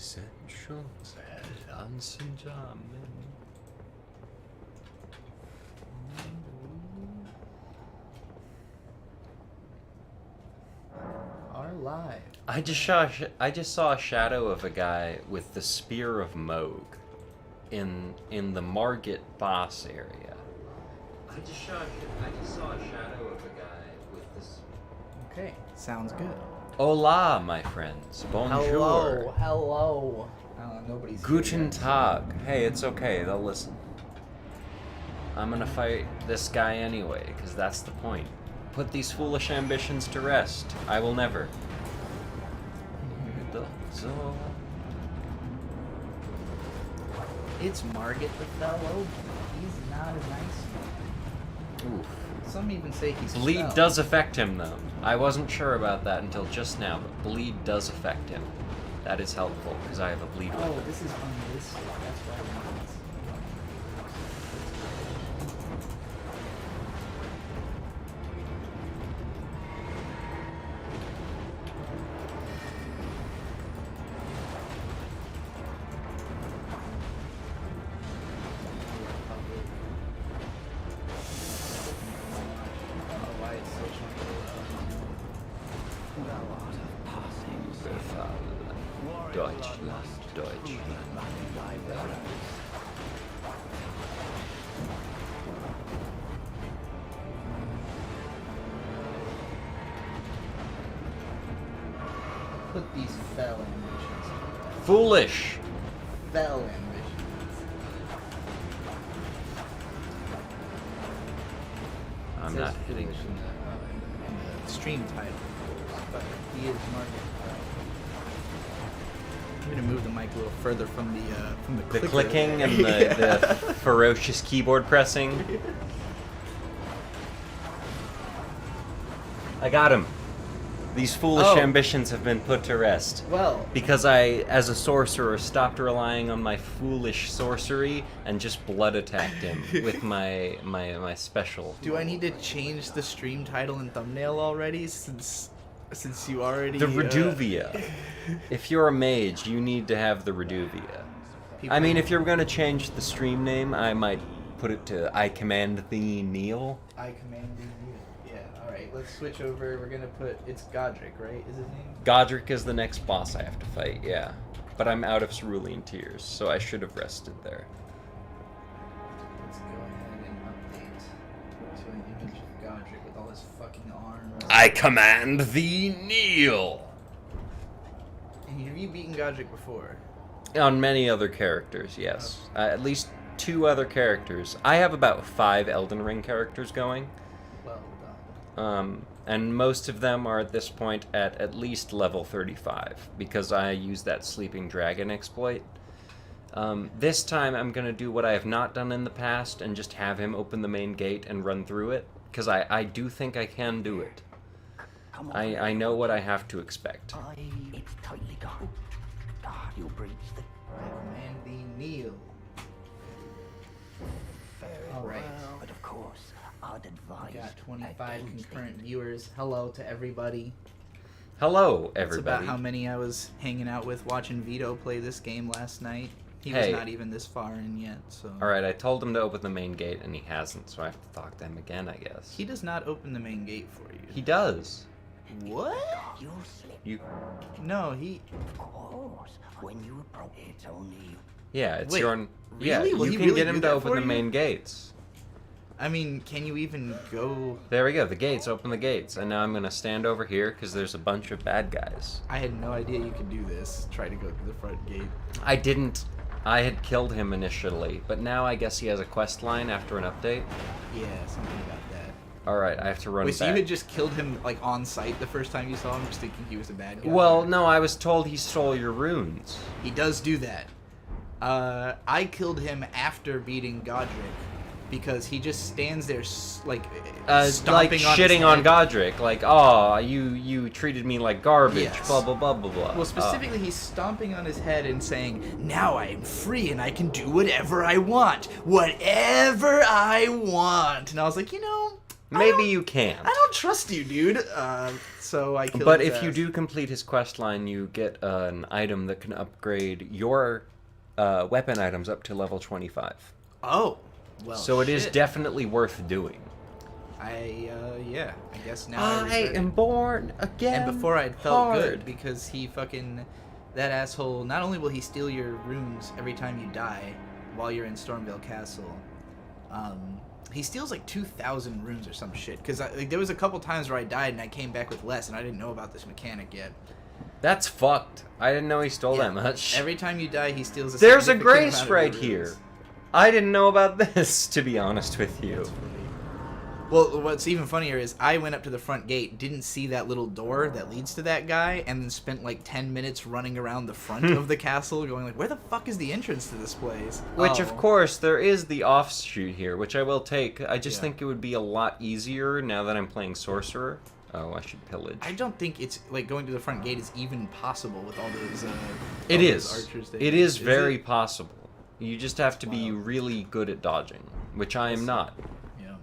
Essentials and jamming. Are live. I just saw a shadow of a guy with the Spear of Moog in the Margit boss area. I just saw a shadow of a guy with this. Okay, sounds good. Hola, my friends. Bonjour. Hello. Nobody's Guten here yet. Tag. Hey, it's okay. They'll listen. I'm gonna fight this guy anyway, because that's the point. Put these foolish ambitions to rest. I will never. It's Margit the Fell. He's not a nice one. Oof. Some even say he's Bleed fell. does affect him, though. I wasn't sure about that until just now, but bleed does affect him. That is helpful, because I have a bleed Oh, weapon. this is on this side. That's why I want this. Deutsch. Put these fell ambitions. Foolish! Fell ambitions. I'm It not says hitting foolish him. in the stream title, but he is Margit. I'm gonna move the mic a little further from the The clicker. clicking and the ferocious keyboard pressing. I got him. These foolish Oh. ambitions have been put to rest. Well, Because I, as a sorcerer, stopped relying on my foolish sorcery and just blood attacked him with my special. do I need to change the stream title and thumbnail already since you already The Reduvia. If you're a mage, you need to have the Reduvia. I mean, if you're going to change the stream name, I might put it to I Command Thee Kneel. I command you. Yeah. All right. Let's switch over. We're gonna put it's Godric, right? Is his name? Godric is the next boss I have to fight, yeah. But I'm out of Cerulean Tears, so I should have rested there. Let's go ahead and update to an image of Godric with all his fucking arms. I command thee kneel! Have you beaten Godric before? On many other characters, yes. At least 2 other characters. I have about 5 Elden Ring characters going. Well done. And most of them are at this point at least level 35, because I use that Sleeping Dragon exploit. This time I'm going to do what I have not done in the past and just have him open the main gate and run through it, because I do think I can do it. I know what I have to expect. It's tightly gone. You breach the... I command thee kneel. Very All right. well. But of course, I'd advise... We got 25 against concurrent it. viewers. Hello to everybody. Hello, That's everybody. about how many I was hanging out with watching Vito play this game last night. He Hey. was not even this far in yet, so... Alright, I told him to open the main gate, and he hasn't, so I have to talk to him again, I guess. He does not open the main gate for you. He does. What? You'll slip. You... No, he... Of course. When you approach, it's only you. Yeah, it's Wait, your... Yeah, really? Will you he can really get do him to that open for the you? main gates. I mean, can you even go... There we go, the gates, open the gates. And now I'm gonna stand over here, because there's a bunch of bad guys. I had no idea you could do this. Try to go through the front gate. I didn't... I had killed him initially, but now I guess he has a quest line after an update. Yeah, something about that. Alright, I have to run Wait, so back. you had just killed him, like, on sight the first time you saw him, just thinking he was a bad guy? Well, no, I was told he stole your runes. He does do that. I killed him after beating Godric, because he just stands there, like stomping on his shitting on head. Godric, like, oh, you treated me like garbage, Yes. blah, blah, blah, blah, blah. Well, specifically, he's stomping on his head and saying, "Now I am free and I can do whatever I want. Whatever I want." And I was like, you know, Maybe you can't. I don't trust you, dude. So I killed But his if you ass. do complete his quest line, you get an item that can upgrade your weapon items up to level 25. Oh. Well, So it is shit. definitely worth doing. Yeah. I guess now I regret it. am born again. And before I'd felt hard. good because he fucking... That asshole, not only will he steal your runes every time you die while you're in Stormvale Castle, he steals like 2,000 runes or some shit. Because there was a couple times where I died and I came back with less and I didn't know about this mechanic yet. That's fucked. I didn't know he stole that much. Every time you die, he steals a There's a significant grace amount of right runes. here. I didn't know about this, to be honest with you. Well, what's even funnier is I went up to the front gate, didn't see that little door that leads to that guy, and then spent like 10 minutes running around the front of the castle going like, where the fuck is the entrance to this place? Which, Oh. of course, there is the offshoot here, which I will take. I just Yeah. think it would be a lot easier now that I'm playing Sorcerer. Oh, I should pillage. I don't think it's like going to the front gate is even possible with all those. It all is. those archers. It is very it? possible. You just have to be Wild. really good at dodging, which I am not. Yeah.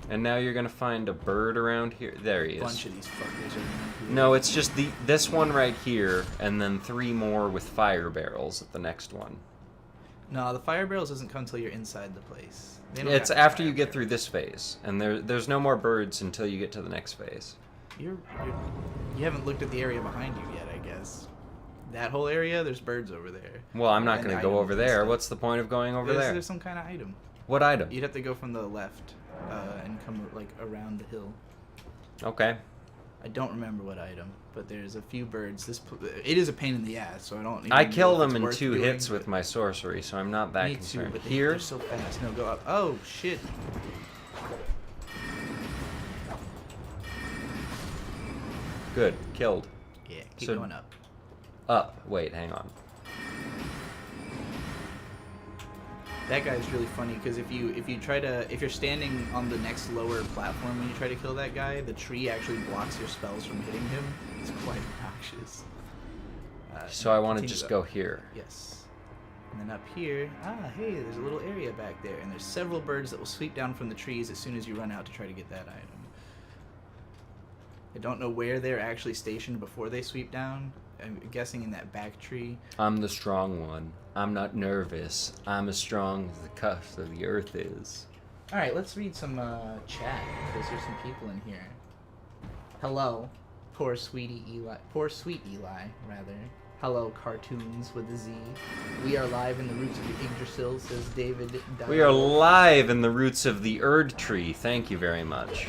And now you're gonna find a bird around here. There he A bunch is. of these fuckers are around here. No, it's just this one right here, and then 3 more with fire barrels at the next one. No, the fire barrels doesn't come until you're inside the place. They don't It's have after fire you get barrels. through this phase, and there's no more birds until you get to the next phase. You haven't looked at the area behind you yet, I guess. That whole area, there's birds over there. Well, I'm not And gonna go items over and there. stuff. What's the point of going over there? There's some kind of item. What item? You'd have to go from the left and come like around the hill. Okay. I don't remember what item, but there's a few birds. It is a pain in the ass, so I don't. Even I know kill if them it's in worth 2 doing, hits but- with my sorcery, so I'm not that Me concerned. too, but Here, they're so fast. No, go up. Oh shit! good, killed. Yeah, keep So- going up. Up. Wait, hang on. That guy's really funny because if you're standing on the next lower platform when you try to kill that guy, the tree actually blocks your spells from hitting him. It's quite obnoxious. So I want to continue just up. go here. Yes. And then up here, hey, there's a little area back there, and there's several birds that will sweep down from the trees as soon as you run out to try to get that item. I don't know where they're actually stationed before they sweep down. I'm guessing in that back tree. I'm the strong one. I'm not nervous. I'm as strong as the crust of the earth is. All right, let's read some chat because there's some people in here. Hello, poor sweetie Eli. Poor sweet Eli, rather. Hello, cartoons with a Z. We are live in the roots of the Yggdrasil, says David. We are live in the roots of the Erd tree. Thank you very much.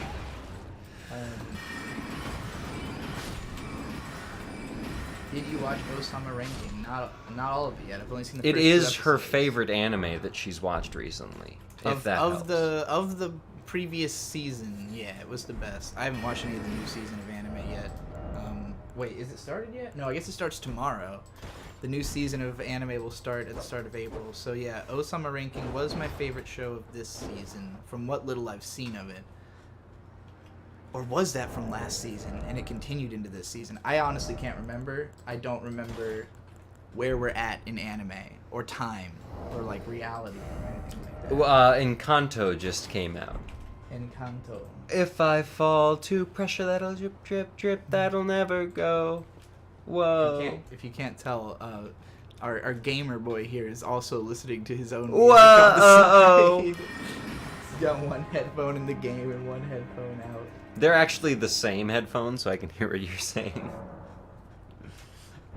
Did you watch Osama Ranking? Not all of it yet. I've only seen the It first 2 is her episodes. favorite anime that she's watched recently. If Of, that of helps. the previous season, yeah, it was the best. I haven't watched any of the new season of anime yet. Wait, is it started yet? No, I guess it starts tomorrow. The new season of anime will start at the start of April. So yeah, Osama Ranking was my favorite show of this season, from what little I've seen of it. Or was that from last season and it continued into this season? I honestly can't remember. I don't remember where we're at in anime or time or like reality or anything like that. Encanto just came out. Encanto. If I fall to pressure, that'll drip, drip, drip, that'll never go. Whoa. If you can't tell, our gamer boy here is also listening to his own music Whoa, on the uh-oh. side. He's got one headphone in the game and one headphone out. They're actually the same headphones, so I can hear what you're saying.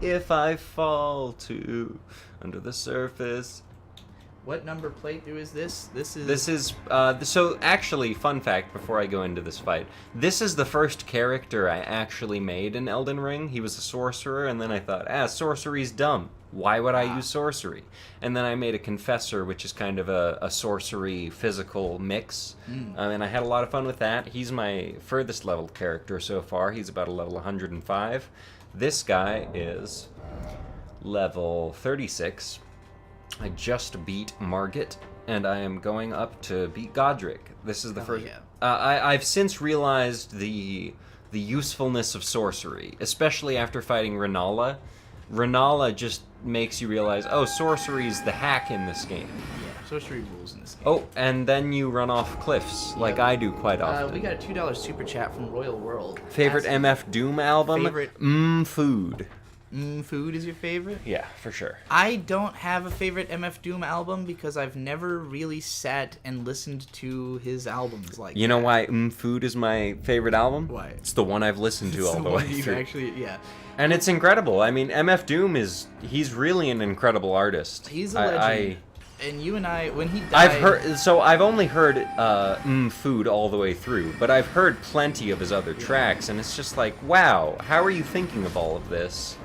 If I fall to under the surface. What number playthrough is this? This is So actually, fun fact before I go into this fight, this is the first character I actually made in Elden Ring. He was a sorcerer, and then I thought, sorcery's dumb. Why would I use sorcery? And then I made a confessor, which is kind of a sorcery physical mix. And I had a lot of fun with that. He's my furthest leveled character so far. He's about a level 105. This guy is level 36. I just beat Margit, and I am going up to beat Godric. This is the first. yeah. I've since realized the usefulness of sorcery, especially after fighting Renala. Renala just makes you realize, sorcery's the hack in this game. Yeah. Sorcery rules in this game. Oh, and then you run off cliffs, like I do quite often. We got a $2 super chat from Royal World. Favorite MF Doom album? Favorite- Food. Food is your favorite? Yeah, for sure. I don't have a favorite MF Doom album because I've never really sat and listened to his albums like You that. know why Food is my favorite album? Why? It's the one I've listened to all the way through. Actually, yeah. And it's incredible. I mean, MF Doom he's really an incredible artist. He's a legend. And you and I, when he died... I've only heard Food all the way through, but I've heard plenty of his other tracks, and it's just like, wow, how are you thinking of all of this?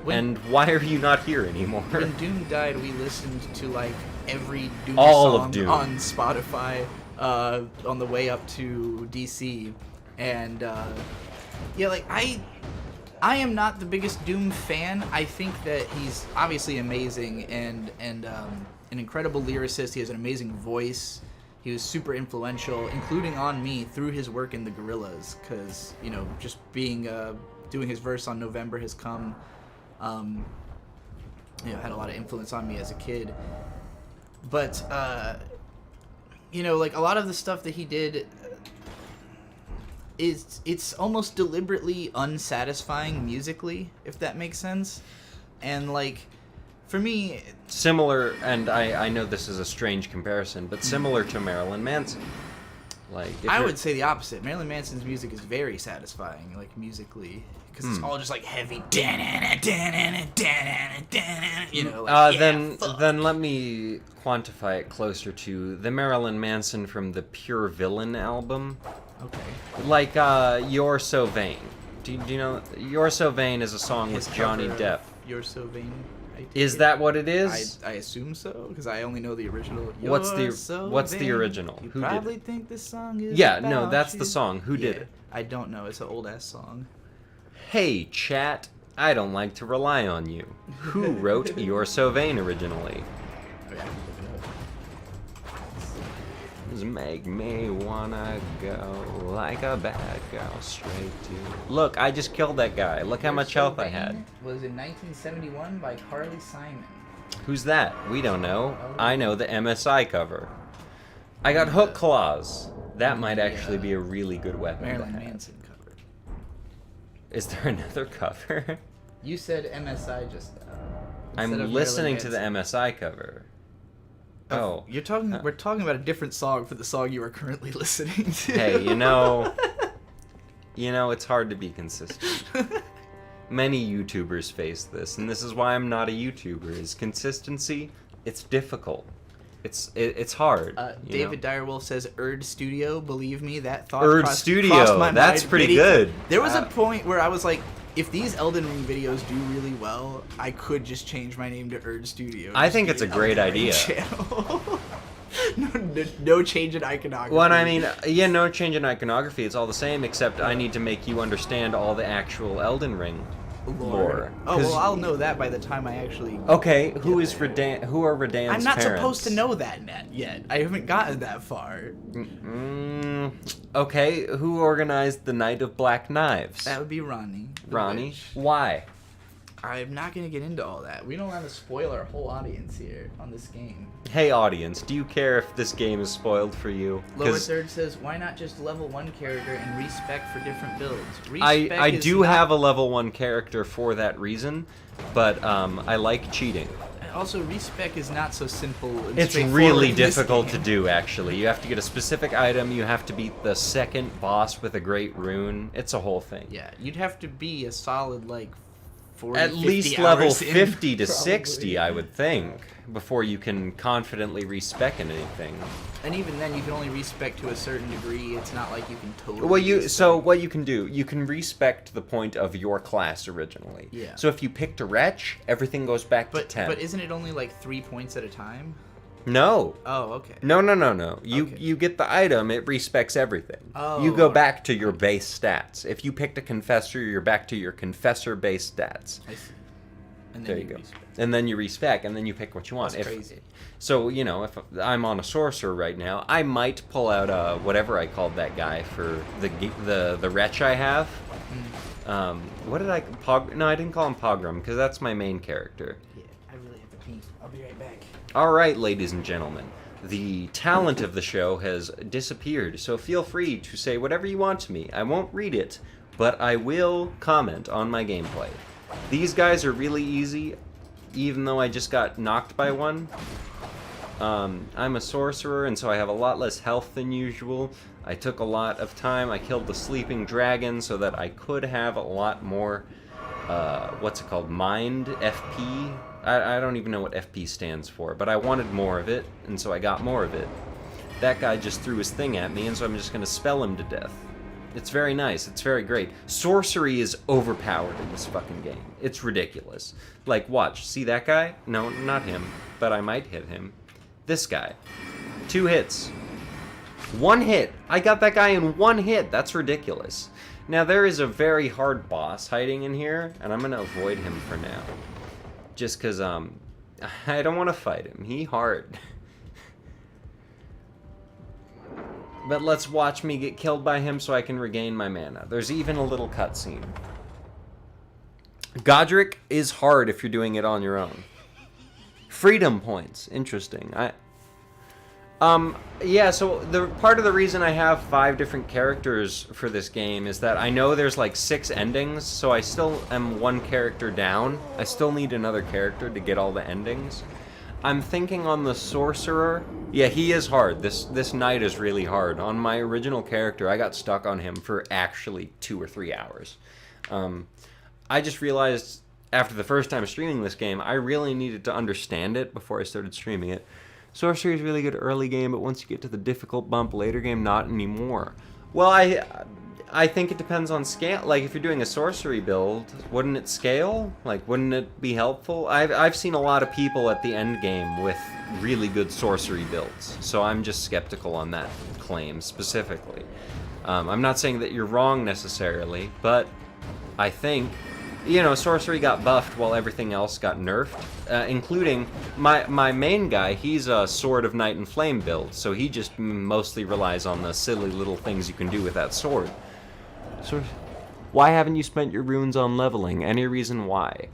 And why are you not here anymore? When Doom died, we listened to, like, every Doom All song of Doom. on Spotify on the way up to DC. And, yeah, like, I am not the biggest Doom fan. I think that he's obviously amazing and an incredible lyricist. He has an amazing voice. He was super influential, including on me through his work in the Gorillaz, because, you know, just being doing his verse on November Has Come, you know, had a lot of influence on me as a kid. But you know, like, a lot of the stuff that he did it's almost deliberately unsatisfying musically, if that makes sense. And, like, for me, Similar, and I know this is a strange comparison, but similar to Marilyn Manson. Like, I would say the opposite. Marilyn Manson's music is very satisfying, like, musically, because it's all just like heavy, you know. Like, then let me quantify it closer to the Marilyn Manson from the Pure Villain album. Okay. Like, You're So Vain. Do you know? You're So Vain is a song His with Johnny cover Depp. of You're So Vain. Is that what it is? I assume so, because I only know the original. What's You're so the vain. original? You Who did probably it? think this song is Yeah, no, about that's you. the song. Who did it? I don't know. It's an old ass song. Hey, chat. I don't like to rely on you. Who wrote You're So Vain originally? Oh, yeah, I can look it up. Just make me wanna go like a bad girl straight to... Look, I just killed that guy. Look how You're much So health I Vain had. Was in 1971 by Carly Simon. Who's that? We don't know. I know the MSI cover. I got hook claws. That might actually be a really good weapon to Marilyn have. Manson cover. Is there another cover? You said MSI just now. I'm instead of listening Marilyn to the Manson. MSI cover. Oh. You're talking. We're talking about a different song for the song you are currently listening to. Hey, it's hard to be consistent. Many YouTubers face this, and this is why I'm not a YouTuber. Is consistency? It's difficult. It's hard. David Direwolf says Erd Studio. Believe me, that thought Erd crossed Studio, my that's mind pretty many good. times. There was a point where I was like, if these Elden Ring videos do really well, I could just change my name to Erd Studio. I Just think be it's a an great Elden Ring idea. channel. no change in iconography. Well, I mean, yeah, no change in iconography. It's all the same, except I need to make you understand all the actual Elden Ring lore. Oh, well, I'll know that by the time I actually... Okay, who get is there. Redan? Who are Redan's I'm not parents? supposed to know that yet. I haven't gotten that far. Okay, who organized the Night of Black Knives? That would be Ronnie. the Ronnie. witch. Why? I'm not going to get into all that. We don't want to spoil our whole audience here on this game. Hey, audience, do you care if this game is spoiled for you? Lower 'Cause Third says, why not just level 1 character and respec for different builds? I Respec is do not- have a level 1 character for that reason, but I like cheating. Also, respec is not so simple and It's straightforward really in this difficult to game. do, actually. You have to get a specific item, you have to beat the second boss with a great rune. It's a whole thing. Yeah, you'd have to be a solid, like, 40, At 50 least level hours in, 50 to probably. 60, I would think, before you can confidently respec in anything. And even then, you can only respec to a certain degree. It's not like you can totally. Well, so what you can do, you can respec to the point of your class originally. Yeah. So if you picked a wretch, everything goes back to 10. But isn't it only like 3 points at a time? No. Oh, okay. No. Okay. You get the item, it respecs everything. Oh, you go alright. back to your base stats. If you picked a confessor, you're back to your confessor-based stats. I see. And There you go. And then you respec, and then you pick what you want. That's crazy. So, if I'm on a sorcerer right now, I might pull out whatever I called that guy for the wretch I have. What did I... No, I didn't call him Pogrom, because that's my main character. Yeah, I really have to pee. I'll be right back. All right, ladies and gentlemen. the talent of the show has disappeared, so feel free to say whatever you want to me. I won't read it, but I will comment on my gameplay. These guys are really easy, even though I just got knocked by one. I'm a sorcerer, and so I have a lot less health than usual. I took a lot of time. I killed the sleeping dragon so that I could have a lot more, what's it called, mind, FP? I don't even know what FP stands for, but I wanted more of it, and so I got more of it. That guy just threw his thing at me, and so I'm just going to spell him to death. It's very nice. It's very great. Sorcery is overpowered in this fucking game. It's ridiculous. Like, watch. See that guy? No, not him, but I might hit him. This guy. 2 hits. 1 hit. I got that guy in 1 hit. That's ridiculous. Now, there is a very hard boss hiding in here, and I'm going to avoid him for now. Just because, I don't want to fight him. He hard. But let's watch me get killed by him so I can regain my mana. There's even a little cutscene. Godric is hard if you're doing it on your own. Freedom points. Interesting. Yeah, so the part of the reason I have 5 different characters for this game is that I know there's like 6 endings, so I still am 1 character down. I still need another character to get all the endings. I'm thinking on the sorcerer. Yeah, he is hard. This knight is really hard. On my original character, I got stuck on him for actually 2 or 3 hours. I just realized after the first time streaming this game, I really needed to understand it before I started streaming it. Sorcery is really good early game, but once you get to the difficult bump later game, not anymore. Well, I think it depends on scale. Like, if you're doing a sorcery build, wouldn't it scale? Like, wouldn't it be helpful? I've seen a lot of people at the end game with really good sorcery builds, so I'm just skeptical on that claim specifically. I'm not saying that you're wrong necessarily, but I think, you know, sorcery got buffed while everything else got nerfed, including my main guy. He's a Sword of Night and Flame build, so he just mostly relies on the silly little things you can do with that sword. So, why haven't you spent your runes on leveling? Any reason why?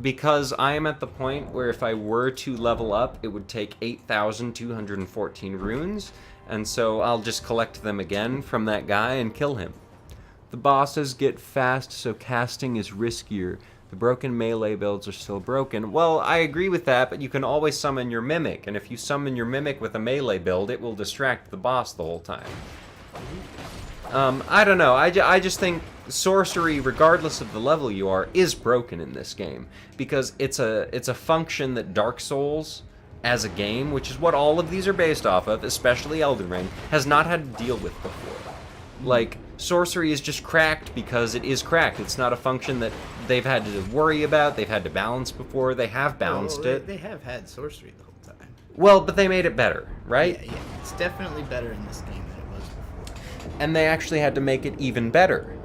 Because I am at the point where if I were to level up, it would take 8,214 runes, and so I'll just collect them again from that guy and kill him. The bosses get fast, so casting is riskier. The broken melee builds are still broken. Well, I agree with that, but you can always summon your Mimic, and if you summon your Mimic with a melee build, it will distract the boss the whole time. I don't know. I just think sorcery, regardless of the level you are, is broken in this game, because it's a function that Dark Souls, as a game, which is what all of these are based off of, especially Elden Ring, has not had to deal with before. Like, sorcery is just cracked because it is cracked. It's not a function that they've had to worry about, they've had to balance before. They have balanced it. They have had sorcery the whole time. Well, but they made it better, right? Yeah, it's definitely better in this game than it was before. And they actually had to make it even better.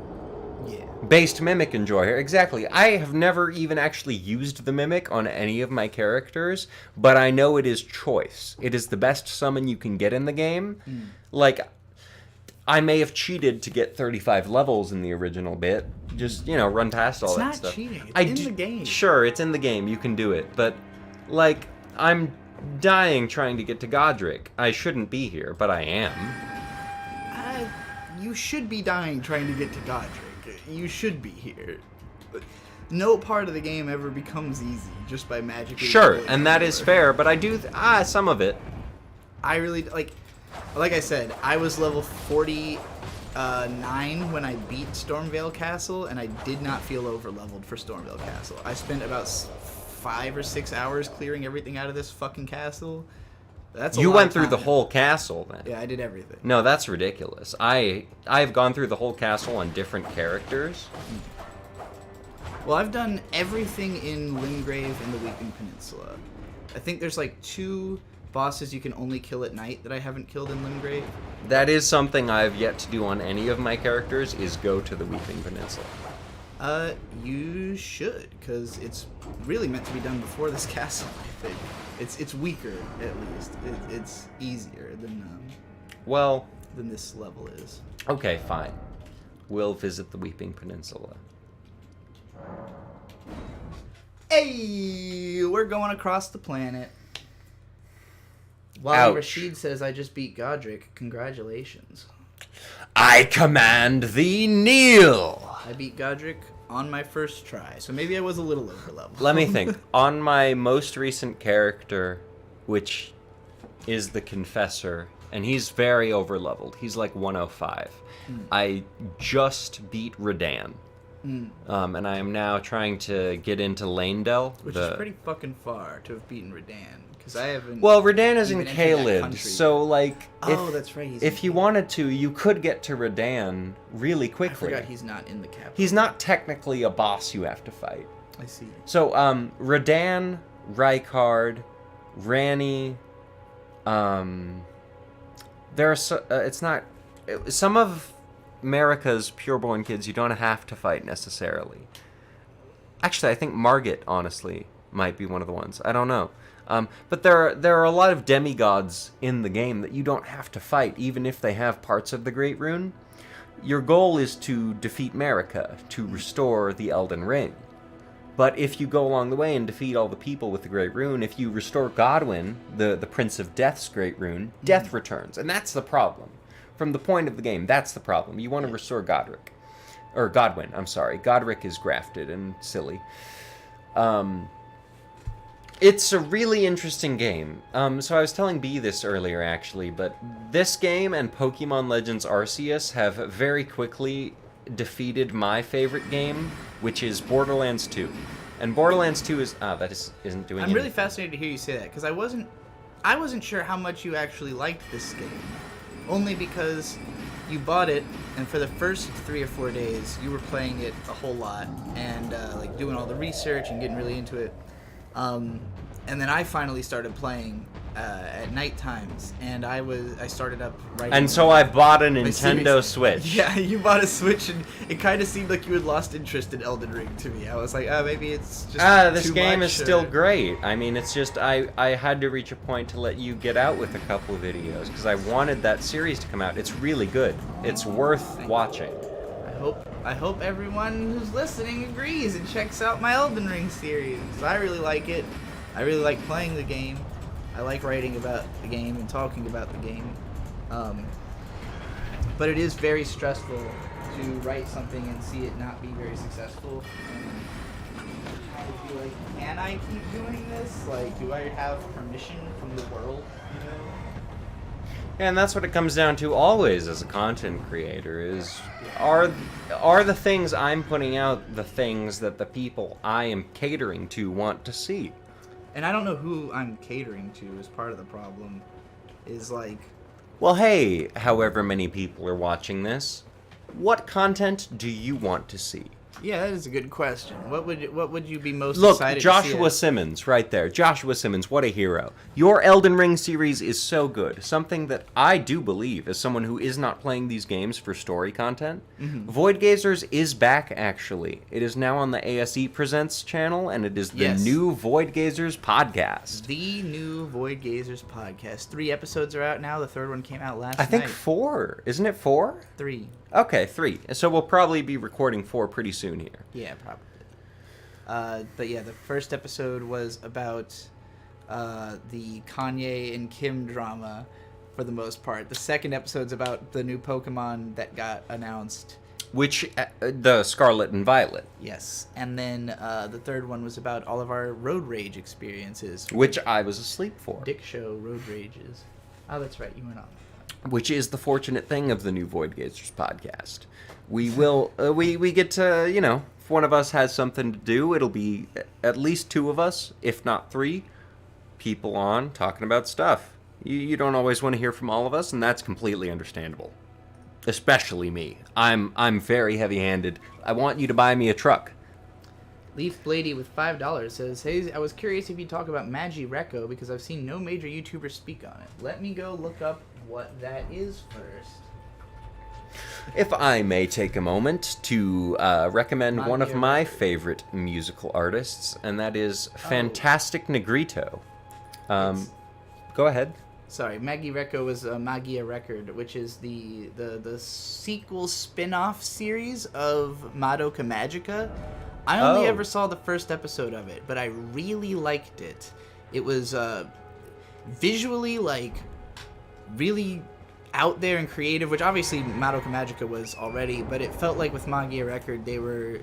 Yeah. Based Mimic Enjoyer, exactly. I have never even actually used the Mimic on any of my characters, but I know it is choice. It is the best summon you can get in the game. Like, I may have cheated to get 35 levels in the original bit. Just, you know, run past all that stuff. It's not cheating. It's in the game. Sure, it's in the game. You can do it. But, like, I'm dying trying to get to Godric. I shouldn't be here, but I am. You should be dying trying to get to Godric. You should be here. But no part of the game ever becomes easy just by magically... Sure, and that is fair, but I do... some of it. I really... Like I said, I was level 49 when I beat Stormveil Castle, and I did not feel over-leveled for Stormveil Castle. I spent about 5 or 6 hours clearing everything out of this fucking castle. That's a You lot went of through the time. whole castle, then. Yeah, I did everything. No, that's ridiculous. I've gone through the whole castle on different characters. Well, I've done everything in Limgrave and the Weeping Peninsula. I think there's like 2 bosses you can only kill at night that I haven't killed in Limgrave. That is something I've yet to do on any of my characters, is go to the Weeping Peninsula. You should, because it's really meant to be done before this castle, I think. It's weaker, at least. It's easier than this level is. Okay, fine. We'll visit the Weeping Peninsula. Hey, we're going across the planet. While Ouch. Rashid says, I just beat Godric. Congratulations. I command thee, kneel! I beat Godric on my first try, so maybe I was a little over level. Let me think. On my most recent character, which is the Confessor, and he's very over leveled. He's like 105. I just beat Redan. And I am now trying to get into Lanedell. Which is pretty fucking far to have beaten Redan, because I haven't... Well, Redan is in even entered that Caelid, country so like... Oh, that's right. He's If you wanted to, you could get to Redan really I quickly. forgot he's not in the capital. He's not technically a boss you have to fight. I see. So, Redan, Rykard, Ranni, there are it's not... Some of America's pureborn kids you don't have to fight necessarily. Actually, I think Margit, honestly, might be one of the ones. I don't know. But there are a lot of demigods in the game that you don't have to fight, even if they have parts of the Great Rune. Your goal is to defeat Marika, to restore the Elden Ring. But if you go along the way and defeat all the people with the Great Rune, if you restore Godwyn, the Prince of Death's Great Rune, death returns. And that's the problem. From the point of the game, that's the problem. You want to restore Godric. Or Godwyn, I'm sorry. Godric is grafted and silly. It's a really interesting game. So I was telling B this earlier, actually, but this game and Pokemon Legends Arceus have very quickly defeated my favorite game, which is Borderlands 2. And Borderlands 2 is... isn't doing I'm really anything. fascinated to hear you say that, because I wasn't sure how much you actually liked this game. Only because you bought it, and for the first 3 or 4 days, you were playing it a whole lot, and like doing all the research and getting really into it. And then I finally started playing at night times, and I started up writing. And so I bought a my Nintendo series. Switch. Yeah, you bought a Switch, and it kind of seemed like you had lost interest in Elden Ring to me. I was like, maybe it's just This too game much, is still or... great. I mean, it's just I had to reach a point to let you get out with a couple of videos because I wanted that series to come out. It's really good. It's worth watching. I hope everyone who's listening agrees and checks out my Elden Ring series. I really like it. I really like playing the game. I like writing about the game and talking about the game. But it is very stressful to write something and see it not be very successful. And I feel like, can I keep doing this? Like, do I have permission from the world? You know? And that's what it comes down to always as a content creator is are the things I'm putting out the things that the people I am catering to want to see? And I don't know who I'm catering to is part of the problem. Is like... Well, hey, however many people are watching this, what content do you want to see? Yeah, that is a good question. What would you be most Look, excited to Joshua see? Simmons, right there. Joshua Simmons, what a hero. Your Elden Ring series is so good. Something that I do believe, as someone who is not playing these games for story content, Void Gazers is back, actually. It is now on the ASE Presents channel, and it is the new Void Gazers podcast. The new Void Gazers podcast. 3 episodes are out now. The 3rd one came out last night. I think 4. Isn't it 4? 3. Okay, 3. So we'll probably be recording 4 pretty soon here. Yeah, probably. But yeah, the first episode was about the Kanye and Kim drama for the most part. The second episode's about the new Pokemon that got announced. Which, the Scarlet and Violet. Yes. And then the 3rd one was about all of our road rage experiences. Which I was asleep for. Dick Show road rages. Oh, that's right. You went on. Which is the fortunate thing of the new Void Gazers podcast. We will, we get to, if one of us has something to do, it'll be at least 2 of us, if not 3, people on talking about stuff. You don't always want to hear from all of us, and that's completely understandable. Especially me. I'm very heavy-handed. I want you to buy me a truck. Leaf Blady with $5 says, "Hey, I was curious if you talk about Magireco because I've seen no major YouTubers speak on it. Let me go look up what that is first." If I may take a moment to recommend one of my favorite musical artists, and that is Fantastic Negrito. Go ahead. Sorry, Magireco is a Magia Record, which is the sequel spin-off series of Madoka Magica. I only ever saw the first episode of it, but I really liked it. It was visually like really out there and creative, which obviously Madoka Magica was already, but it felt like with Magia Record they were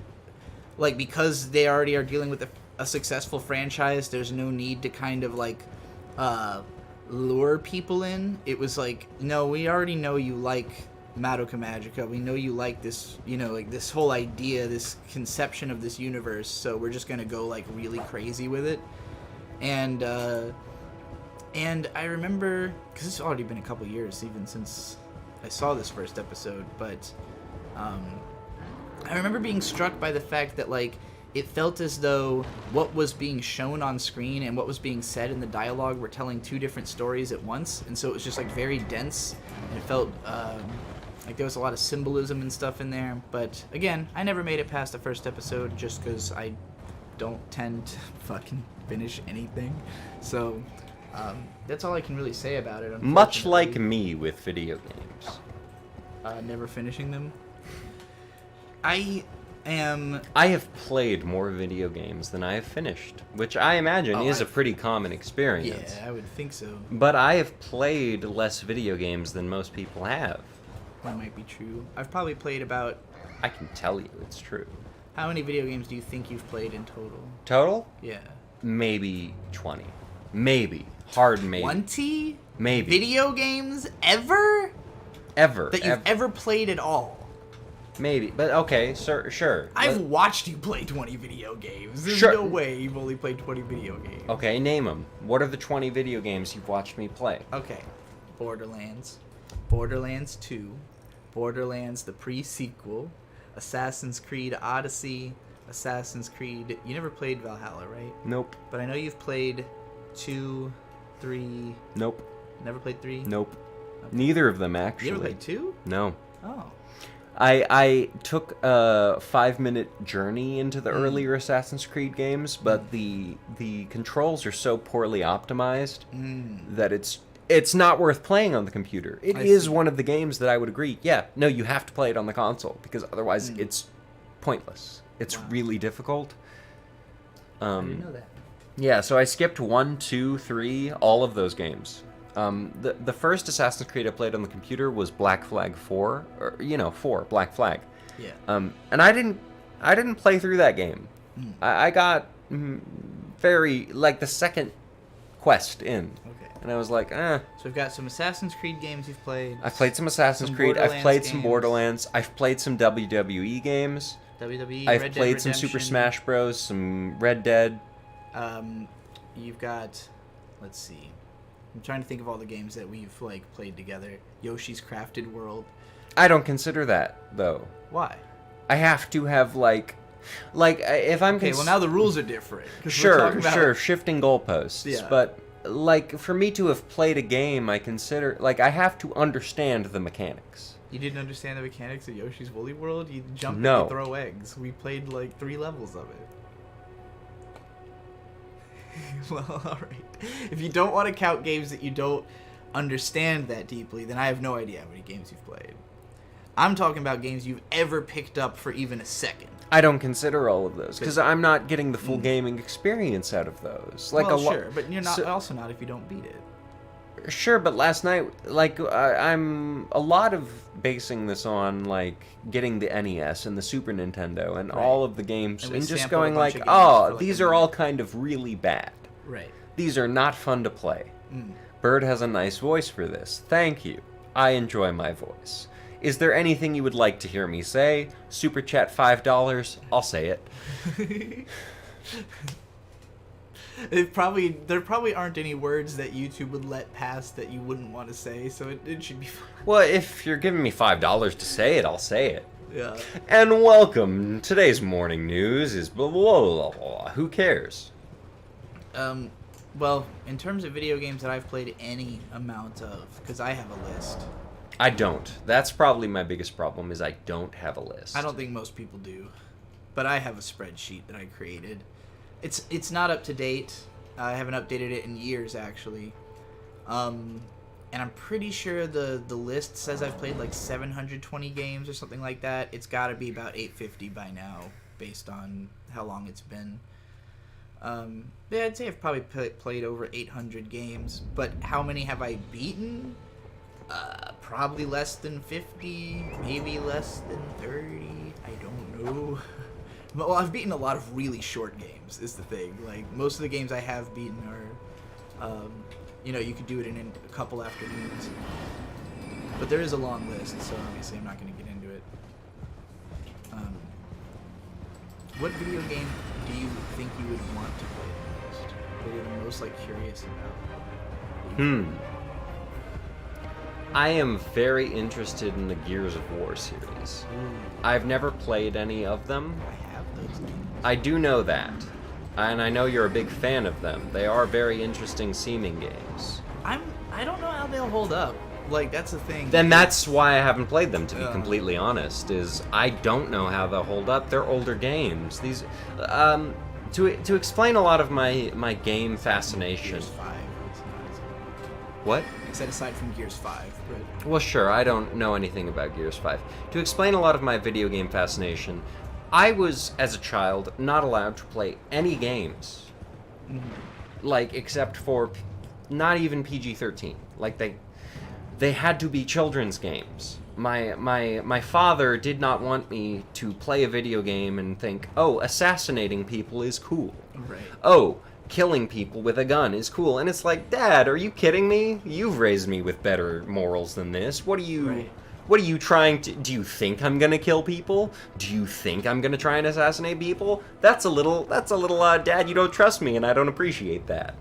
like, because they already are dealing with a successful franchise, there's no need to kind of like lure people in. It was like, no, we already know you like Madoka Magica. We know you like this, you know, like this whole idea, this conception of this universe. So we're just gonna go like really crazy with it. And I remember, because it's already been a couple years even since I saw this first episode, but I remember being struck by the fact that like it felt as though what was being shown on screen and what was being said in the dialogue were telling two different stories at once, and so it was just like very dense, and it felt like there was a lot of symbolism and stuff in there. But again, I never made it past the first episode just because I don't tend to fucking finish anything, so that's all I can really say about it. Much like me with video games. Never finishing them. I have played more video games than I have finished, which I imagine is a pretty common experience. Yeah, I would think so. But I have played less video games than most people have. That might be true. I've probably played about... I can tell you it's true. How many video games do you think you've played in total? Total? Yeah. Maybe 20. Maybe. Hard maybe. 20? Maybe. Video games ever? Ever. That you've ever played at all? Maybe, but okay, sure. I've watched you play 20 video games. There's Sure. no way you've only played 20 video games. Okay, name them. What are the 20 video games you've watched me play? Okay. Borderlands. Borderlands 2. Borderlands the pre-sequel. Assassin's Creed Odyssey. Assassin's Creed... You never played Valhalla, right? Nope. But I know you've played 2, 3... Nope. Never played 3? Nope. Okay. Neither of them, actually. You never played 2? No. Oh. I took a 5-minute journey into the earlier Assassin's Creed games, but the controls are so poorly optimized that it's not worth playing on the computer. It is one of the games that I would agree, yeah, no, you have to play it on the console, because otherwise it's pointless. It's really difficult. I didn't know that. Yeah, so I skipped 1, 2, 3, all of those games. The first Assassin's Creed I played on the computer was Black Flag 4, or 4, Black Flag. Yeah. And I didn't play through that game. I got very like the second quest in. Okay. And I was like, eh. So we've got some Assassin's Creed games you've played. I've played some Assassin's Creed. I've played some Borderlands. I've played some WWE games. WWE. I've Red played Dead some Redemption. Super Smash Bros. Some Red Dead. You've got, let's see. I'm trying to think of all the games that we've like played together. Yoshi's Crafted World. I don't consider that though. Why? I have to have like if I'm Okay, well now the rules are different. 'Cause we're Sure, talking about... shifting goalposts. Yeah. But like for me to have played a game, I consider like I have to understand the mechanics. You didn't understand the mechanics of Yoshi's Woolly World? You jump No. and you throw eggs. We played like 3 levels of it. Well, alright. If you don't want to count games that you don't understand that deeply, then I have no idea how many games you've played. I'm talking about games you've ever picked up for even a second. I don't consider all of those because I'm not getting the full gaming experience out of those. Like well, sure, but you're not so, also not if you don't beat it. Sure, but last night, like, I'm a lot of basing this on, like, getting the NES and the Super Nintendo and all of the games and just going like, oh, these are all kind of really bad. Right. These are not fun to play. Bird has a nice voice for this. Thank you. I enjoy my voice. Is there anything you would like to hear me say? Super chat $5. I'll say it. There probably aren't any words that YouTube would let pass that you wouldn't want to say, so it should be fine. Well, if you're giving me $5 to say it, I'll say it. Yeah. And welcome. Today's morning news is blah, blah, blah, blah. Who cares? Well, in terms of video games that I've played any amount of, because I have a list. I don't. That's probably my biggest problem, is I don't have a list. I don't think most people do. But I have a spreadsheet that I created. It's not up to date. I haven't updated it in years, actually. And I'm pretty sure the list says I've played like 720 games or something like that. It's got to be about 850 by now, based on how long it's been. Yeah, I'd say I've probably played over 800 games, but how many have I beaten? Probably less than 50, maybe less than 30. I don't know. Well, I've beaten a lot of really short games, is the thing. Like, most of the games I have beaten are, you could do it in a couple afternoons. But there is a long list, so obviously I'm not going to get into it. What video game do you think you would want to play the most? That you're the most, curious about? I am very interested in the Gears of War series. I've never played any of them. I have those games. I do know that. And I know you're a big fan of them. They are very interesting seeming games. I don't know how they'll hold up. That's the thing. Then that's why I haven't played them, to be completely honest, is I don't know how they'll hold up. They're older games. These, to explain a lot of my game fascination. Gears 5. What? I said aside from Gears 5, but... Well, sure, I don't know anything about Gears 5. To explain a lot of my video game fascination, I was, as a child, not allowed to play any games. Except for not even PG-13. They had to be children's games. My father did not want me to play a video game and think, oh, assassinating people is cool. Right. Oh, killing people with a gun is cool. And it's like, Dad, are you kidding me? You've raised me with better morals than this. What are you trying to... Do you think I'm gonna kill people? Do you think I'm gonna try and assassinate people? That's a little, Dad, you don't trust me, and I don't appreciate that.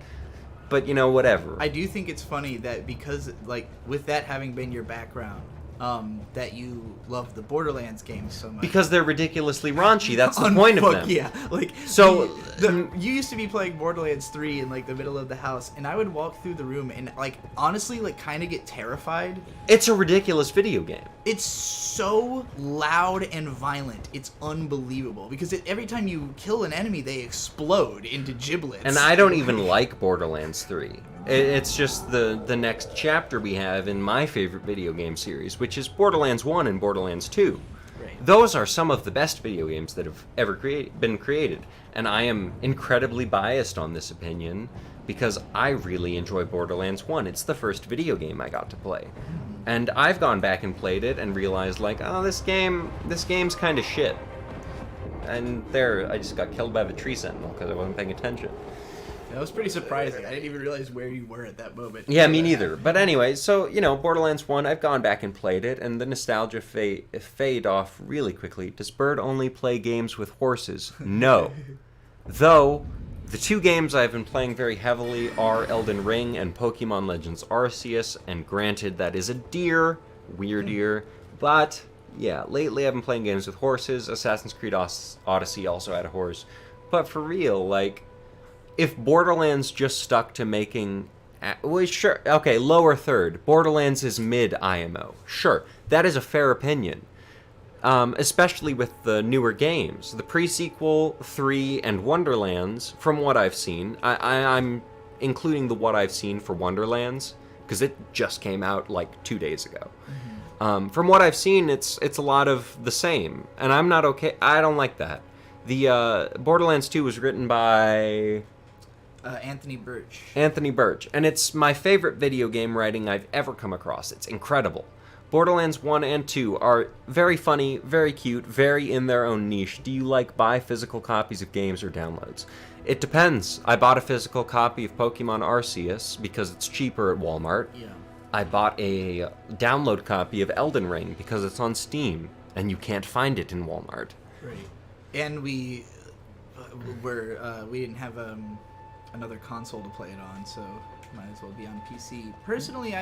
But, whatever. I do think it's funny that because, with that having been your background, that you love the Borderlands games so much. Because they're ridiculously raunchy. That's the point of them. Yeah. So you used to be playing Borderlands 3 in the middle of the house, and I would walk through the room and honestly kind of get terrified. It's a ridiculous video game. It's so loud and violent. It's unbelievable because every time you kill an enemy, they explode into giblets. And I don't even like Borderlands 3. It's just the next chapter we have in my favorite video game series, which is Borderlands 1 and Borderlands 2. Right. Those are some of the best video games that have ever been created. And I am incredibly biased on this opinion because I really enjoy Borderlands 1. It's the first video game I got to play. And I've gone back and played it and realized, oh, this game's kind of shit. And I just got killed by the tree sentinel because I wasn't paying attention. That was pretty surprising. I didn't even realize where you were at that moment. Yeah, me neither. But anyway, so, Borderlands 1, I've gone back and played it, and the nostalgia fade off really quickly. Does Bird only play games with horses? No. Though, the two games I've been playing very heavily are Elden Ring and Pokemon Legends Arceus, and granted, that is a weird year, but, yeah, lately I've been playing games with horses. Assassin's Creed Odyssey also had a horse. But for real, if Borderlands just stuck to making... Well, sure, okay, lower third. Borderlands is mid-IMO. Sure, that is a fair opinion. Especially with the newer games. The pre-sequel, 3, and Wonderlands, from what I've seen... I'm including the what I've seen for Wonderlands, because it just came out, 2 days ago. From what I've seen, it's a lot of the same. And I'm not okay... I don't like that. The Borderlands 2 was written by... Anthony Birch. Anthony Birch. And it's my favorite video game writing I've ever come across. It's incredible. Borderlands 1 and 2 are very funny, very cute, very in their own niche. Do you buy physical copies of games or downloads? It depends. I bought a physical copy of Pokemon Arceus because it's cheaper at Walmart. Yeah. I bought a download copy of Elden Ring because it's on Steam, and you can't find it in Walmart. Right. And we didn't have another console to play it on, so might as well be on PC. Personally,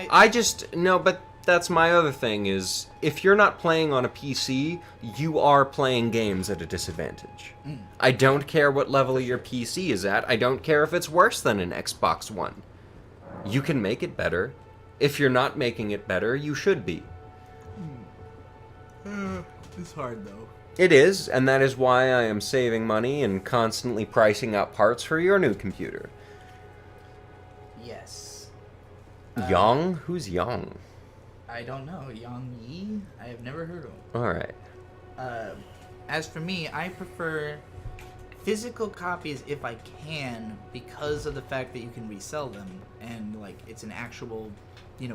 No, but that's my other thing is, if you're not playing on a PC, you are playing games at a disadvantage. I don't care what level your PC is at. I don't care if it's worse than an Xbox One. You can make it better. If you're not making it better, you should be. It's hard, though. It is, and that is why I am saving money and constantly pricing out parts for your new computer. Yes. Yang? Who's Yang? I don't know. Yang Yi? I have never heard of him. Alright. As for me, I prefer physical copies if I can, because of the fact that you can resell them and like it's an actual,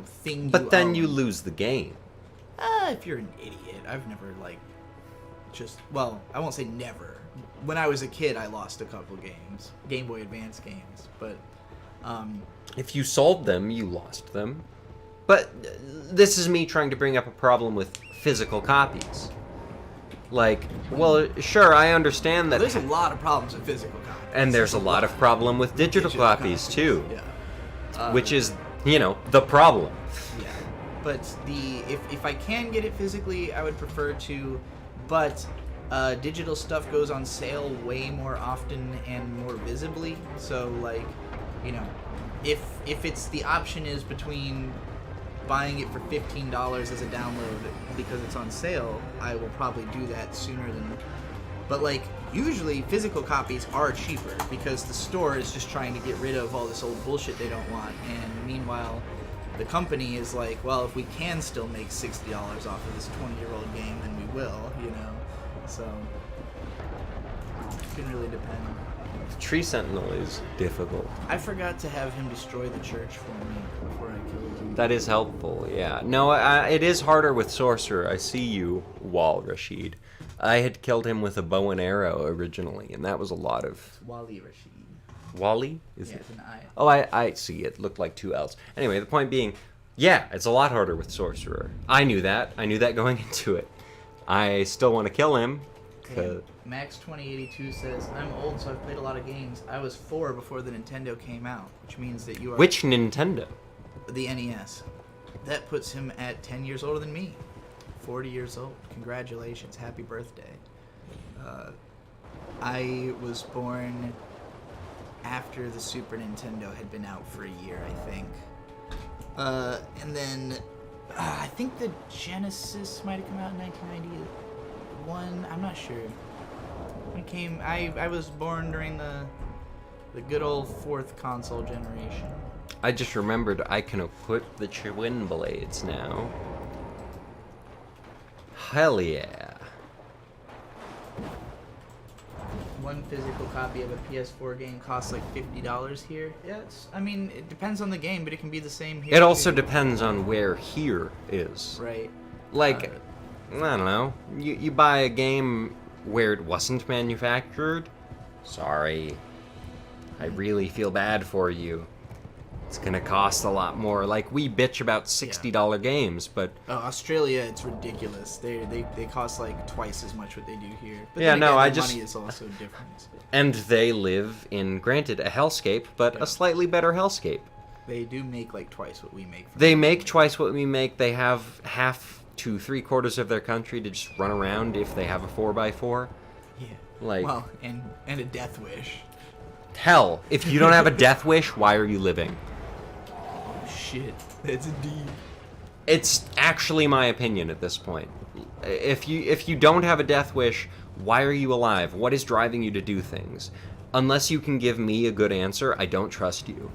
thing. But then own. you lose the game. If you're an idiot, I've never I won't say never. When I was a kid, I lost a couple games, Game Boy Advance games, but If you sold them, you lost them. But this is me trying to bring up a problem with physical copies. Like, well, sure, I understand that. there's a lot of problems with physical copies. And there's a lot of problem with digital copies, too. Yeah. Which is, the problem. Yeah. But if I can get it physically, I would prefer to. But digital stuff goes on sale way more often and more visibly. So like, if it's the option is between buying it for $15 as a download because it's on sale, I will probably do that sooner than. But like usually physical copies are cheaper because the store is just trying to get rid of all this old bullshit they don't want, and meanwhile the company is like, well, if we can still make $60 off of this 20-year-old game, then we will, So it can really depend. Tree Sentinel is difficult. I forgot to have him destroy the church for me before I killed him. That is helpful, yeah. No, it is harder with Sorcerer. I see you, Wal Rashid. I had killed him with a bow and arrow originally, and that was a lot of... Wali Rashid. Wally? Yeah, it? it's an I. Oh, I see. It looked like two L's. Anyway, the point being, yeah, it's a lot harder with Sorcerer. I knew that. I knew that going into it. I still want to kill him. And Max2082 says, I'm old, so I've played a lot of games. I was 4 before the Nintendo came out, which means that you are... Which Nintendo? The NES. That puts him at 10 years older than me. 40 years old. Congratulations. Happy birthday. I was born after the Super Nintendo had been out for a year, I think. And then I think the Genesis might have come out in 1991. I'm not sure. I was born during the good old 4th console generation. I just remembered I can equip the twin blades now. Hell yeah. One physical copy of a PS4 game costs like $50 here. Yeah, it depends on the game, but it can be the same here. It also too. depends on where here is. Right. Like, I don't know. You buy a game where it wasn't manufactured? Sorry. I really feel bad for you. It's gonna cost a lot more. Like, we bitch about $60 games, but... Australia, it's ridiculous. They cost like twice as much what they do here. But yeah, then no, again, money is also different. And they live in, granted, a hellscape, but a slightly better hellscape. They do make like twice what we make. They make twice what we make. They have half to 3/4 of their country to just run around if they have a 4x4. Yeah. Like... Well, and a death wish. Hell, if you don't have a death wish, why are you living? Shit, that's a D. It's actually my opinion at this point. If you don't have a death wish, why are you alive? What is driving you to do things? Unless you can give me a good answer, I don't trust you.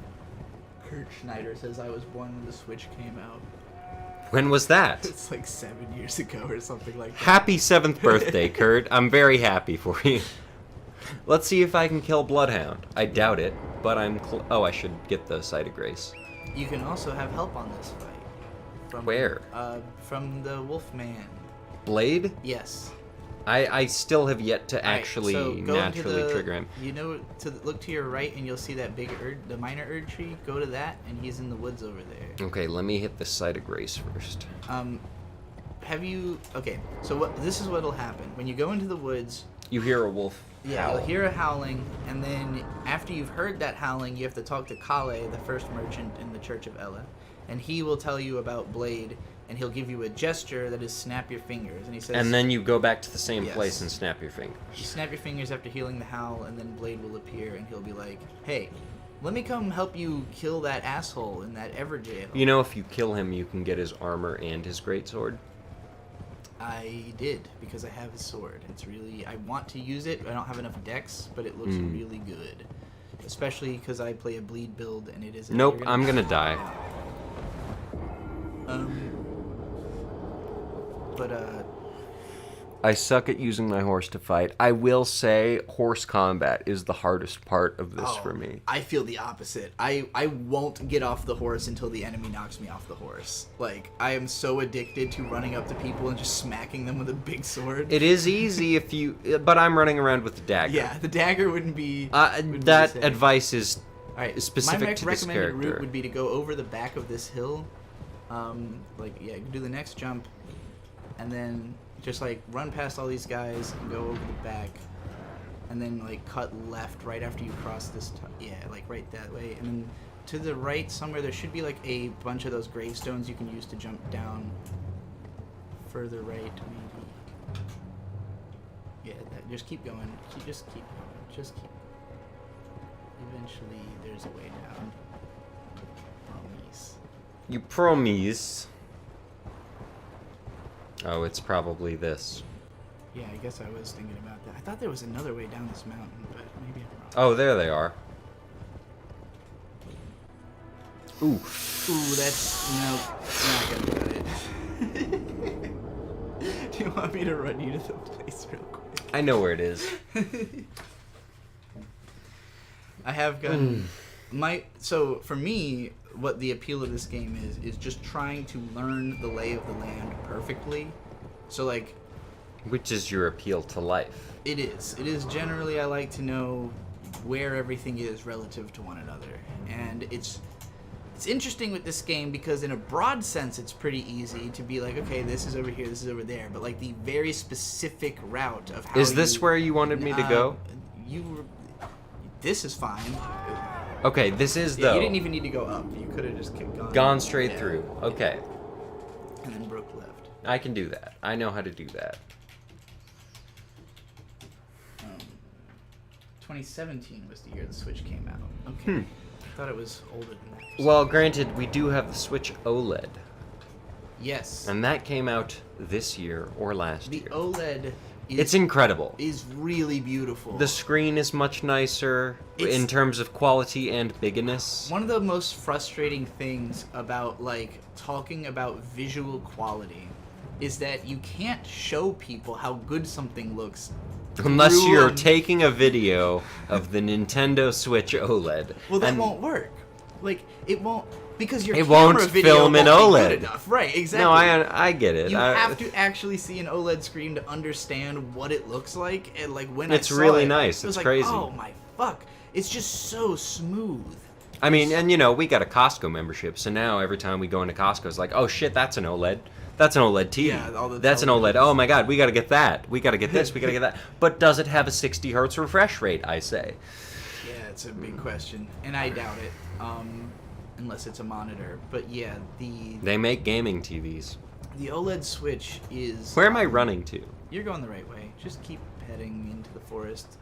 Kurt Schneider says I was born when the Switch came out. When was that? It's like 7 years ago or something like that. Happy 7th birthday, Kurt. I'm very happy for you. Let's see if I can kill Bloodhound. I doubt it, but I'm oh, I should get the Sight of Grace. You can also have help on this fight. From, Where? From the Wolfman. Blade? Yes. I still have yet to actually naturally trigger him. Look to your right and you'll see that big the minor Erd tree. Go to that and he's in the woods over there. Okay, let me hit the Sight of Grace first. Okay, so this is what'll happen. When you go into the woods... You hear a wolf Yeah, howl. you'll hear a howling, and then after you've heard that howling, you have to talk to Kale, the first merchant in the Church of Ella, and he will tell you about Blade, and he'll give you a gesture that is snap your fingers, and he says... And then you go back to the same Yes. place and snap your fingers. You snap your fingers after healing the howl, and then Blade will appear, and he'll be like, hey, let me come help you kill that asshole in that Everjail. You know, if you kill him, you can get his armor and his greatsword. I did, because I have his sword. It's really... I want to use it. I don't have enough dex, but it looks really good. Especially because I play a bleed build, and it is... Nope, I'm gonna die. I suck at using my horse to fight. I will say horse combat is the hardest part of this for me. I feel the opposite. I won't get off the horse until the enemy knocks me off the horse. Like, I am so addicted to running up to people and just smacking them with a big sword. It is easy if you... But I'm running around with the dagger. Yeah, the dagger wouldn't be... That advice is Alright, specific my to this recommended character. route would be to go over the back of this hill. Do the next jump. And then just, like, run past all these guys and go over the back. And then, like, cut left right after you cross this... like, right that way. And then to the right somewhere, there should be, like, a bunch of those gravestones you can use to jump down. Further right, maybe. Yeah, just keep going. Just keep going. Just keep going. Eventually, there's a way down. Promise. You promise. Oh, it's probably this. Yeah, I guess I was thinking about that. I thought there was another way down this mountain, but maybe I'm wrong. Oh, there they are. Ooh. Ooh, that's... No, not gonna cut it. Do you want me to run you to the place real quick? I know where it is. I have gotten... So, for me, what the appeal of this game is just trying to learn the lay of the land perfectly. So, like... Which is your appeal to life. It is. It is generally, I like to know where everything is relative to one another. And it's interesting with this game because in a broad sense, it's pretty easy to be like, okay, this is over here, this is over there. But, like, the very specific route of how Is this where you wanted me to go? This is fine. Okay, this is, Yeah, though. you didn't even need to go up. You could have just Gone straight there. through. Okay. And then broke left. I can do that. I know how to do that. 2017 was the year the Switch came out. Okay. I thought it was older than that. Well, granted, we do have the Switch OLED. Yes. And that came out this year or last The year. OLED It's incredible. is really beautiful. The screen is much nicer in terms of quality and bigness. One of the most frustrating things about, like, talking about visual quality is that you can't show people how good something looks Unless through you're a- taking a video of the Nintendo Switch OLED. Well, that and won't work. Like, it won't, because your It camera won't video film in won't be OLED. good enough. Right, exactly. No, I get it. You have to actually see an OLED screen to understand what it looks like, and like when It's I saw really it, nice. it was It's like, crazy. oh my fuck! It's just so smooth. I mean, and you know, we got a Costco membership, so now every time we go into Costco, it's like, oh shit, that's an OLED. That's an OLED TV. Yeah, all the That's an OLED. televisions. Oh my god, we gotta get that. We gotta get this. We gotta get that. But does it have a 60 hertz refresh rate? I say. Yeah, it's a big question, and I doubt it, unless it's a monitor. But yeah, the They make gaming TVs. OLED Switch is. Where am I running to? You're going the right way. Just keep heading into the forest.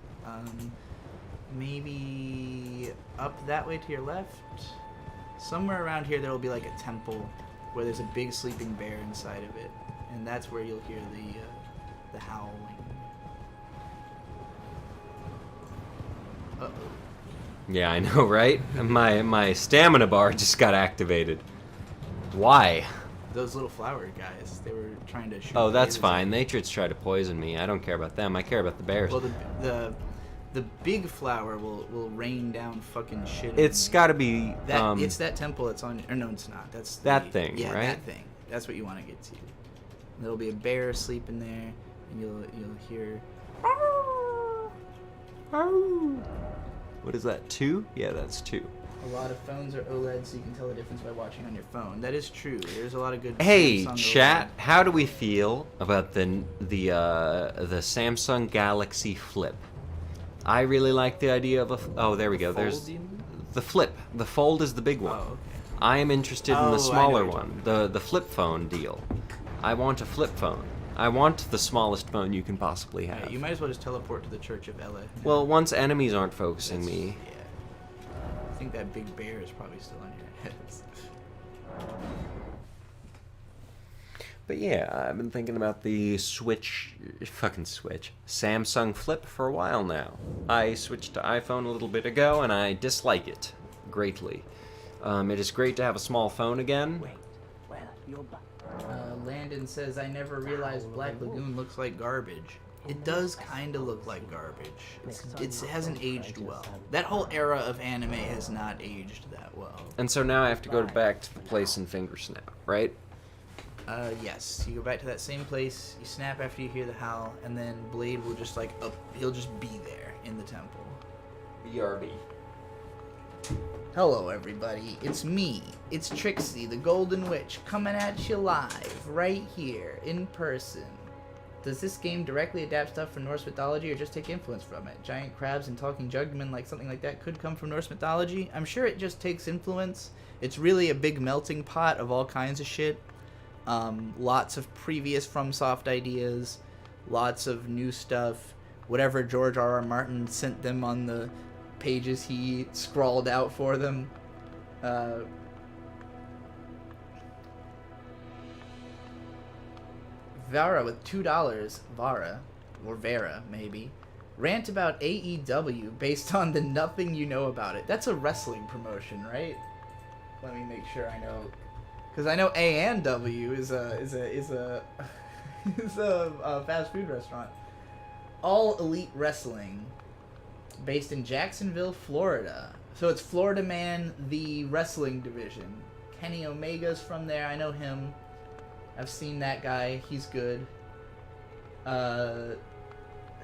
Maybe up that way to your left. Somewhere around here there will be like a temple where there's a big sleeping bear inside of it, and that's where you'll hear the howling. Uh-oh. Yeah, I know, right? My stamina bar just got activated. Why? Those little flower guys, they were trying to shoot. Oh, that's bears. fine. They just try to poison me. I don't care about them. I care about the bears. Well, the big flower will rain down fucking shit. on It's you. got to be That it's that temple that's on. Or no, it's not. That's That thing, Yeah, right? that thing. That's what you want to get to. There'll be a bear sleeping there, and you'll hear. What is that? 2? Yeah, that's 2. A lot of phones are OLED, so you can tell the difference by watching on your phone. That is true. There's a lot of good. Hey, Samsung chat. OLED. How do we feel about the Samsung Galaxy Flip? I really like the idea of oh, there we go. There's Fold, you mean? the Flip. The Fold is the big one. Oh, okay. I am interested in Oh, I know the smaller what you're one, the flip phone deal. I want a flip phone. I want the smallest phone you can possibly have. Hey, you might as well just teleport to the Church of Ella. Well, once enemies aren't focusing That's- me. Yeah. I think that big bear is probably still on your heads. But yeah, I've been thinking about the Samsung Flip for a while now. I switched to iPhone a little bit ago, and I dislike it greatly. It is great to have a small phone again. Wait. Well, you're back. Landon says, I never realized Black Lagoon looks like garbage. It does kind of look like garbage. It hasn't aged well. That whole era of anime has not aged that well. And so now I have to go back to the place in Fingersnap, right? Yes. You go back to that same place, you snap after you hear the howl, and then Blade will just he'll just be there in the temple. BRB. Hello everybody, it's me. It's Trixie, the Golden Witch, coming at you live, right here, in person. Does this game directly adapt stuff from Norse mythology or just take influence from it? Giant crabs and talking jugmen, like something like that, could come from Norse mythology? I'm sure it just takes influence. It's really a big melting pot of all kinds of shit. Lots of previous FromSoft ideas, lots of new stuff, whatever George R.R. Martin sent them on the pages he scrawled out for them. Vara with $2, Vara, or Vera, maybe. Rant about AEW based on the nothing you know about it. That's a wrestling promotion, right? Let me make sure I know. Because I know A and W is a fast food restaurant. All Elite Wrestling, based in Jacksonville, Florida. So it's Florida Man, the wrestling division. Kenny Omega's from there. I know him. I've seen that guy. He's good. I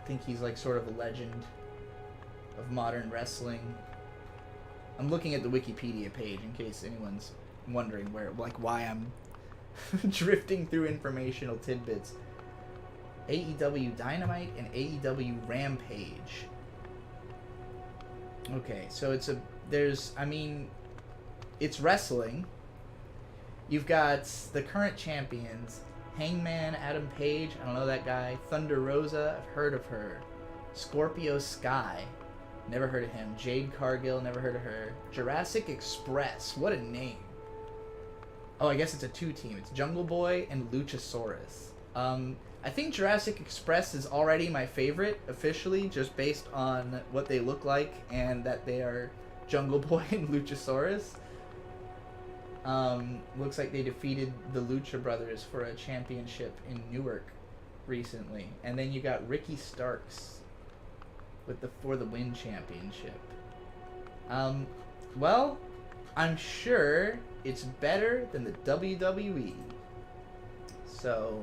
think he's like sort of a legend of modern wrestling. I'm looking at the Wikipedia page in case anyone's wondering why I'm drifting through informational tidbits. AEW Dynamite and AEW Rampage. Okay, so it's wrestling. You've got the current champions, Hangman Adam Page, I don't know that guy. Thunder Rosa, I've heard of her. Scorpio Sky, never heard of him. Jade Cargill, never heard of her. Jurassic Express, what a name. Oh, I guess it's a 2-team. It's Jungle Boy and Luchasaurus. I think Jurassic Express is already my favorite, officially, just based on what they look like and that they are Jungle Boy and Luchasaurus. Looks like they defeated the Lucha Brothers for a championship in Newark recently. And then you got Ricky Starks with the For the Win championship. Well, I'm sure it's better than the WWE. So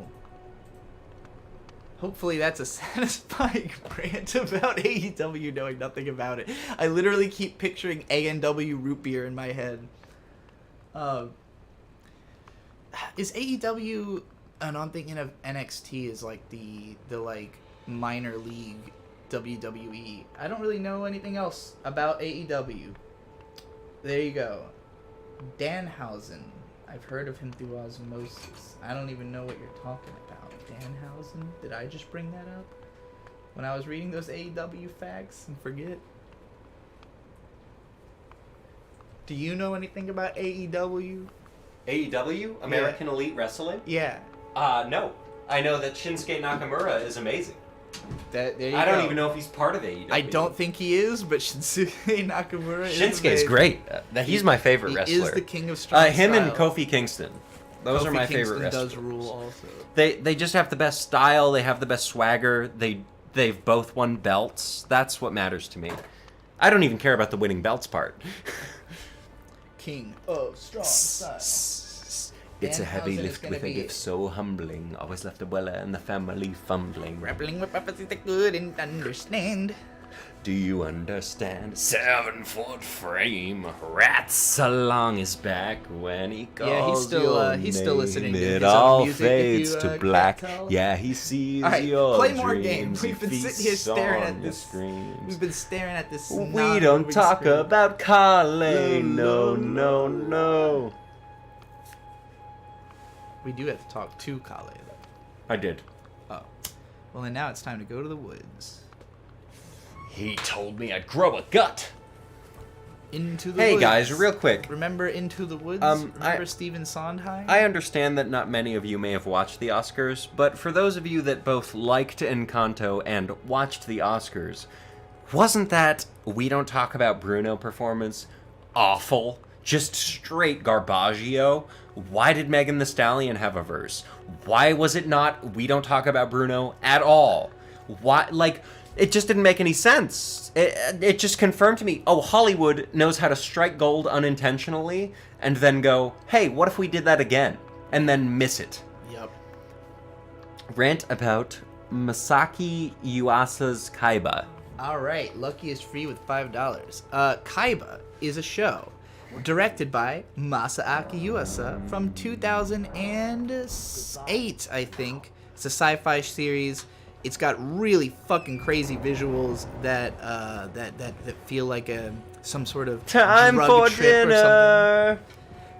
hopefully that's a satisfying rant about AEW knowing nothing about it. I literally keep picturing A&W root beer in my head. Is AEW, and I'm thinking of NXT as like the like minor league WWE. I don't really know anything else about AEW. There you go. Danhausen. I've heard of him through osmosis. I don't even know what you're talking about. Danhausen? Did I just bring that up when I was reading those AEW facts and forget? Do you know anything about AEW? AEW? American Elite Wrestling? Yeah. No. I know that Shinsuke Nakamura is amazing. There you go. I don't even know if he's part of AEW. I don't think he is, but Shinsuke Nakamura is Shinsuke's amazing. great. He's my favorite wrestler. He is the king of strong him style. and Kofi Kingston. Those are my Kofi favorite Kingston wrestlers. does rule also. They just have the best style. They have the best swagger. They've both won belts. That's what matters to me. I don't even care about the winning belts part. King of strong style. It's a heavy Danhausen is lift gonna with a be gift so humbling. Always left Abuela and the family fumbling. Grappling with weapons that couldn't understand. Do you understand? 7-foot frame. Rats along his back when he calls he's still your listening name. to It his own all music, if fades you, to can't black. tell. Yeah, he sees All right, your play more dreams. games. We've been He sitting here staring feasts at on this. the screens. We've been staring at this. We non-moving don't talk screen. about Carly. No. We do have to talk to Kale, though. I did. Oh. Well, then now it's time to go to the woods. He told me I'd grow a gut. Into the Hey woods. guys, real quick. Remember Into the Woods? I- Stephen Sondheim? I understand that not many of you may have watched the Oscars, but for those of you that both liked Encanto and watched the Oscars, wasn't that We Don't Talk About Bruno performance awful? just straight garbaggio. Why did Megan Thee Stallion have a verse? Why was it not We Don't Talk About Bruno at all? Why, like, it just didn't make any sense. It just confirmed to me, oh, Hollywood knows how to strike gold unintentionally and then go, hey, what if we did that again? And then miss it. Yep. Rant about Masaki Yuasa's Kaiba. All right, Lucky is free with $5. Kaiba is a show directed by Masaaki Yuasa from 2008, I think. It's a sci-fi series. It's got really fucking crazy visuals that feel like some sort of Time drug for trip dinner. or something.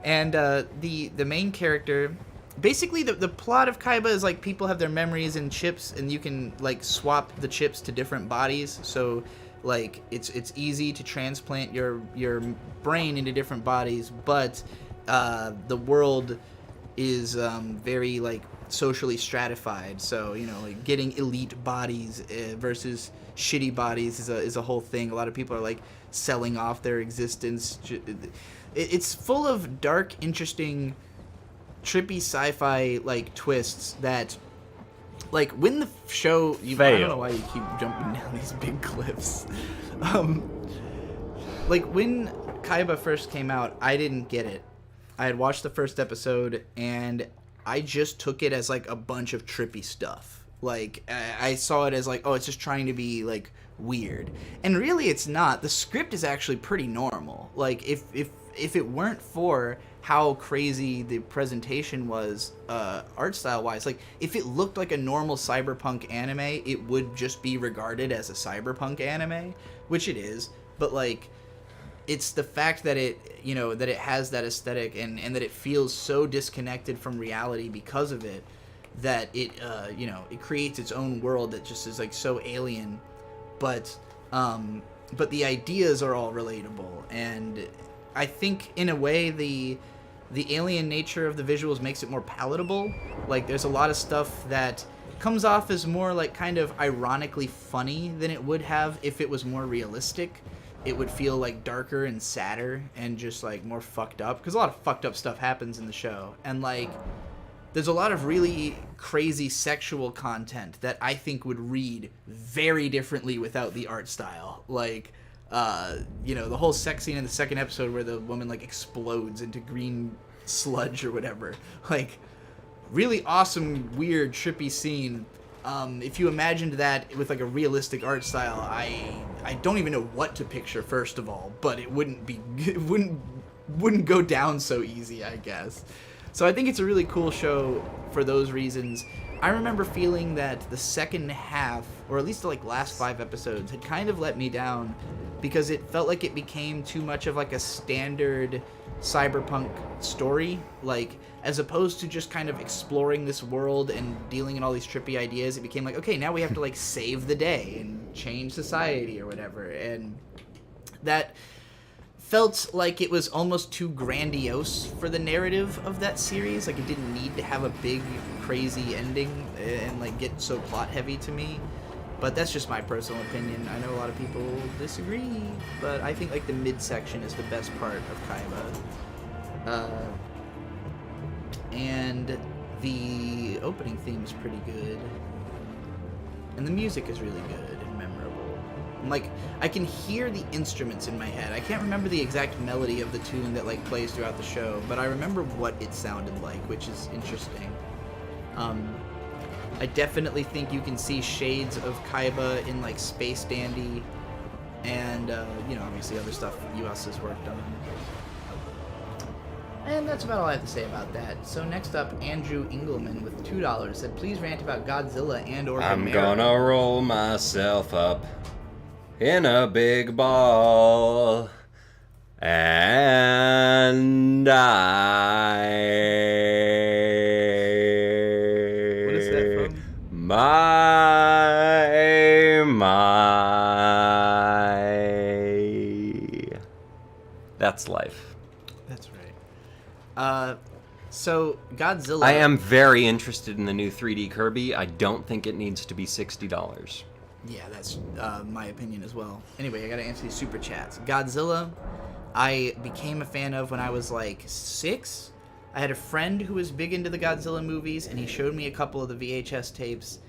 And the main character, basically the plot of Kaiba is like people have their memories in chips, and you can like swap the chips to different bodies. So like it's easy to transplant your brain into different bodies, but the world is very like socially stratified. So like getting elite bodies versus shitty bodies is a whole thing. A lot of people are like selling off their existence. It's full of dark, interesting, trippy sci-fi like twists that, like, when the show I don't know why you keep jumping down these big cliffs. Like when Kaiba first came out, I didn't get it. I had watched the first episode and I just took it as like a bunch of trippy stuff. Like I saw it as like, oh, it's just trying to be like weird, and really it's not. The script is actually pretty normal. Like if it weren't for how crazy the presentation was, art style wise, like if it looked like a normal cyberpunk anime, it would just be regarded as a cyberpunk anime, which it is. But like, it's the fact that it that it has that aesthetic and that it feels so disconnected from reality because of it, that it it creates its own world that just is like so alien, but the ideas are all relatable. And I think in a way the alien nature of the visuals makes it more palatable. Like there's a lot of stuff that comes off as more like kind of ironically funny than it would have if it was more realistic. It would feel like darker and sadder and just like more fucked up, because a lot of fucked up stuff happens in the show. And like there's a lot of really crazy sexual content that I think would read very differently without the art style. Like the whole sex scene in the second episode where the woman like explodes into green sludge or whatever, like really awesome, weird, trippy scene. If you imagined that with like a realistic art style, I don't even know what to picture, first of all, but it wouldn't go down so easy, I guess. So I think it's a really cool show for those reasons. I remember feeling that the second half, or at least the like last 5 episodes, had kind of let me down because it felt like it became too much of like a standard cyberpunk story, like as opposed to just kind of exploring this world and dealing in all these trippy ideas. It became like, okay, now we have to like save the day and change society or whatever, and that felt like it was almost too grandiose for the narrative of that series. Like it didn't need to have a big crazy ending and like get so plot heavy to me. But that's just my personal opinion. I know a lot of people disagree, but I think like the midsection is the best part of Kaiba. And the opening theme is pretty good. And the music is really good and memorable. And like, I can hear the instruments in my head. I can't remember the exact melody of the tune that like plays throughout the show, but I remember what it sounded like, which is interesting. I definitely think you can see shades of Kaiba in like Space Dandy and obviously other stuff Yuasa's worked on. And that's about all I have to say about that. So next up, Andrew Engelman with $2 said, please rant about Godzilla and or I'm Gamera. gonna roll myself up in a big ball, and What is that from? That's life. That's right. So Godzilla. I am very interested in the new 3D Kirby. I don't think it needs to be $60. Yeah, that's my opinion as well. Anyway, I gotta answer these super chats. Godzilla, I became a fan of when I was like 6. I had a friend who was big into the Godzilla movies, and he showed me a couple of the VHS tapes.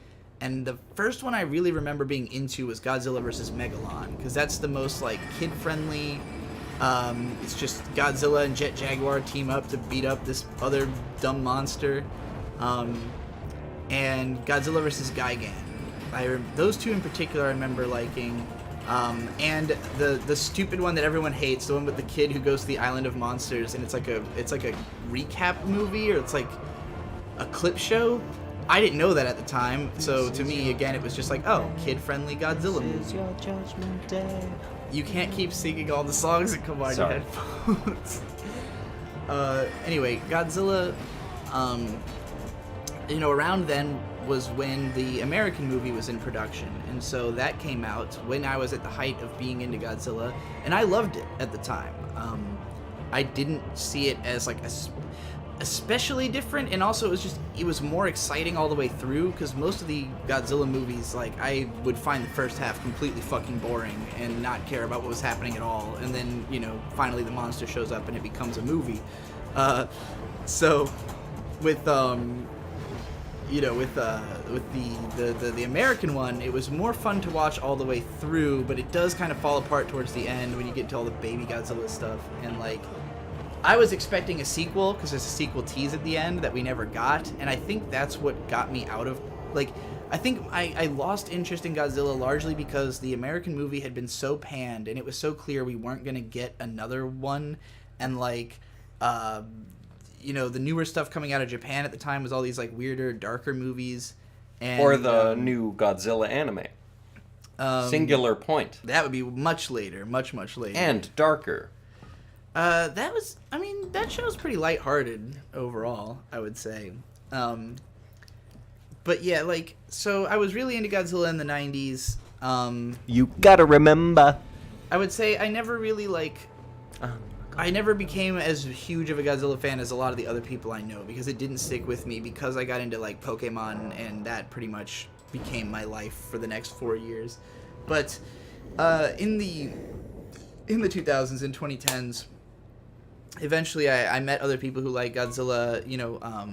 And the first one I really remember being into was Godzilla vs. Megalon, because that's the most like kid-friendly. It's just Godzilla and Jet Jaguar team up to beat up this other dumb monster. And Godzilla vs. Gigan. Those two in particular I remember liking. And the stupid one that everyone hates, the one with the kid who goes to the Island of Monsters, and it's like a recap movie, or it's like a clip show. I didn't know that at the time, so to me, again, it was just like, oh, kid-friendly Godzilla movie. Your judgment day. You can't keep singing all the songs that come on your headphones. Anyway, Godzilla, around then was when the American movie was in production, and so that came out when I was at the height of being into Godzilla, and I loved it at the time. I didn't see it as like especially different, and also it was more exciting all the way through, because most of the Godzilla movies, like, I would find the first half completely fucking boring and not care about what was happening at all, and then finally the monster shows up and it becomes a movie. So with the American one, it was more fun to watch all the way through, but it does kind of fall apart towards the end when you get to all the baby Godzilla stuff. And like, I was expecting a sequel, because there's a sequel tease at the end that we never got, and I think that's what got me out of, like, I think I lost interest in Godzilla largely because the American movie had been so panned, and it was so clear we weren't going to get another one, and like, the newer stuff coming out of Japan at the time was all these like weirder, darker movies, and or the new Godzilla anime. Singular Point. That would be much later, much later, and darker. That show's pretty lighthearted overall, I would say. But yeah, like, so I was really into Godzilla in the 90s. You gotta remember. I would say I never really, I never became as huge of a Godzilla fan as a lot of the other people I know, because it didn't stick with me, because I got into, like, Pokemon, and that pretty much became my life for the next 4 years. But, in the 2000s and 2010s, eventually I met other people who like Godzilla.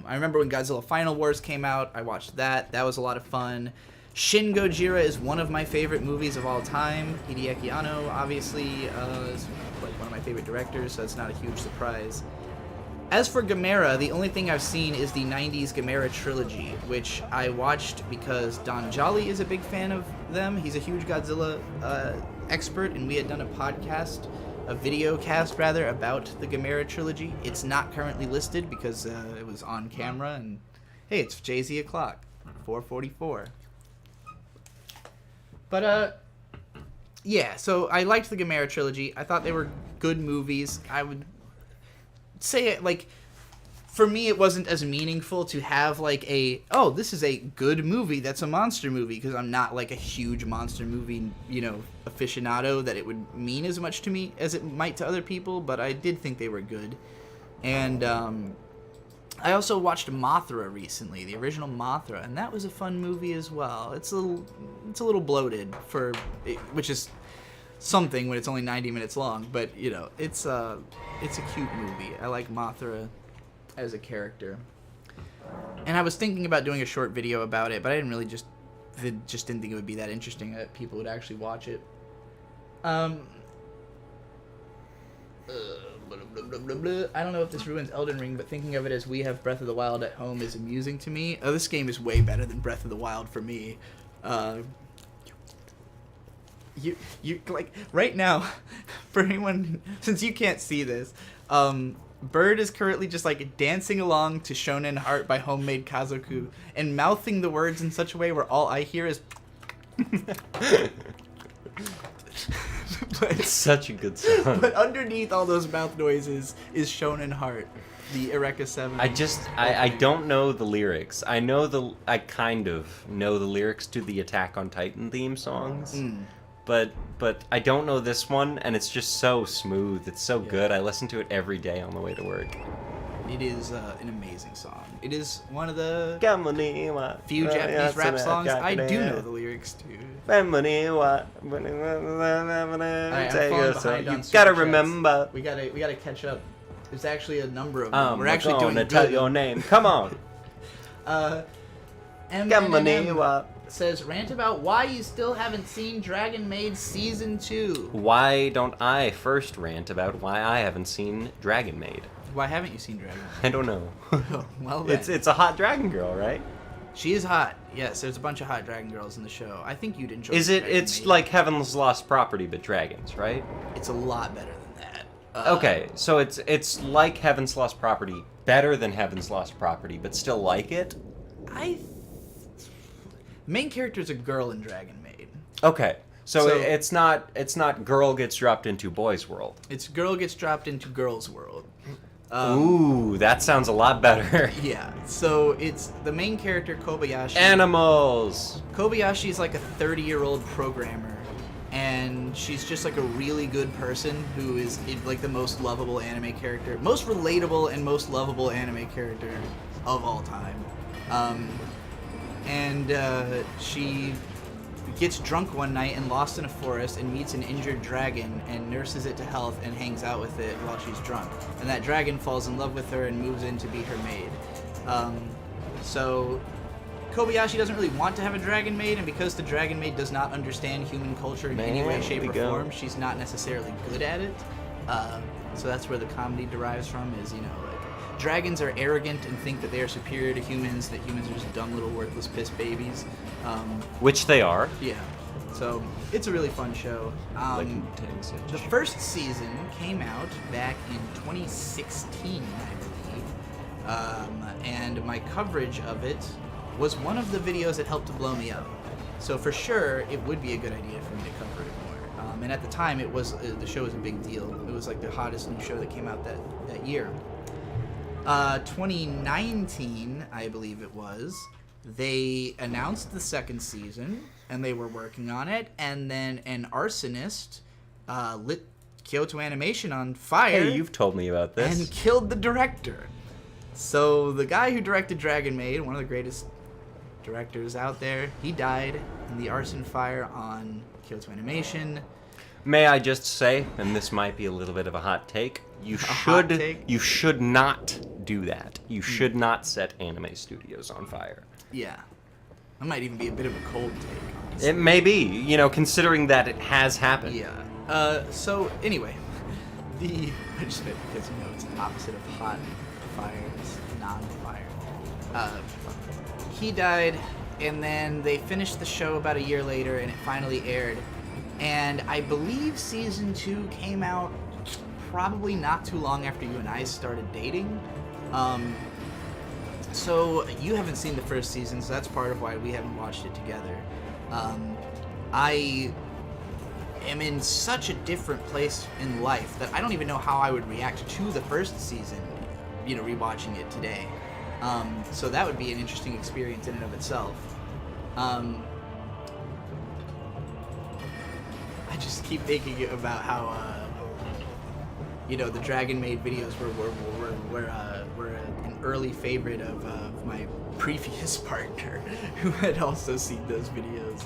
I remember when Godzilla Final Wars came out, I watched that. That was a lot of fun. Shin Gojira is one of my favorite movies of all time. Hideaki Anno, obviously, is like one of my favorite directors, so it's not a huge surprise. As for Gamera, the only thing I've seen is the 90s Gamera trilogy, which I watched because Don Jolly is a big fan of them. He's a huge Godzilla expert, and we had done a video cast about the Gamera trilogy. It's not currently listed because it was on camera, and hey, it's Jay-Z o'clock, 4:44. But yeah, so I liked the Gamera trilogy. I thought they were good movies. I would say it, like, for me, it wasn't as meaningful to have like this is a good movie that's a monster movie, because I'm not like a huge monster movie aficionado that it would mean as much to me as it might to other people. But I did think they were good. And I also watched Mothra recently, the original Mothra, and that was a fun movie as well. It's a little bloated which is something when it's only 90 minutes long, but it's a cute movie. I like Mothra as a character, and I was thinking about doing a short video about it, but I didn't think it would be that interesting that people would actually watch it. I don't know if this ruins Elden Ring, but thinking of it as we have Breath of the Wild at home is amusing to me. This game is way better than Breath of the Wild for me. You like right now, for anyone, since you can't see this, Bird is currently just like dancing along to Shonen Heart by Homemade Kazoku and mouthing the words in such a way where all I hear is It's such a good song. But underneath all those mouth noises is Shonen Heart, the Eureka 7. I don't know the lyrics. I kind of know the lyrics to the Attack on Titan theme songs. But I don't know this one, and it's just so smooth. It's so good. I listen to it every day on the way to work. It is an amazing song. It is one of the few few Japanese rap songs I do know the lyrics to. Alright, I'm falling behind on you super gotta chats. remember. We gotta catch up. There's actually a number of them. I'm We're actually doing gonna good. tell your name. Come on. M says, rant about why you still haven't seen Dragon Maid Season 2. Why don't I first rant about why I haven't seen Dragon Maid? Why haven't you seen Dragon Maid? I don't know. Oh, well then. It's a hot dragon girl, right? She is hot. Yes, there's a bunch of hot dragon girls in the show. I think you'd enjoy Is it? Dragon It's Maid. like Heaven's Lost Property, but dragons, right? It's a lot better than that. Okay, so it's like Heaven's Lost Property, better than Heaven's Lost Property, but still like it. Main character is a girl in Dragon Maid. Okay, so So- it's not girl gets dropped into boys' world. It's girl gets dropped into girl's world. Ooh, that sounds a lot better. Yeah, so it's the main character, Kobayashi. Animals. Kobayashi is like a 30-year-old programmer, and she's just like a really good person who is like the most lovable anime character, most relatable and most lovable anime character of all time. She gets drunk one night and lost in a forest and meets an injured dragon and nurses it to health and hangs out with it while she's drunk. And that dragon falls in love with her and moves in to be her maid. So Kobayashi doesn't really want to have a dragon maid, and because the dragon maid does not understand human culture in any way, shape, or form, she's not necessarily good at it. So that's where the comedy derives from, is, you know, like, dragons are arrogant and think that they are superior to humans, that humans are just dumb little worthless piss babies. Which they are. Yeah. So it's a really fun show. The first season came out back in 2016, I believe. And my coverage of it was one of the videos that helped to blow me up. So for sure, it would be a good idea for me to cover it more. And at the time, it was the show was a big deal. It was like the hottest new show that came out that year. 2019, I believe it was, they announced the second season, and they were working on it, and then an arsonist lit Kyoto Animation on fire. Hey, you've told me about this. And killed the director. So the guy who directed Dragon Maid, one of the greatest directors out there, he died in the arson fire on Kyoto Animation. May I just say, and this might be a little bit of a hot take, you should not do that. You should not set anime studios on fire. Yeah. That might even be a bit of a cold take, honestly. It may be, you know, considering that it has happened. Yeah. So anyway, I just meant because, you know, it's the opposite of hot fire, it's non-fire. He died, and then they finished the show about a year later, and it finally aired. And I believe season 2 came out probably not too long after you and I started dating. So you haven't seen the first season, so that's part of why we haven't watched it together. I am in such a different place in life that I don't even know how I would react to the first season, you know, rewatching it today. So that would be an interesting experience in and of itself. I just keep thinking about how, you know, the Dragon Maid videos were an early favorite of my previous partner, who had also seen those videos.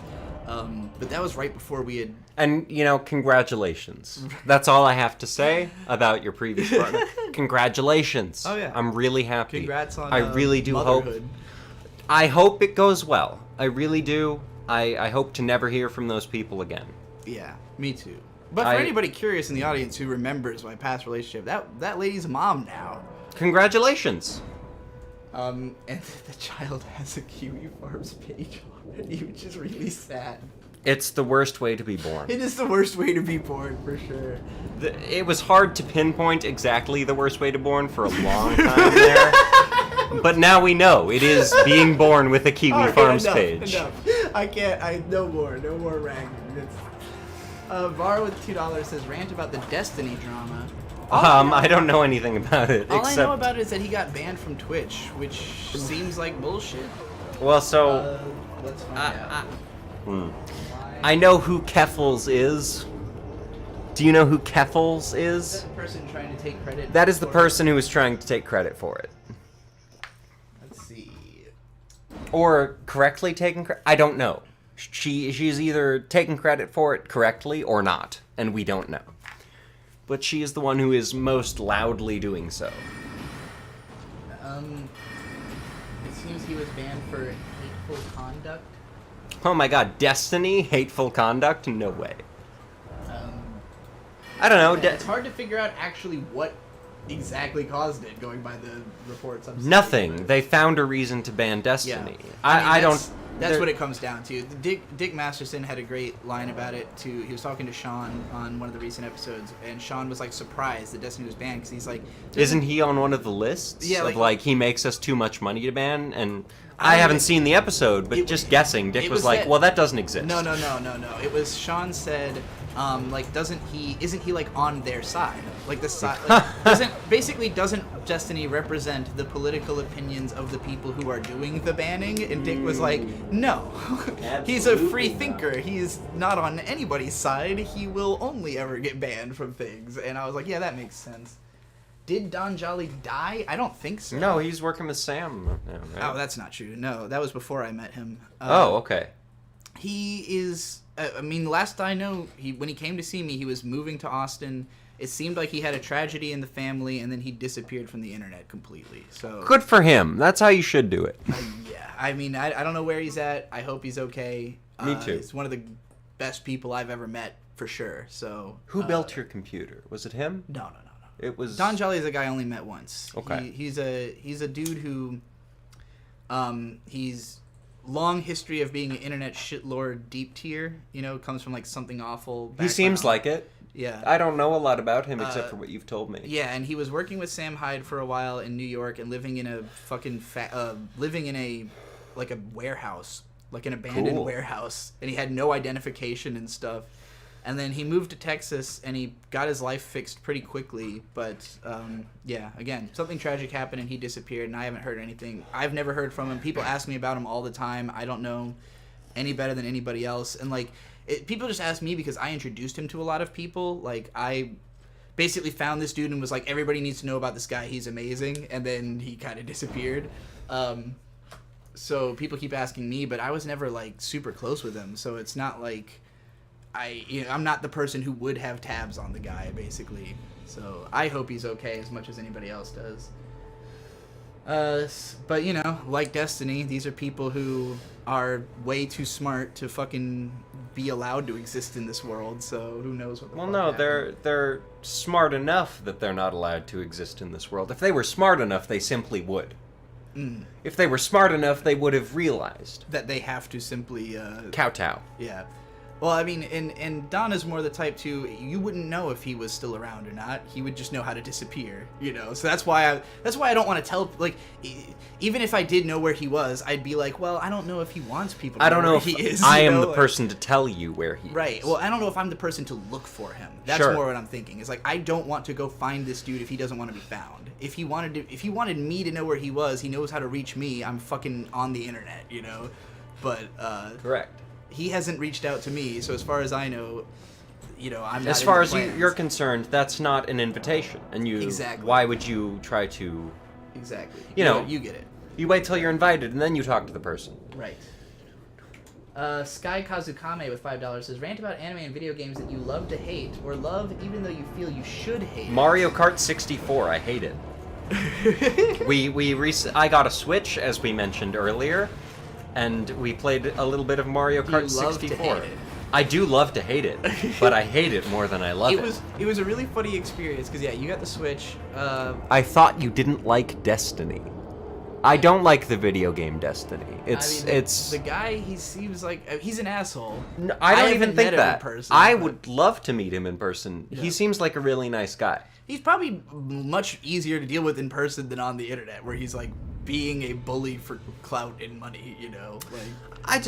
But that was right before we had... And, you know, congratulations. That's all I have to say about your previous partner. Congratulations. Oh, yeah. I'm really happy. Congrats on I really do motherhood. hope... I hope it goes well. I really do. I hope to never hear from those people again. Yeah, me too. But for anybody curious in the audience who remembers my past relationship, that lady's a mom now. Congratulations. And the child has a Kiwi Farms page already, which is really sad. It's the worst way to be born. It is the worst way to be born, for sure. It was hard to pinpoint exactly the worst way to born for a long time there. But now we know. It is being born with a Kiwi Farms page. Enough. No more ragging. Var with $2 says, rant about the Destiny drama. I don't know anything about it. All I know about it is that he got banned from Twitch, which seems like bullshit. Well, so... Let's find out. I know who Keffels is. Do you know who Keffels Is is? that the person trying to take credit? That is the for it? person who was trying to take credit for it. Let's see. Or correctly taking credit? I don't know. She's either taking credit for it correctly or not, and we don't know. But she is the one who is most loudly doing so. It seems he was banned for hateful conduct. Oh my god, Destiny? Hateful conduct? No way. Um, I don't know. yeah, it's hard to figure out actually what exactly caused it, going by the reports. I'm seeing. Nothing. They found a reason to ban Destiny. mean, I don't... That's there- what it comes down to. Dick Masterson had a great line about it too. He was talking to Sean on one of the recent episodes, and Sean was like surprised that Destiny was banned because he's like, Isn't he on one of the lists? Yeah, Of like- he makes us too much money to ban? And I I haven't even- seen the episode, but it- just guessing, Dick it was was like, that- well, that doesn't exist. No. It was Sean said, isn't he like on their side? Like the side, doesn't Destiny represent the political opinions of the people who are doing the banning? And Dick was like, no, he's a free thinker. He's not on anybody's side. He will only ever get banned from things. And I was like, yeah, that makes sense. Did Don Jolly die? I don't think so. No, he's working with Sam now, right? Oh, that's not true. No, that was before I met him. Oh, okay. He is. I mean, last I know, when he came to see me, he was moving to Austin. It seemed like he had a tragedy in the family, and then he disappeared from the internet completely. So Good for him. That's how you should do it. yeah, I mean, I don't know where he's at. I hope he's okay. Me too. He's one of the best people I've ever met, for sure. So Who built your computer? Was it him? No. It was... Don Jolly is a guy I only met once. Okay. He's a dude who, he's long history of being an internet shitlord deep tier. You know, comes from like something awful. He seems background. like it. Yeah. I don't know a lot about him except for what you've told me. Yeah, and he was working with Sam Hyde for a while in New York and living in a like a warehouse, like an abandoned Cool. warehouse, and he had no identification and stuff. And then he moved to Texas and he got his life fixed pretty quickly. But yeah, again, something tragic happened and he disappeared, and I haven't heard anything. I've never heard from him. People ask me about him all the time. I don't know any better than anybody else. And like, people just ask me because I introduced him to a lot of people. Like, I basically found this dude and was like, everybody needs to know about this guy. He's amazing. And then he kind of disappeared. So people keep asking me, but I was never like super close with him. So it's not like I'm not the person who would have tabs on the guy, basically. So I hope he's okay as much as anybody else does. But you know, like Destiny, these are people who are way too smart to fucking be allowed to exist in this world. So who knows what the Well, fuck no, happened. they're smart enough that they're not allowed to exist in this world. If they were smart enough, they simply would. If they were smart enough, they would have realized. that they have to simply Kowtow. yeah. Well, I mean, and Don is more the type to, you wouldn't know if he was still around or not. He would just know how to disappear, you know. So that's why I don't want to tell, like, even if I did know where he was, I'd be like, well, I don't know if he wants people to I don't know where if he is. I you am know? the Like, person to tell you where he right. is. Well, I don't know if I'm the person to look for him. That's Sure. more what I'm thinking. It's like, I don't want to go find this dude if he doesn't want to be found. If he wanted me to know where he was, he knows how to reach me. I'm fucking on the internet, you know. But Correct. he hasn't reached out to me, so as far as I know, you know, I'm not As in far the as plans. you're concerned, that's not an invitation. And you... Exactly. Why would you try to... Exactly. You know- you get it. You wait till you're invited, and then you talk to the person. Right. Sky Kazukame with $5 says, rant about anime and video games that you love to hate, or love even though you feel you should hate. Mario Kart 64, I hate it. I got a Switch, as we mentioned earlier, and we played a little bit of Mario Do you Kart love to 64. hate it? I do love to hate it, but I hate it more than I love it. It was a really funny experience, because, yeah, you got the Switch. I thought you didn't like Destiny. I don't like the video game Destiny. It's the guy, he seems like, he's an asshole. No, I don't even haven't think met him that. in person, I but- would love to meet him in person. Yeah. He seems like a really nice guy. He's probably much easier to deal with in person than on the internet, where he's like being a bully for clout and money, you know. Like,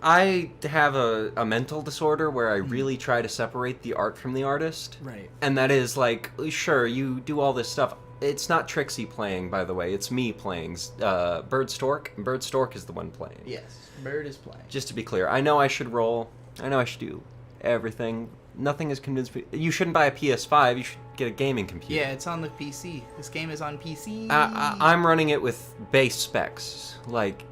I have a mental disorder where I really try to separate the art from the artist. Right. And that is like, sure, you do all this stuff. It's not Trixie playing, by the way. It's me playing. Bird Stork. Bird Stork is the one playing. yes, Bird is playing. Just to be clear, I know I should roll. I know I should do everything. Nothing has convinced me. You shouldn't buy a PS5. You should get a gaming computer. Yeah, it's on the PC. This game is on PC. I'm running it with base specs. Like,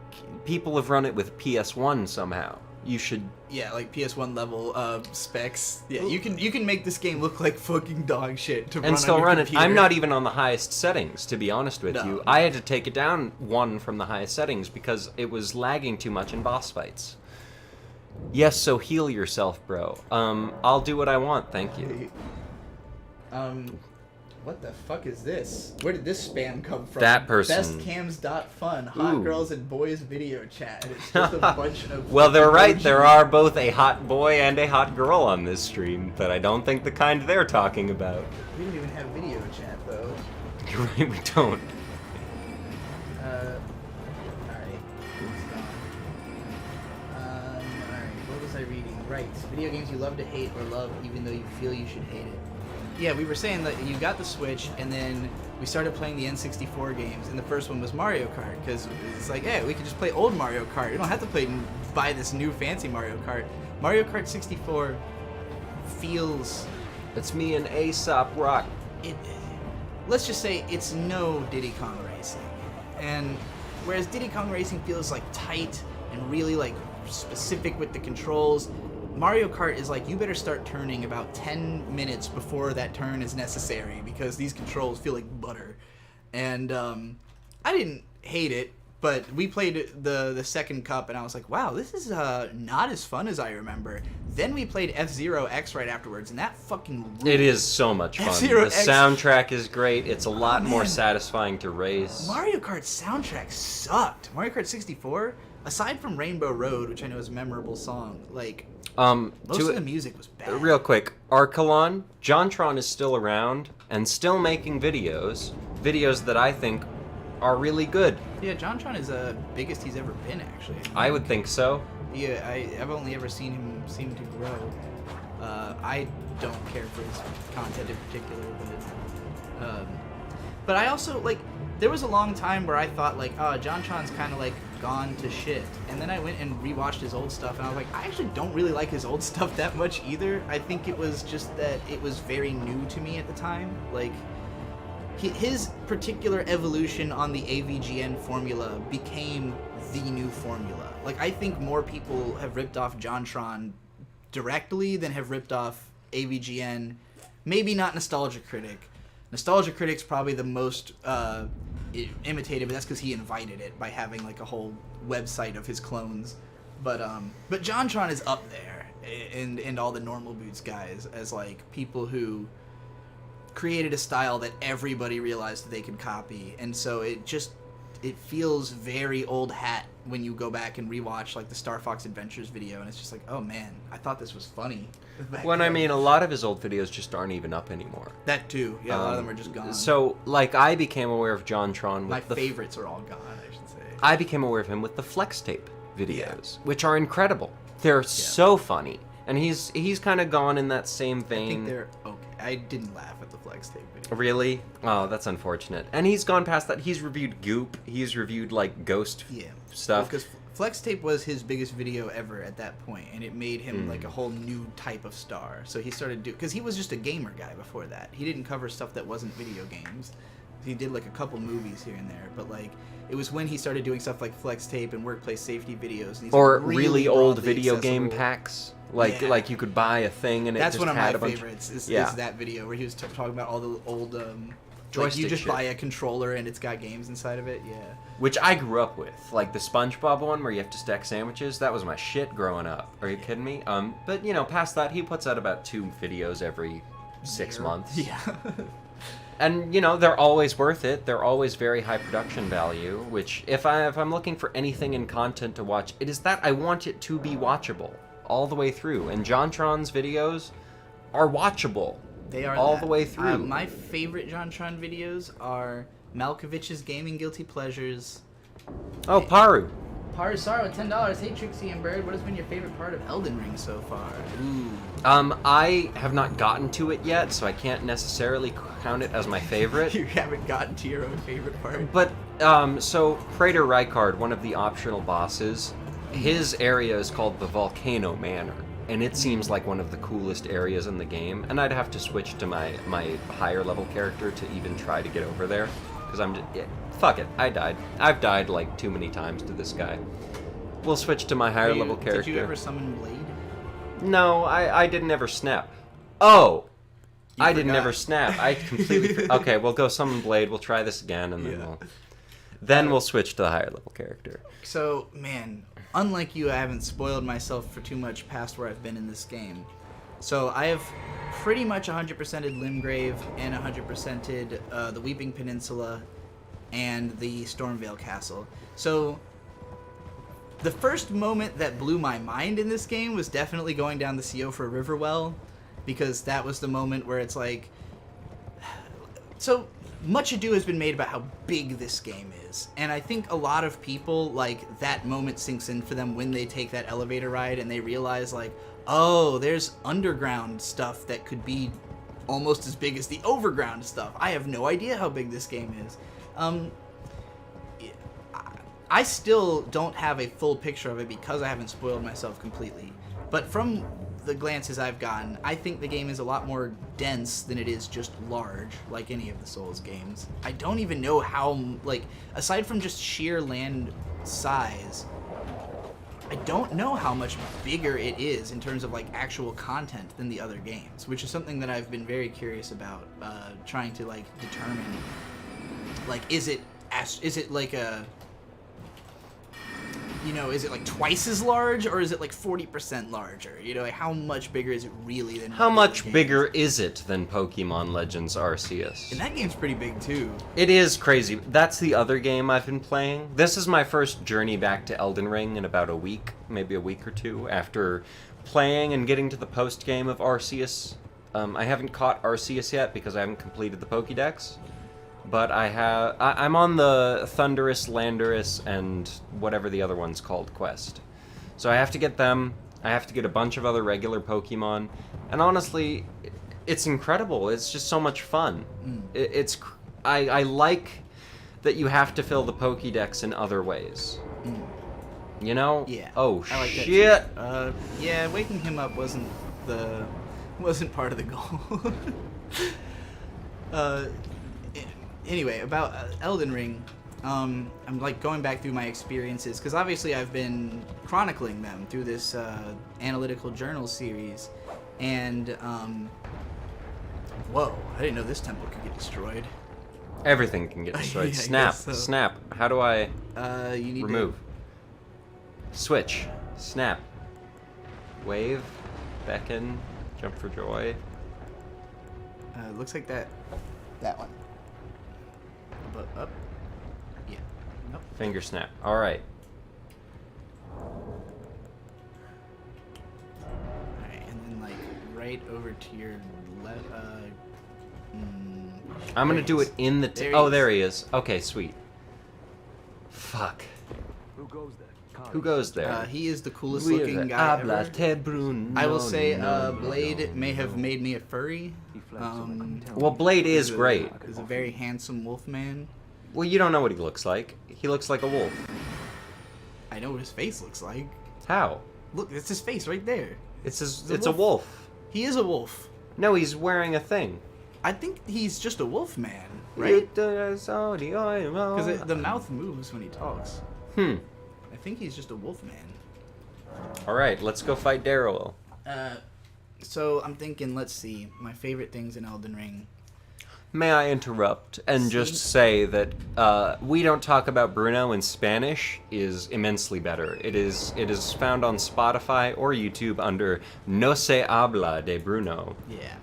people have run it with PS1 somehow. You should... Yeah, like PS1 level specs. Yeah, you can make this game look like fucking dog shit to and still on your run computer. it. I'm not even on the highest settings, to be honest with No. you. I had to take it down one from the highest settings because it was lagging too much in boss fights. Yes, so heal yourself, bro. I'll do what I want, thank you. What the fuck is this? Where did this spam come from? That person. Bestcams.fun. Hot Ooh. girls and boys video chat. It's just a bunch of... Well, they're right. There are both a hot boy and a hot girl on this stream, but I don't think the kind they're talking about. We don't even have video chat, though. You're right, we don't. Alright. Alright, what was I reading? Right. Video games you love to hate or love even though you feel you should hate it. Yeah, we were saying that you got the Switch, and then we started playing the N64 games, and the first one was Mario Kart, because it's like, hey, we could just play old Mario Kart. We don't have to buy this new fancy Mario Kart. Mario Kart 64 feels... It's me and Aesop Rock. Let's just say it's no Diddy Kong Racing. And whereas Diddy Kong Racing feels like tight and really like specific with the controls, Mario Kart is like, you better start turning about 10 minutes before that turn is necessary because these controls feel like butter. And I didn't hate it, but we played the second cup and I was like, wow, this is not as fun as I remember. Then we played F-Zero X right afterwards, and that fucking ruled. It is so much fun. F-Zero The X. soundtrack is great. It's a lot more man. satisfying to race. Mario Kart's soundtrack sucked. Mario Kart 64, aside from Rainbow Road, which I know is a memorable song, like... Most of the music was bad. Real quick, Archelon, JonTron is still around and still making videos that I think are really good. Yeah, JonTron is the biggest he's ever been, actually. I would think so. Yeah, I've only ever seen him seem to grow. I don't care for his content in particular, but I also, like, there was a long time where I thought, like, oh, JonTron's kind of, like, gone to shit. And then I went and rewatched his old stuff, and I was like, I actually don't really like his old stuff that much either. I think it was just that it was very new to me at the time. Like, his particular evolution on the AVGN formula became the new formula. Like, I think more people have ripped off JonTron directly than have ripped off AVGN. Maybe not Nostalgia Critic. Nostalgia Critic's probably the most imitated, but that's because he invited it by having like a whole website of his clones. But JonTron is up there, and all the Normal Boots guys as like people who created a style that everybody realized they could copy, and so it feels very old hat when you go back and rewatch like the Star Fox Adventures video, and it's just like, oh man, I thought this was funny. When I mean, a lot of his old videos just aren't even up anymore. That too, yeah, a lot of them are just gone. So, like, I became aware of JonTron with My favorites are all gone, I should say. I became aware of him with the Flex Tape videos, which are incredible. They're so funny, and he's kind of gone in that same vein. I think they're okay. I didn't laugh at the Flex Tape video. Really? Oh, that's unfortunate. And he's gone past that. He's reviewed Goop. He's reviewed, like, Ghost stuff. Because Flex Tape was his biggest video ever at that point, and it made him, like, a whole new type of star. So he started because he was just a gamer guy before that. He didn't cover stuff that wasn't video games. He did, like, a couple movies here and there, but, like, it was when he started doing stuff like Flex Tape and workplace safety videos. And these or like, really old broadly video accessible game packs. Like you could buy a thing and that's it just one of had my a bunch favorites is that video where he was talking about all the old like you just shit. buy a controller and it's got games inside of it. Which I grew up with, like the SpongeBob one where you have to stack sandwiches. That was my shit growing up. Are you kidding me? But you know, past that, he puts out about 2 videos every 6 months. Yeah. And you know, they're always worth it. They're always very high production value. Which, if I'm looking for anything in content to watch, it is that I want it to be watchable all the way through. And JonTron's videos are watchable. They are all the way through. My favorite JonTron videos are Malkovich's Gaming Guilty Pleasures. Oh, Paru. Paru Sorrow at $10. Hey Trixie and Bird, what has been your favorite part of Elden Ring so far? Ooh. I have not gotten to it yet, so I can't necessarily count it as my favorite. You haven't gotten to your own favorite part. But so Praetor Rykard, one of the optional bosses, his area is called the Volcano Manor, and it seems like one of the coolest areas in the game. And I'd have to switch to my higher level character to even try to get over there, because I'm just fuck it. I died. I've died like too many times to this guy. We'll switch to my higher level character. Did you ever summon Blade? No, I didn't ever snap. Oh. You I didn't forgot. ever snap. I completely. Okay, we'll go summon Blade. We'll try this again, and then we'll switch to the higher level character. So, man, unlike you, I haven't spoiled myself for too much past where I've been in this game. So I have pretty much 100%ed Limgrave and 100%ed the Weeping Peninsula and the Stormvale Castle. So the first moment that blew my mind in this game was definitely going down the Siofra Riverwell, because that was the moment where it's like... So much ado has been made about how big this game is, and I think a lot of people, like, that moment sinks in for them when they take that elevator ride and they realize, like, oh, there's underground stuff that could be almost as big as the overground stuff. I have no idea how big this game is. I still don't have a full picture of it because I haven't spoiled myself completely, but from the glances I've gotten, I think the game is a lot more dense than it is just large, like any of the Souls games. I don't even know how, like, aside from just sheer land size, I don't know how much bigger it is in terms of, like, actual content than the other games, which is something that I've been very curious about, trying to, like, determine, like, is it like a... You know, is it like twice as large, or is it like 40% larger? You know, like how much bigger is it really than... How much bigger is it than Pokemon Legends Arceus? And that game's pretty big, too. It is crazy. That's the other game I've been playing. This is my first journey back to Elden Ring in about a week, maybe a week or two, after playing and getting to the post-game of Arceus. I haven't caught Arceus yet because I haven't completed the Pokédex. But I'm on the Thundurus, Landorus, and whatever the other one's called quest. So I have to get them. I have to get a bunch of other regular Pokemon. And honestly, it's incredible. It's just so much fun. I like that you have to fill the Pokédex in other ways. You know? Yeah. Oh, I like shit! That too. Yeah, waking him up wasn't part of the goal. Anyway, about Elden Ring, I'm like going back through my experiences, because obviously I've been chronicling them through this analytical journal series, and whoa, I didn't know this temple could get destroyed. Everything can get destroyed. Yeah, I Snap, guess so. snap. How do I You need remove? Switch, snap, wave, beckon, jump for joy. Looks like that one. But up. Yeah. Nope. Finger snap. All right. Alright, and then like right over to your left. I'm gonna there do he it is. in the. There he Oh, is. there he is. Okay, sweet. Fuck. Who goes there? Who goes there? He is the coolest looking guy ever. I will say, Blade may have made me a furry. Well, Blade is great. He's a very handsome wolf man. Well, you don't know what he looks like. He looks like a wolf. I know what his face looks like. How? Look, it's his face right there. It's a a wolf. He is a wolf. No, he's wearing a thing. I think he's just a wolf man, right? Because Because the mouth moves when he talks. I think he's just a wolf man. All right, let's go fight Daryl. So I'm thinking, let's see, my favorite things in Elden Ring. May I interrupt and just say that We Don't Talk About Bruno in Spanish is immensely better. It is found on Spotify or YouTube under No Se Habla de Bruno. Yeah.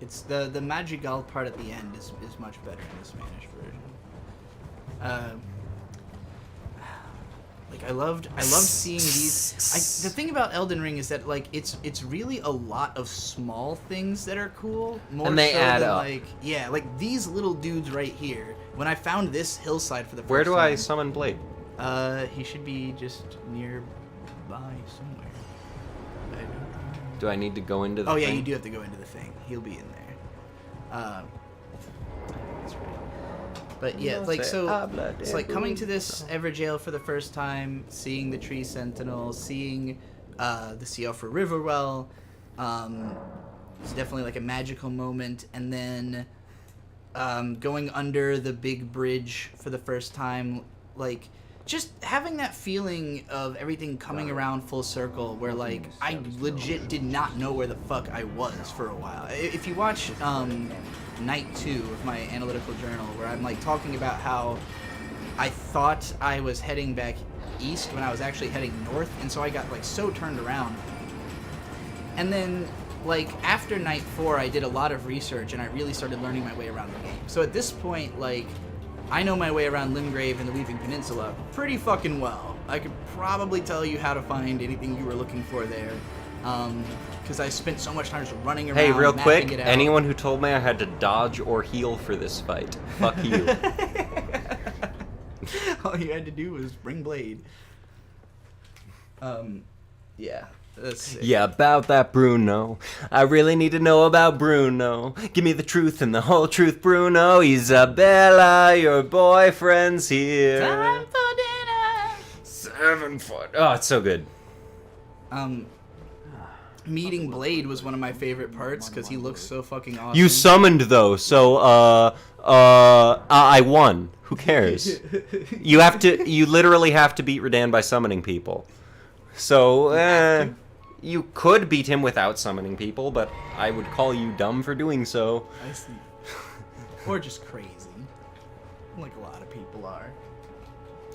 It's the Madrigal part at the end is much better in the Spanish version. Like I loved seeing these. The thing about Elden Ring is that like it's really a lot of small things that are cool. More And they so add than, up. Like yeah, like these little dudes right here. When I found this hillside for the first Where do I time, summon Blade? he should be just nearby somewhere. I don't know. Do I need to go into the Oh thing? yeah, you do have to go into the thing. He'll be in there. That's right. But yeah, like so, it's like coming to this Everjail for the first time, seeing the Tree Sentinel, seeing the Siofra Riverwell. It's definitely like a magical moment. And then going under the big bridge for the first time, like just having that feeling of everything coming around full circle where like I legit did not know where the fuck I was for a while. If you watch night 2 of my analytical journal, where I'm like talking about how I thought I was heading back east when I was actually heading north, and so I got like so turned around. And then like after night 4 I did a lot of research and I really started learning my way around the game. So at this point, like, I know my way around Limgrave and the Weaving Peninsula pretty fucking well. I could probably tell you how to find anything you were looking for there. Because I spent so much time just running around. Hey, real mapping quick, it out. anyone who told me I had to dodge or heal for this fight, fuck you. All you had to do was bring Blade. Yeah. That's sick. Yeah, about that Bruno. I really need to know about Bruno. Give me the truth and the whole truth, Bruno. Isabella, your boyfriend's here. Time for dinner. 7 foot. Oh, it's so good. Meeting Blade was one of my favorite parts because he looks so fucking awesome. You summoned though, so I won. Who cares? You literally have to beat Radahn by summoning people. So, you could beat him without summoning people, but I would call you dumb for doing so. I see. Or just crazy. Like a lot of people are.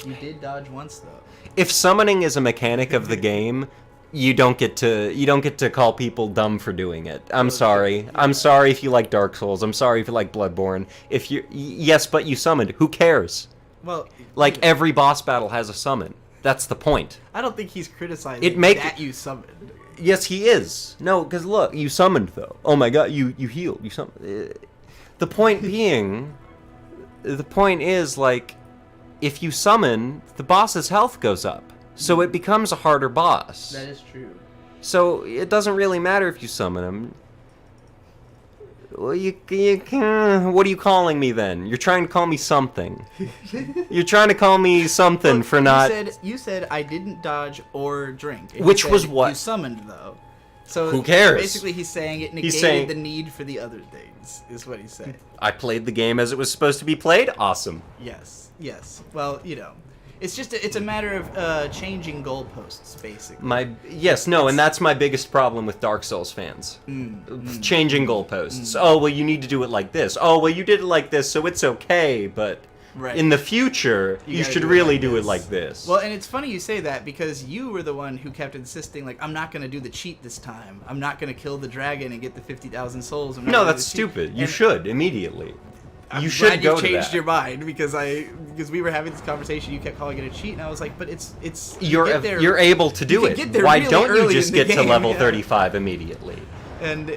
You did dodge once though. If summoning is a mechanic of the game, you don't get to call people dumb for doing it. I'm sorry. I'm sorry if you like Dark Souls. I'm sorry if you like Bloodborne. Yes, but you summoned. Who cares? Well, Like every boss battle has a summon. That's the point. I don't think he's criticizing that you summoned. Yes, he is. No, because look, you summoned though. Oh my god, you healed. You summoned. The point being, the point is like, if you summon, the boss's health goes up, so it becomes a harder boss. That is true. So it doesn't really matter if you summon him. Well, you can. What are you calling me then? You're trying to call me something. You're trying to call me something Well, for not. You said I didn't dodge or drink. And Which you was said what? you summoned though. So Who cares? Basically, he's saying it negated saying- the need for the other things. Is what he's saying. I played the game as it was supposed to be played. Awesome. Yes. Yes. Well, it's just it's a matter of changing goalposts, basically. And that's my biggest problem with Dark Souls fans. Changing goalposts. Oh, well, you need to do it like this. Oh, well, you did it like this, so it's okay, but Right. in the future, you gotta should do it really like do it this. like this. Well, and it's funny you say that because you were the one who kept insisting, like, I'm not going to do the cheat this time. I'm not going to kill the dragon and get the 50,000 souls. I'm not No, gonna do that's the cheat." stupid. You And should, immediately. I'm You should glad go you to changed that. your mind because we were having this conversation. You kept calling it a cheat, and I was like, but it's You're get there- you're able to do you can it. get there Why really don't you early just in the get to game, level yeah. 35 immediately? And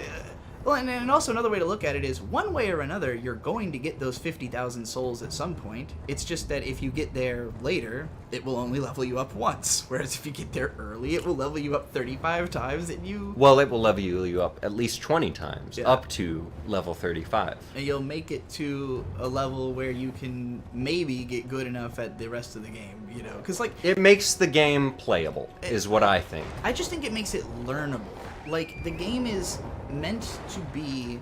well, and also another way to look at it is one way or another, you're going to get those 50,000 souls at some point. It's just that if you get there later, it will only level you up once. Whereas if you get there early, it will level you up 35 times, and Well, it will level you up at least 20 times, Yeah. up to level 35. and you'll make it to a level where you can maybe get good enough at the rest of the game. Because like It makes the game playable, is what I think. I just think it makes it learnable. Like, the game is meant to be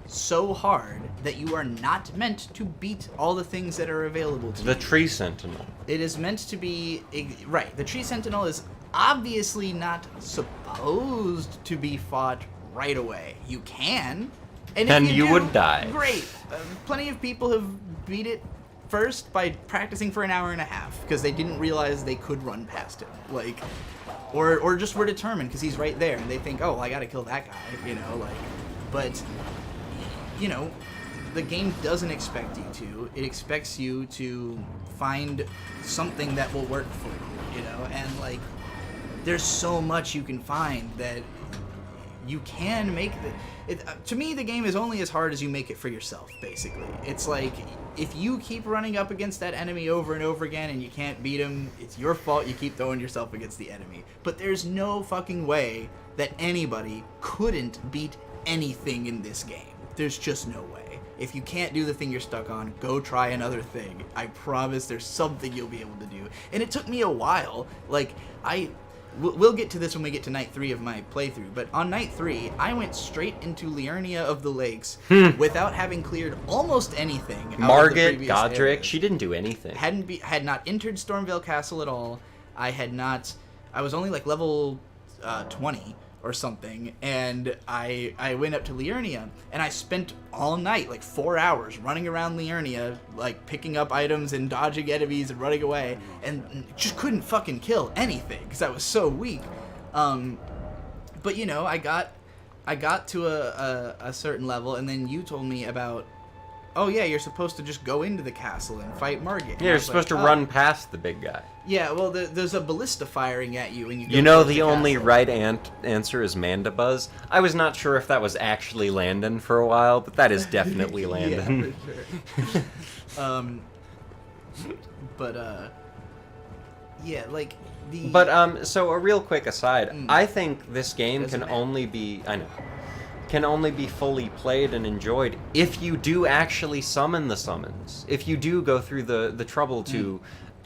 so hard that you are not meant to beat all the things that are available to The you. Tree Sentinel. It is meant to be... Right, the Tree Sentinel is obviously not supposed to be fought right away. You can. And if And you you do, would die. Great. Plenty of people have beat it first by practicing for an hour and a half because they didn't realize they could run past him. Like... Or just were determined because he's right there and they think, oh, well, I gotta kill that guy, But, the game doesn't expect you to. It expects you to find something that will work for you, And, like, there's so much you can find that you can make to me, the game is only as hard as you make it for yourself, basically. It's like, if you keep running up against that enemy over and over again and you can't beat him, it's your fault you keep throwing yourself against the enemy. But there's no fucking way that anybody couldn't beat anything in this game. There's just no way. If you can't do the thing you're stuck on, go try another thing. I promise there's something you'll be able to do. And it took me a while. Like, we'll get to this when we get to night 3 of my playthrough. But on night 3, I went straight into Liurnia of the Lakes without having cleared almost anything. Out of the Margit, previous Godric, areas. she didn't do anything. Had not entered Stormvale Castle at all. I was only like level 20 or something, and I went up to Liurnia, and I spent all night, like 4 hours, running around Liurnia, like picking up items and dodging enemies and running away, and just couldn't fucking kill anything because I was so weak. But you know, I got to a certain level, and then you told me about, oh yeah, you're supposed to just go into the castle and fight Margit. And Yeah, you're supposed to run past the big guy. Yeah, well, there's a ballista firing at you, and You know the only right answer is Mandibuzz? I was not sure if that was actually Landon for a while, but that is definitely Landon. Yeah, for sure. Yeah, like the. But so a real quick aside, I think this game Doesn't can matter. only be can only be fully played and enjoyed if you do actually summon the summons. If you do go through the trouble to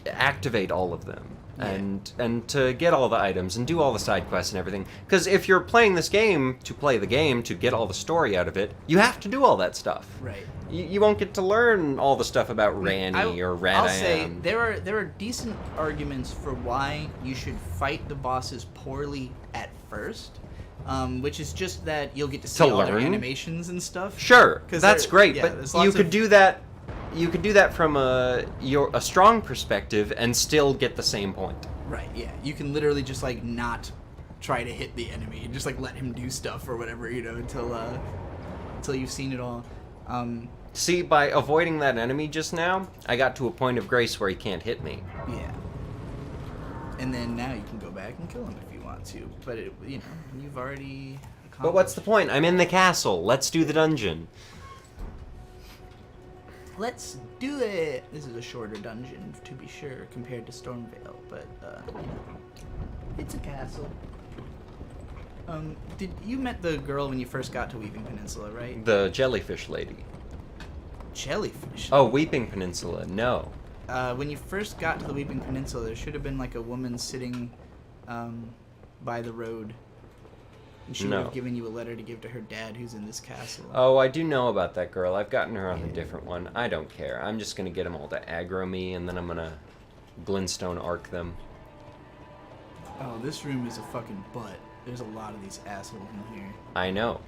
activate all of them. Yeah. And to get all the items and do all the side quests and everything. Because if you're playing this game to play the game, to get all the story out of it, you have to do all that stuff. Right. You won't get to learn all the stuff about Ranny or Radayan. I'll say there are decent arguments for why you should fight the bosses poorly at first, which is just that you'll get to see all their learn? animations and stuff. Sure, 'Cause that's there- great, yeah, but there's you lots could of- do that. You could do that from a strong perspective and still get the same point. Right. Yeah. You can literally just like not try to hit the enemy and just like let him do stuff or whatever, you know, until you've seen it all. See, by avoiding that enemy just now, I got to a point of grace where he can't hit me. Yeah. And then now you can go back and kill him if you want to, but you know, you've already. But what's the point? I'm in the castle. Let's do the dungeon. Let's do it! This is a shorter dungeon, to be sure, compared to Stormvale, but, you know, it's a castle. Did you met the girl when you first got to Weeping Peninsula, right? The jellyfish lady. Jellyfish? Oh, Weeping Peninsula. No. When you first got to the Weeping Peninsula, there should have been, like, a woman sitting, by the road. And she would No. have given you a letter to give to her dad, who's in this castle. Oh, I do know about that girl. I've gotten her on a different one. I don't care. I'm just gonna get them all to aggro me, and then I'm gonna glintstone arc them. Oh, this room is a fucking butt. There's a lot of these assholes in here. I know.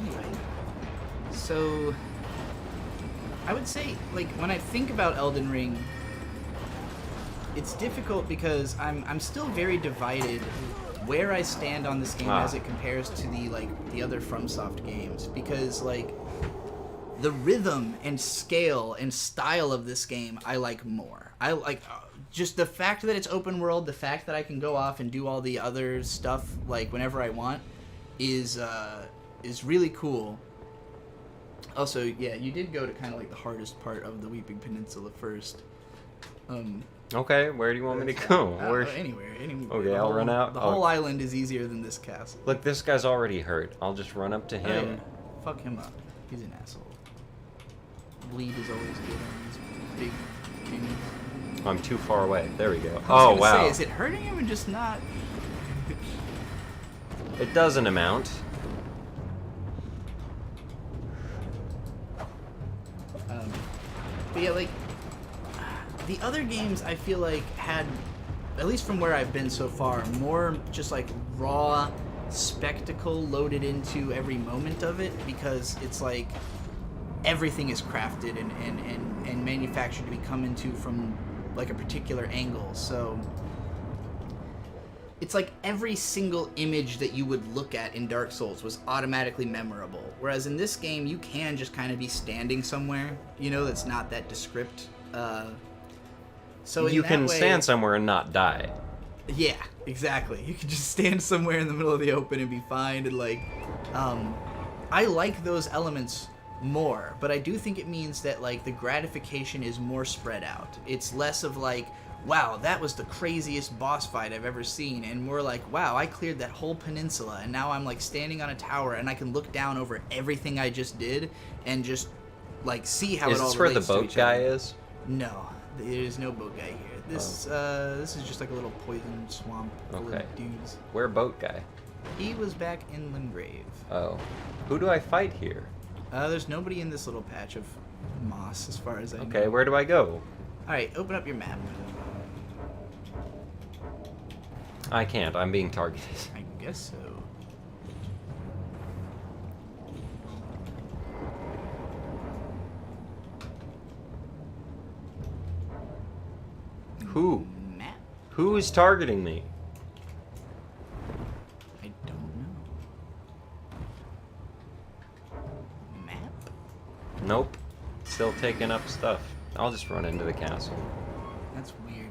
Anyway, so I would say, like, when I think about Elden Ring, it's difficult because I'm still very divided where I stand on this game as it compares to the other FromSoft games, because like the rhythm and scale and style of this game I like more. I like just the fact that it's open world, the fact that I can go off and do all the other stuff like whenever I want is really cool. Also, yeah, you did go to kind of like the hardest part of the Weeping Peninsula first. Okay, where do you want me to go? Where? Anywhere. Okay, I'll run out. The whole island is easier than this castle. Look, this guy's already hurt. I'll just run up to Oh, him. yeah. Fuck him up. He's an asshole. Bleed is always good on these big enemies. I'm too far away. There we go. I was Oh, gonna wow. Say, is it hurting him and just not? It doesn't amount. But yeah, like the other games, I feel like had, at least from where I've been so far, more just like raw spectacle loaded into every moment of it, because it's like everything is crafted and manufactured to be come into from like a particular angle. So it's like every single image that you would look at in Dark Souls was automatically memorable. Whereas in this game, you can just kind of be standing somewhere, you know, that's not that descript. So in You that can way, stand somewhere and not die. Yeah, exactly. You can just stand somewhere in the middle of the open and be fine. And like, I like those elements more, but I do think it means that like the gratification is more spread out. It's less of like, wow, that was the craziest boss fight I've ever seen, and more like, wow, I cleared that whole peninsula, and now I'm like standing on a tower and I can look down over everything I just did and just like see how Is it all this where the relates to boat each guy other. is? No, there is no boat guy here. This is just like a little poison swamp full Okay. of dudes. Where boat guy? He was back in Limgrave. Oh. Who do I fight here? There's nobody in this little patch of moss, as far as I know. Okay, where do I go? All right, open up your map. I can't. I'm being targeted. I guess so. Who? Map? Who is targeting me? I don't know. Map? Nope. Still taking up stuff. I'll just run into the castle. That's weird.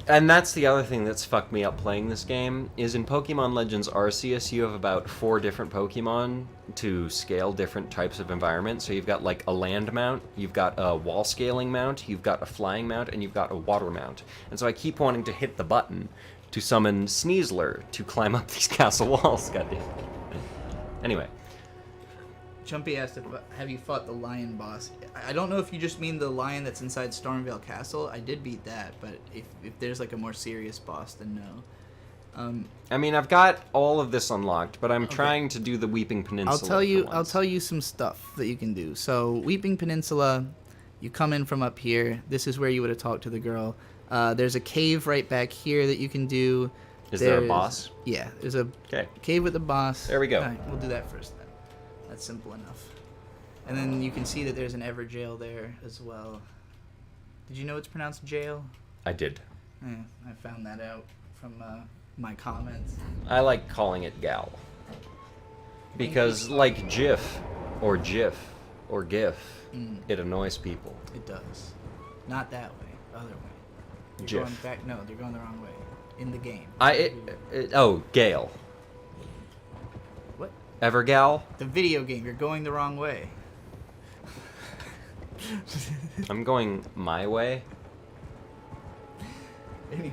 And that's the other thing that's fucked me up playing this game, is in Pokemon Legends Arceus you have about 4 different Pokemon to scale different types of environments. So you've got like a land mount, you've got a wall scaling mount, you've got a flying mount, and you've got a water mount. And so I keep wanting to hit the button to summon Sneasler to climb up these castle walls, goddamn. Anyway. Jumpy asked if have you fought the lion boss. I don't know if you just mean the lion that's inside Stormvale Castle. I did beat that, but if there's like a more serious boss, then no. I mean, I've got all of this unlocked, but I'm trying to do the Weeping Peninsula. I'll tell you some stuff that you can do. So Weeping Peninsula, you come in from up here. This is where you would have talked to the girl. There's a cave right back here that you can do. Is there a boss? Yeah, there's a Okay. cave with a boss. There we go. All right, we'll do that first then. That's simple enough. And then you can see that there's an Everjail there as well. Did you know it's pronounced jail? I did. I found that out from my comments. I like calling it Gal. Because, like GIF, or GIF, or GIF, it annoys people. It does. Not that way. Other way. You're GIF. going back. No, you're going the wrong way. In the game. Oh, Gale. What? Evergal? The video game. You're going the wrong way. I'm going my way. Anyway.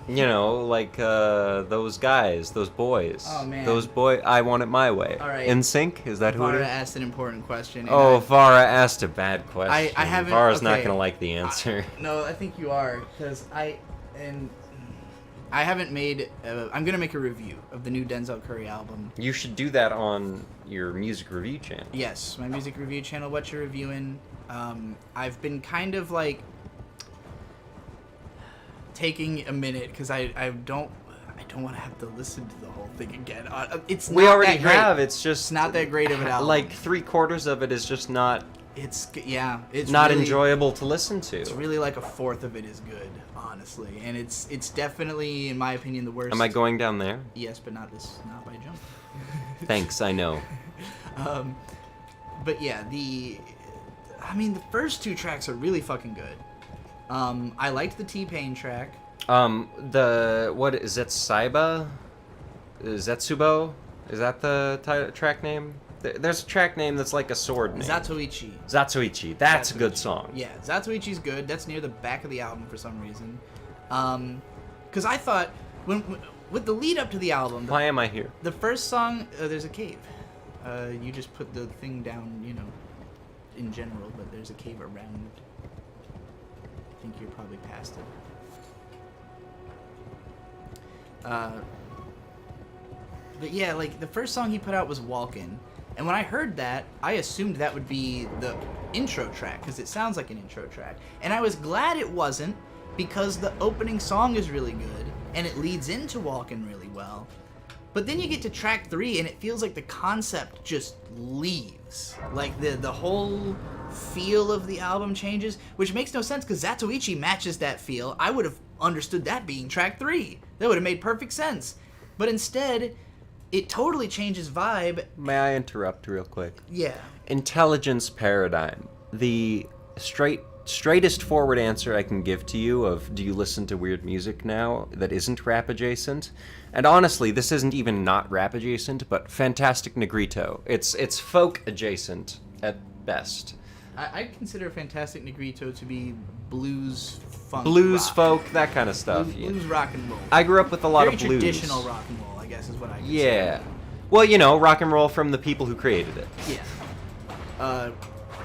You know, like those guys, those boys. Oh, man. Those boys. I want it my way. All right. In sync? Is that who it Farah is? asked an important question. and Oh, Farah asked a bad question. I haven't. Farah's not okay. gonna like the answer. No, I think you are, because I haven't made. I'm gonna make a review of the new Denzel Curry album. You should do that on your music review channel. Yes, my music review channel. What you're reviewing? I've been kind of like taking a minute because I don't want to have to listen to the whole thing again. It's not We already that great. have. It's just It's not that great of an album. Like 3/4 of it is just not It's not really, enjoyable to listen to. It's really like a fourth of it is good, honestly, and it's definitely, in my opinion, the worst. Am I going down there? Yes, but not by jump. Thanks, I know. But yeah, the first 2 tracks are really fucking good. I liked the T-Pain track. What is that? Saiba? Zetsubo? Is that the track name? There's a track name that's like a sword name. Zatoichi. Zatsuichi. That's a good song. Yeah, Zatoichi's good. That's near the back of the album for some reason. Because I thought with the lead up to the album, Why am I here? the first song, there's a cave. You just put the thing down, in general, but there's a cave around. I think you're probably past it. But yeah, like the first song he put out was Walkin', and when I heard that, I assumed that would be the intro track because it sounds like an intro track, and I was glad it wasn't because the opening song is really good and it leads into Walkin' really well. But then you get to track 3 and it feels like the concept just leaves. Like the whole feel of the album changes, which makes no sense because Zatoichi matches that feel. I would have understood that being track 3. That would have made perfect sense. But instead, it totally changes vibe. May I interrupt real quick? Yeah. Intelligence paradigm. The straightest forward answer I can give to you of do you listen to weird music now that isn't rap adjacent? And honestly, this isn't even not rap adjacent, but Fantastic Negrito. It's folk adjacent at best. I consider Fantastic Negrito to be blues, funk, Blues, rock. folk, that kind of stuff. Blues, rock and roll. I grew up with a lot Very of blues. traditional rock and roll, I guess, is what I consider. Yeah. Well, rock and roll from the people who created it. Yeah.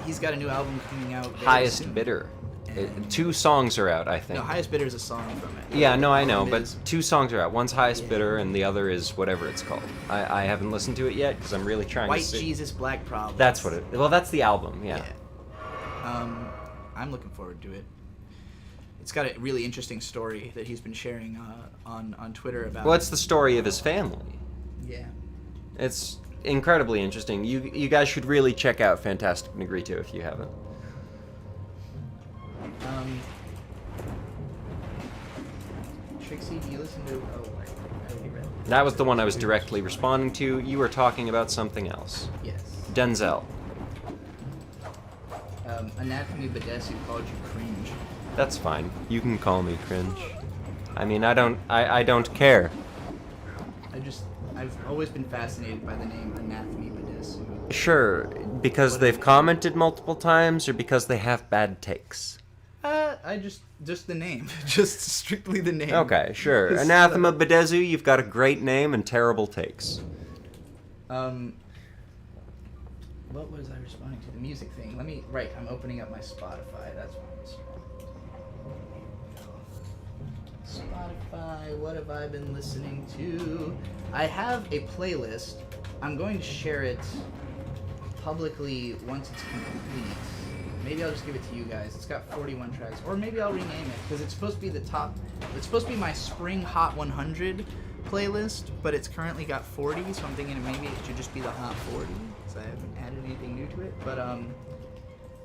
He's got a new album coming out. very Highest soon. Bidder. And- 2 songs are out, I think. No, Highest Bidder is a song from it. Yeah, no, I know, It but is. 2 songs are out. One's Highest Yeah. Bidder, and the other is whatever it's called. I haven't listened to it yet because I'm really trying White to see. Jesus, Black Problems. That's what it. Well, that's the album. Yeah. I'm looking forward to it. It's got a really interesting story that he's been sharing on Twitter about. Well, it's the story of his family. Yeah. It's incredibly interesting. You guys should really check out Fantastic Negrito if you haven't. Trixie, do you listen to? Oh, I already read. That was the one I was directly responding to. You were talking about something else. Yes. Denzel. Anatomy Badesu called you cringe. That's fine. You can call me cringe. I mean, I don't care. I've always been fascinated by the name Anatomy Badesu. Sure, because they've commented multiple times or because they have bad takes. Just the name, just strictly the name. Okay, sure. It's, Anathema Badezu, you've got a great name and terrible takes. What was I responding to? The music thing. I'm opening up my Spotify. That's what Spotify, what have I been listening to? I have a playlist. I'm going to share it publicly once it's complete. Maybe I'll just give it to you guys. It's got 41 tracks. Or maybe I'll rename it, because it's supposed to be it's supposed to be my Spring Hot 100 playlist, but it's currently got 40, so I'm thinking maybe it should just be the Hot 40, because I haven't added anything new to it. But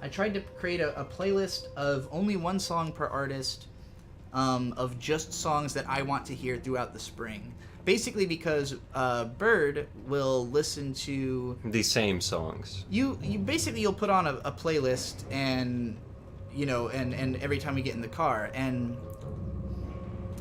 I tried to create a playlist of only one song per artist, of just songs that I want to hear throughout the spring. Basically because Bird will listen to The same songs. you'll put on a playlist, and and every time we get in the car, and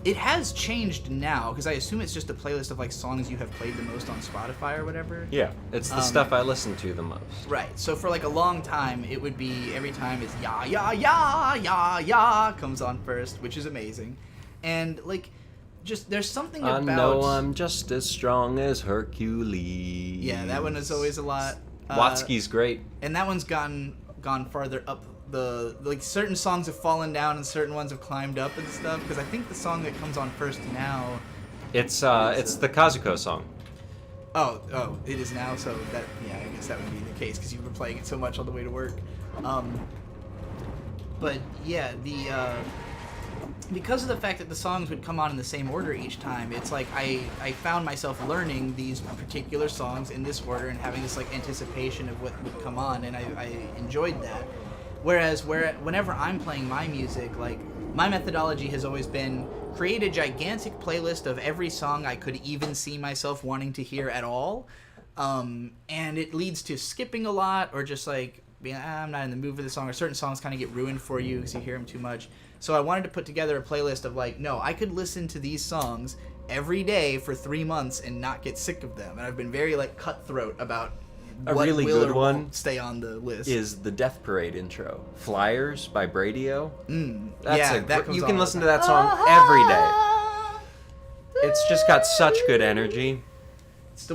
it has changed now, because I assume it's just a playlist of like songs you have played the most on Spotify or whatever. Yeah, it's the stuff I listen to the most. Right. So for like a long time, it would be every time it's ya ya ya ya ya comes on first, which is amazing, and like just there's something I about. know I'm just as strong as Hercules. Yeah, that one is always a lot. Watsky's great. And that one's gone farther up the like certain songs have fallen down and certain ones have climbed up and stuff, because I think the song that comes on first now. It's the Kazuko song. Oh, it is now. So that I guess that would be the case because you've been playing it so much on the way to work. But yeah, because of the fact that the songs would come on in the same order each time, it's like I found myself learning these particular songs in this order and having this like anticipation of what would come on, and I enjoyed that. Whereas whenever I'm playing my music, like my methodology has always been create a gigantic playlist of every song I could even see myself wanting to hear at all, and it leads to skipping a lot or just like being I'm not in the mood for the song, or certain songs kind of get ruined for you because you hear them too much. So I wanted to put together a playlist of like, no, I could listen to these songs every day for 3 months and not get sick of them. And I've been very like cutthroat about what really will good or one won't stay on the list. Is the Death Parade intro. Flyers by Bradio. That comes you on can all listen the to that song every day. It's just got such good energy. It's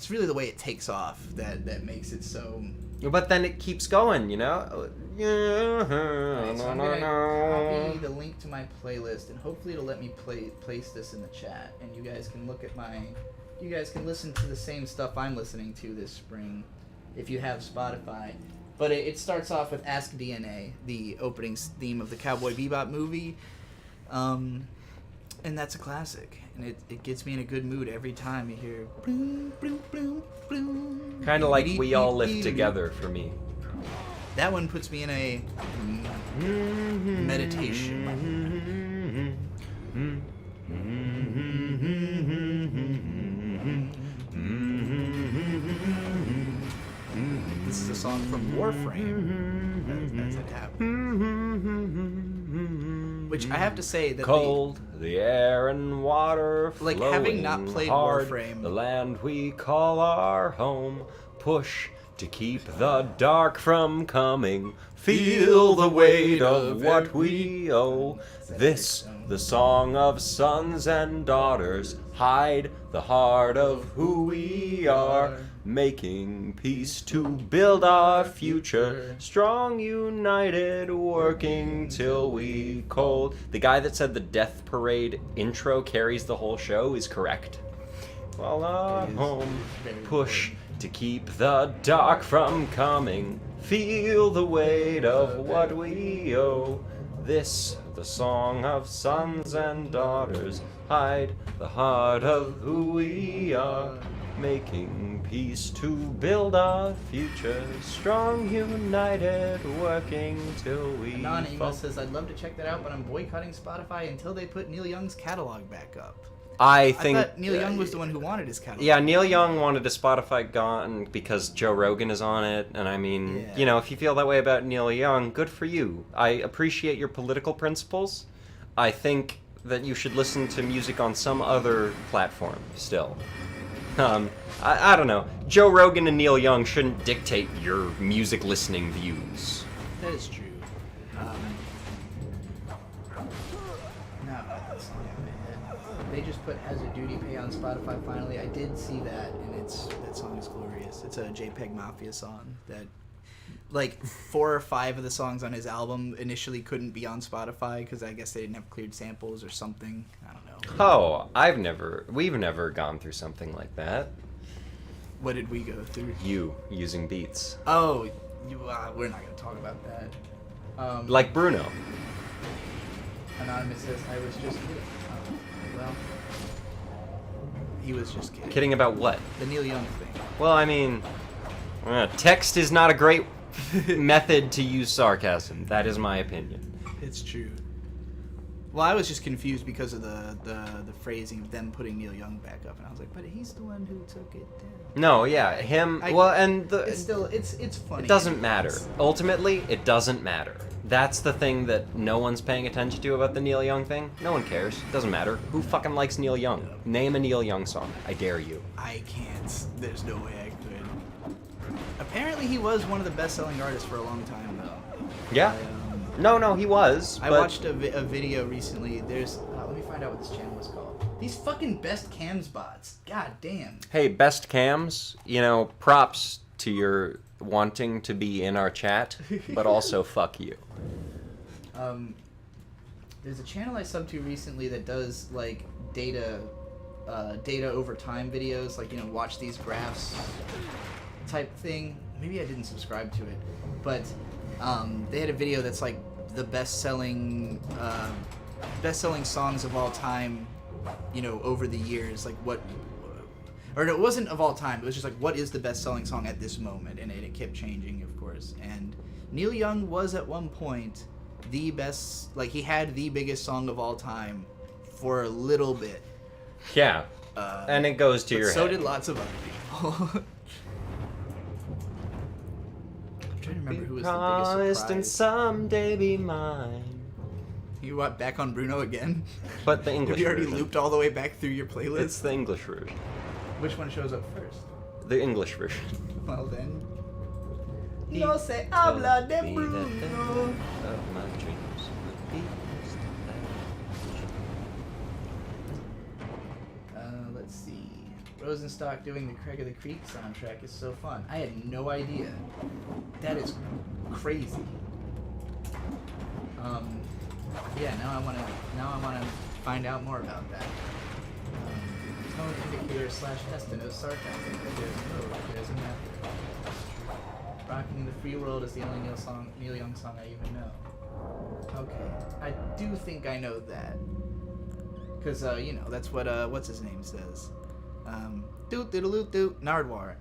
really the way it takes off that makes it so. But then it keeps going, you know? Alright, so I'm gonna copy the link to my playlist, and hopefully it'll let me place this in the chat, and you guys can look at you guys can listen to the same stuff I'm listening to this spring, if you have Spotify. But it starts off with Ask DNA, the opening theme of the Cowboy Bebop movie, and that's a classic, and it gets me in a good mood every time you hear. Bloom, bloom, bloom, bloom, Kind of like We All Live Together for me. That one puts me in a meditation. This is a song from Warframe. That's it happened. Which I have to say that Cold, the air and water flowing Like, having not played hard, Warframe. the land we call our home, push to keep the dark from coming. Feel the weight of what we owe. This, the song of sons and daughters. Hide the heart of who we are. Making peace to build our future. Strong, united, working till we cold. The guy that said the Death Parade intro carries the whole show is correct. While our home push to keep the dark from coming. Feel the weight of what we owe. This, the song of sons and daughters. Hide the heart of who we are. Making peace to build our future. Strong, united, working till we Anonymous says, I'd love to check that out, but I'm boycotting Spotify until they put Neil Young's catalog back up. I think I thought Neil Young was the one who wanted his catalog. Yeah, Neil Young wanted his Spotify gone because Joe Rogan is on it, and I mean, Yeah. you know, if you feel that way about Neil Young, good for you. I appreciate your political principles. I think that you should listen to music on some other platform still. I don't know. Joe Rogan and Neil Young shouldn't dictate your music listening views. That is true. No, that's not in my head. They just put Has a Duty Pay on Spotify finally. I did see that, and that song is glorious. It's a JPEG Mafia song that, like, 4 or 5 of the songs on his album initially couldn't be on Spotify because I guess they didn't have cleared samples or something. I don't know. Oh, we've never gone through something like that. What did we go through? You using Beats. Oh, we're not going to talk about that. Like Bruno. Anonymous says, I was just kidding. Oh, well, he was just kidding. Kidding about what? The Neil Young thing. Well, I mean, text is not a great method to use sarcasm. That is my opinion. It's true. Well, I was just confused because of the phrasing of them putting Neil Young back up, and I was like, but he's the one who took it down. No, yeah, him. It's still it's funny. It doesn't matter. Ultimately, it doesn't matter. That's the thing that no one's paying attention to about the Neil Young thing. No one cares. It doesn't matter. Who fucking likes Neil Young? Name a Neil Young song. I dare you. I can't. There's no way I could. Apparently, he was one of the best-selling artists for a long time, though. Yeah. No, he was. I but- watched a video recently. There's let me find out what this channel was called. These fucking best cams bots. God damn. Hey, best cams, you know, props to your wanting to be in our chat, but also fuck you. There's a channel I subbed to recently that does like data over time videos, like, you know, watch these graphs type thing. Maybe I didn't subscribe to it, but they had a video that's like the best-selling songs of all time, you know, over the years, like what, or it wasn't of all time, it was just like, what is the best-selling song at this moment, and it kept changing, of course, and Neil Young was at one point the best, like, he had the biggest song of all time for a little bit. Yeah, and it goes to your so head. did lots of other people. I'm trying to remember who was the Promised biggest and surprise. someday be mine. You what, back on Bruno again? But the English Have you already version. looped all the way back through your playlist? It's the English version. Which one shows up first? The English version. Well then. No se habla de Be Bruno. that thing of my dreams. Be Let's see. Rosenstock doing the Craig of the Creek soundtrack is so fun. I had no idea. That is crazy. Yeah, now I wanna find out more about that. Tone indicator / test to no sarcasm, but there's a method. Rocking the Free World is the only Neil Young song I even know. Okay, I do think I know that. Cause you know, that's what what's his name says. Doot doot doot Nardwar.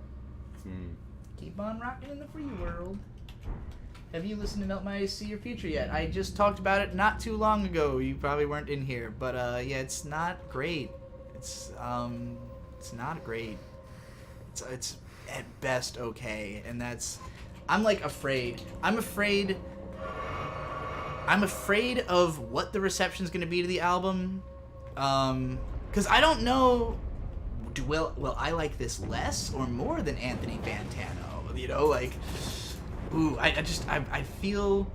Keep on rocking in the free world. Have you listened to Melt My Ice See Your Future yet? I just talked about it not too long ago. You probably weren't in here, but yeah, it's not great. It's not great. It's at best okay, and that's. I'm like afraid. I'm afraid of what the reception's gonna be to the album, because I don't know. Will I like this less or more than Anthony Fantano? you know, like, ooh, I feel,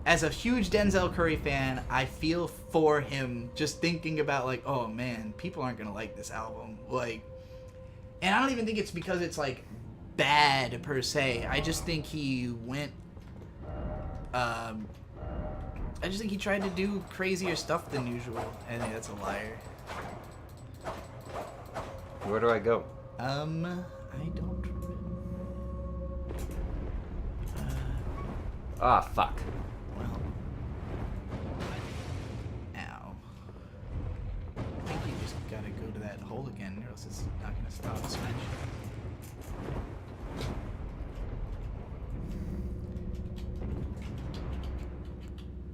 as a huge Denzel Curry fan, I feel for him just thinking about, like, oh man, people aren't gonna like this album, like, and I don't even think it's because it's like bad per se. I just think he went, I just think he tried to do crazier stuff than usual. I think that's a liar. Where do I go? I don't remember. Ah, fuck. Well. Ow. I think you just gotta go to that hole again, or else it's not gonna stop smashing.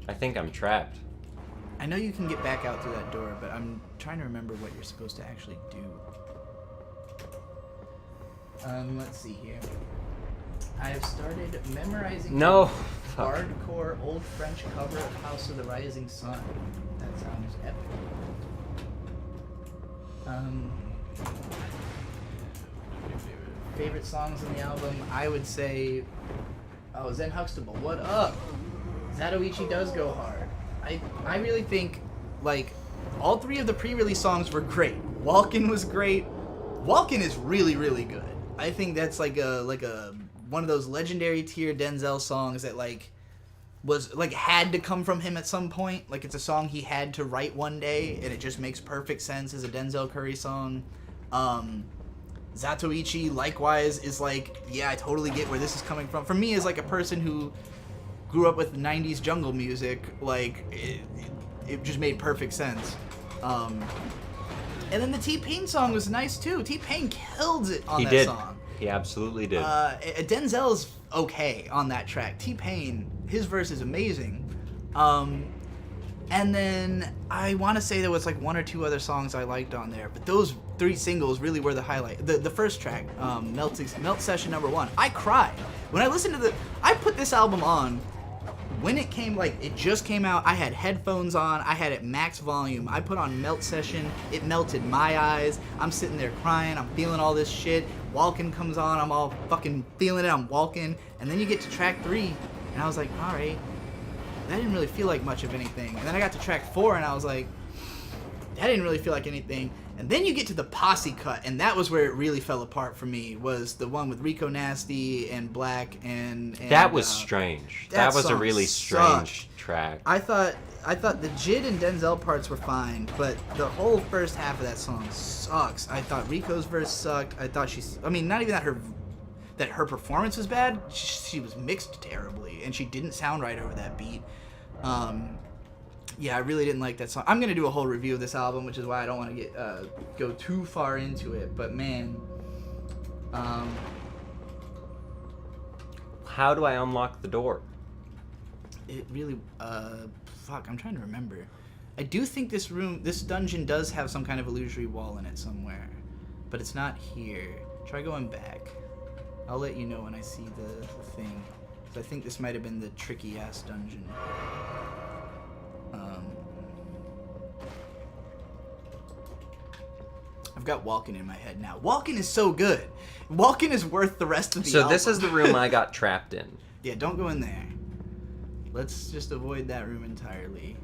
I think I'm trapped. I know you can get back out through that door, but I'm trying to remember what you're supposed to actually do. Let's see here. I have started memorizing No. the Fuck. hardcore old French cover of House of the Rising Sun. That sounds epic. Favorite songs on the album, I would say, oh, Zen Huxtable, what up? Zatoichi does go hard. I really think, like, all three of the pre-release songs were great. Walkin' was great. Walkin' is really, really good. I think that's like a one of those legendary tier Denzel songs that was had to come from him at some point. Like, it's a song he had to write one day, and it just makes perfect sense as a Denzel Curry song. Zatoichi, likewise, is like, yeah, I totally get where this is coming from. For me, as like a person who grew up with 90s jungle music, like, it just made perfect sense. And then the T-Pain song was nice too. T-Pain killed it on that song. He absolutely did. Denzel's okay on that track. T-Pain, his verse is amazing. And then I want to say there was like one or two other songs I liked on there, but those three singles really were the highlight. The first track, Melt Session number 1. I cried when I listened to I put this album on when it came, like, it just came out. I had headphones on. I had it max volume. I put on Melt Session. It melted my eyes. I'm sitting there crying. I'm feeling all this shit. Walkin' comes on. I'm all fucking feeling it. I'm walking. And then you get to track 3, and I was like, all right, that didn't really feel like much of anything. And then I got to track 4, and I was like, that didn't really feel like anything. And then you get to the Posse cut, and that was where it really fell apart for me, was the one with Rico Nasty and Black and that was strange. That was a really strange track. I thought the Jid and Denzel parts were fine, but the whole first half of that song sucks. I thought Rico's verse sucked. I thought not even that her performance was bad. She was mixed terribly, and she didn't sound right over that beat. Yeah, I really didn't like that song. I'm gonna do a whole review of this album, which is why I don't want to go too far into it. But man, how do I unlock the door? it really, fuck, I'm trying to remember. I do think this dungeon does have some kind of illusory wall in it somewhere, but it's not here. Try going back. I'll let you know when I see the thing. 'Cause I think this might have been the tricky ass dungeon. I've got Walkin' in my head now. Walkin' is so good. Walkin' is worth the rest of the album. So this is the room I got trapped in. Yeah, don't go in there. Let's just avoid that room entirely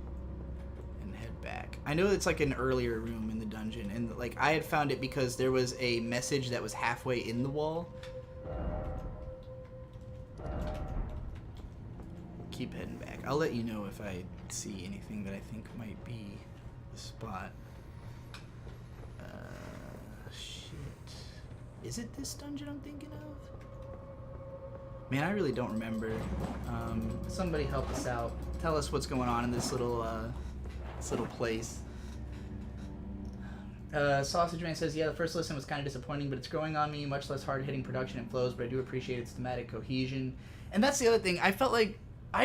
and head back. I know it's like an earlier room in the dungeon, and like I had found it because there was a message that was halfway in the wall. Keep heading back. I'll let you know if I see anything that I think might be the spot. Shit. Is it this dungeon I'm thinking of? Man, I really don't remember. Somebody help us out. Tell us what's going on in this little place. Sausage Man says, yeah, the first listen was kind of disappointing, but it's growing on me, much less hard-hitting production and flows, but I do appreciate its thematic cohesion. And that's the other thing. I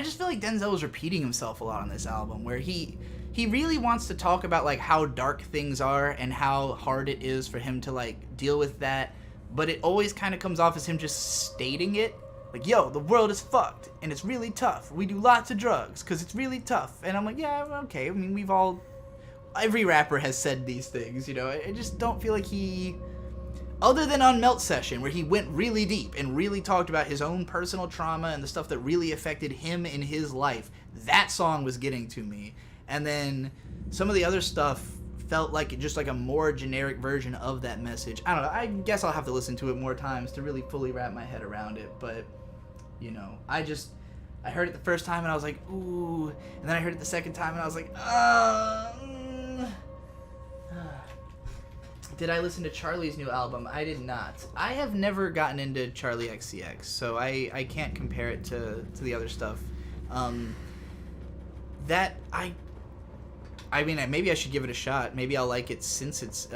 just feel like Denzel was repeating himself a lot on this album, where he really wants to talk about like how dark things are and how hard it is for him to like deal with that, but it always kind of comes off as him just stating it. Like, yo, the world is fucked, and it's really tough. We do lots of drugs, because it's really tough. And I'm like, yeah, okay. I mean, every rapper has said these things, you know. I just don't feel like Other than on Melt Session, where he went really deep and really talked about his own personal trauma and the stuff that really affected him in his life, that song was getting to me. And then some of the other stuff felt like just like a more generic version of that message. I don't know. I guess I'll have to listen to it more times to really fully wrap my head around it. But, you know, I heard it the first time and I was like, ooh. And then I heard it the second time and I was like, Did I listen to Charlie's new album? I did not. I have never gotten into Charlie XCX, so I can't compare it to the other stuff. I mean, maybe I should give it a shot. Maybe I'll like it since it's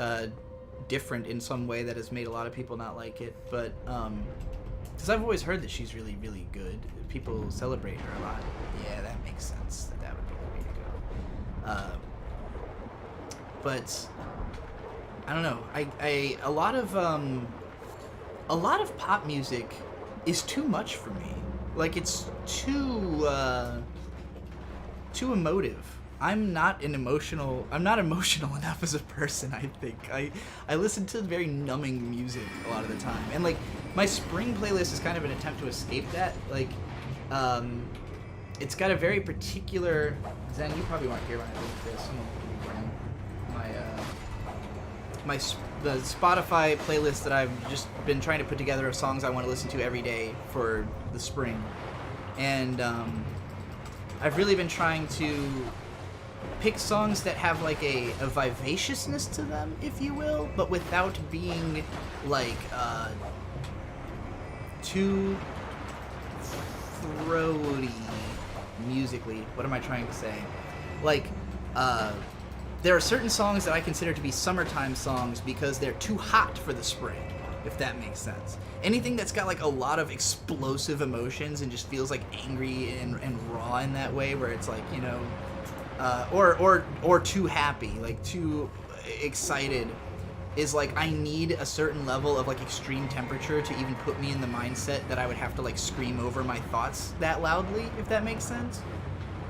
different in some way that has made a lot of people not like it. But, because I've always heard that she's really, really good. People celebrate her a lot. Yeah, that makes sense. That would be the way to go. But I don't know. A lot of pop music is too much for me. Like, it's too emotive. I'm not emotional enough as a person, I think. I listen to very numbing music a lot of the time. And like my spring playlist is kind of an attempt to escape that. Like it's got a very particular Zen, you probably weren't here when I did this. Someone the Spotify playlist that I've just been trying to put together of songs I want to listen to every day for the spring. And I've really been trying to pick songs that have like a vivaciousness to them, if you will, but without being like too throaty musically. What am I trying to say? Like there are certain songs that I consider to be summertime songs because they're too hot for the spring, if that makes sense. Anything that's got like a lot of explosive emotions and just feels like angry and raw in that way, where it's like, you know, or too happy, like too excited, is like I need a certain level of like extreme temperature to even put me in the mindset that I would have to like scream over my thoughts that loudly, if that makes sense.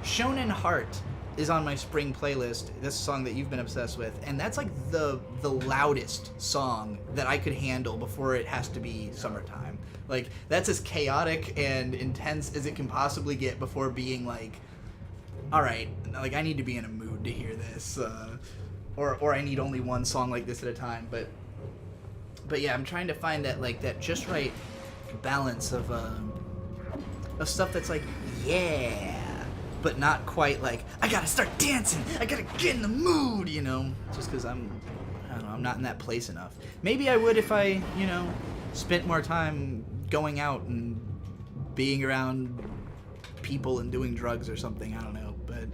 Shonen Heart is on my spring playlist, this song that you've been obsessed with, and that's like the loudest song that I could handle before it has to be summertime. Like, that's as chaotic and intense as it can possibly get before being like, alright, like I need to be in a mood to hear this, or I need only one song like this at a time. But yeah, I'm trying to find that like that just right balance of stuff that's like, yeah, but not quite like, I gotta start dancing, I gotta get in the mood, you know, just because I don't know, I'm not in that place enough. Maybe I would if I, you know, spent more time going out and being around people and doing drugs or something, I don't know, but,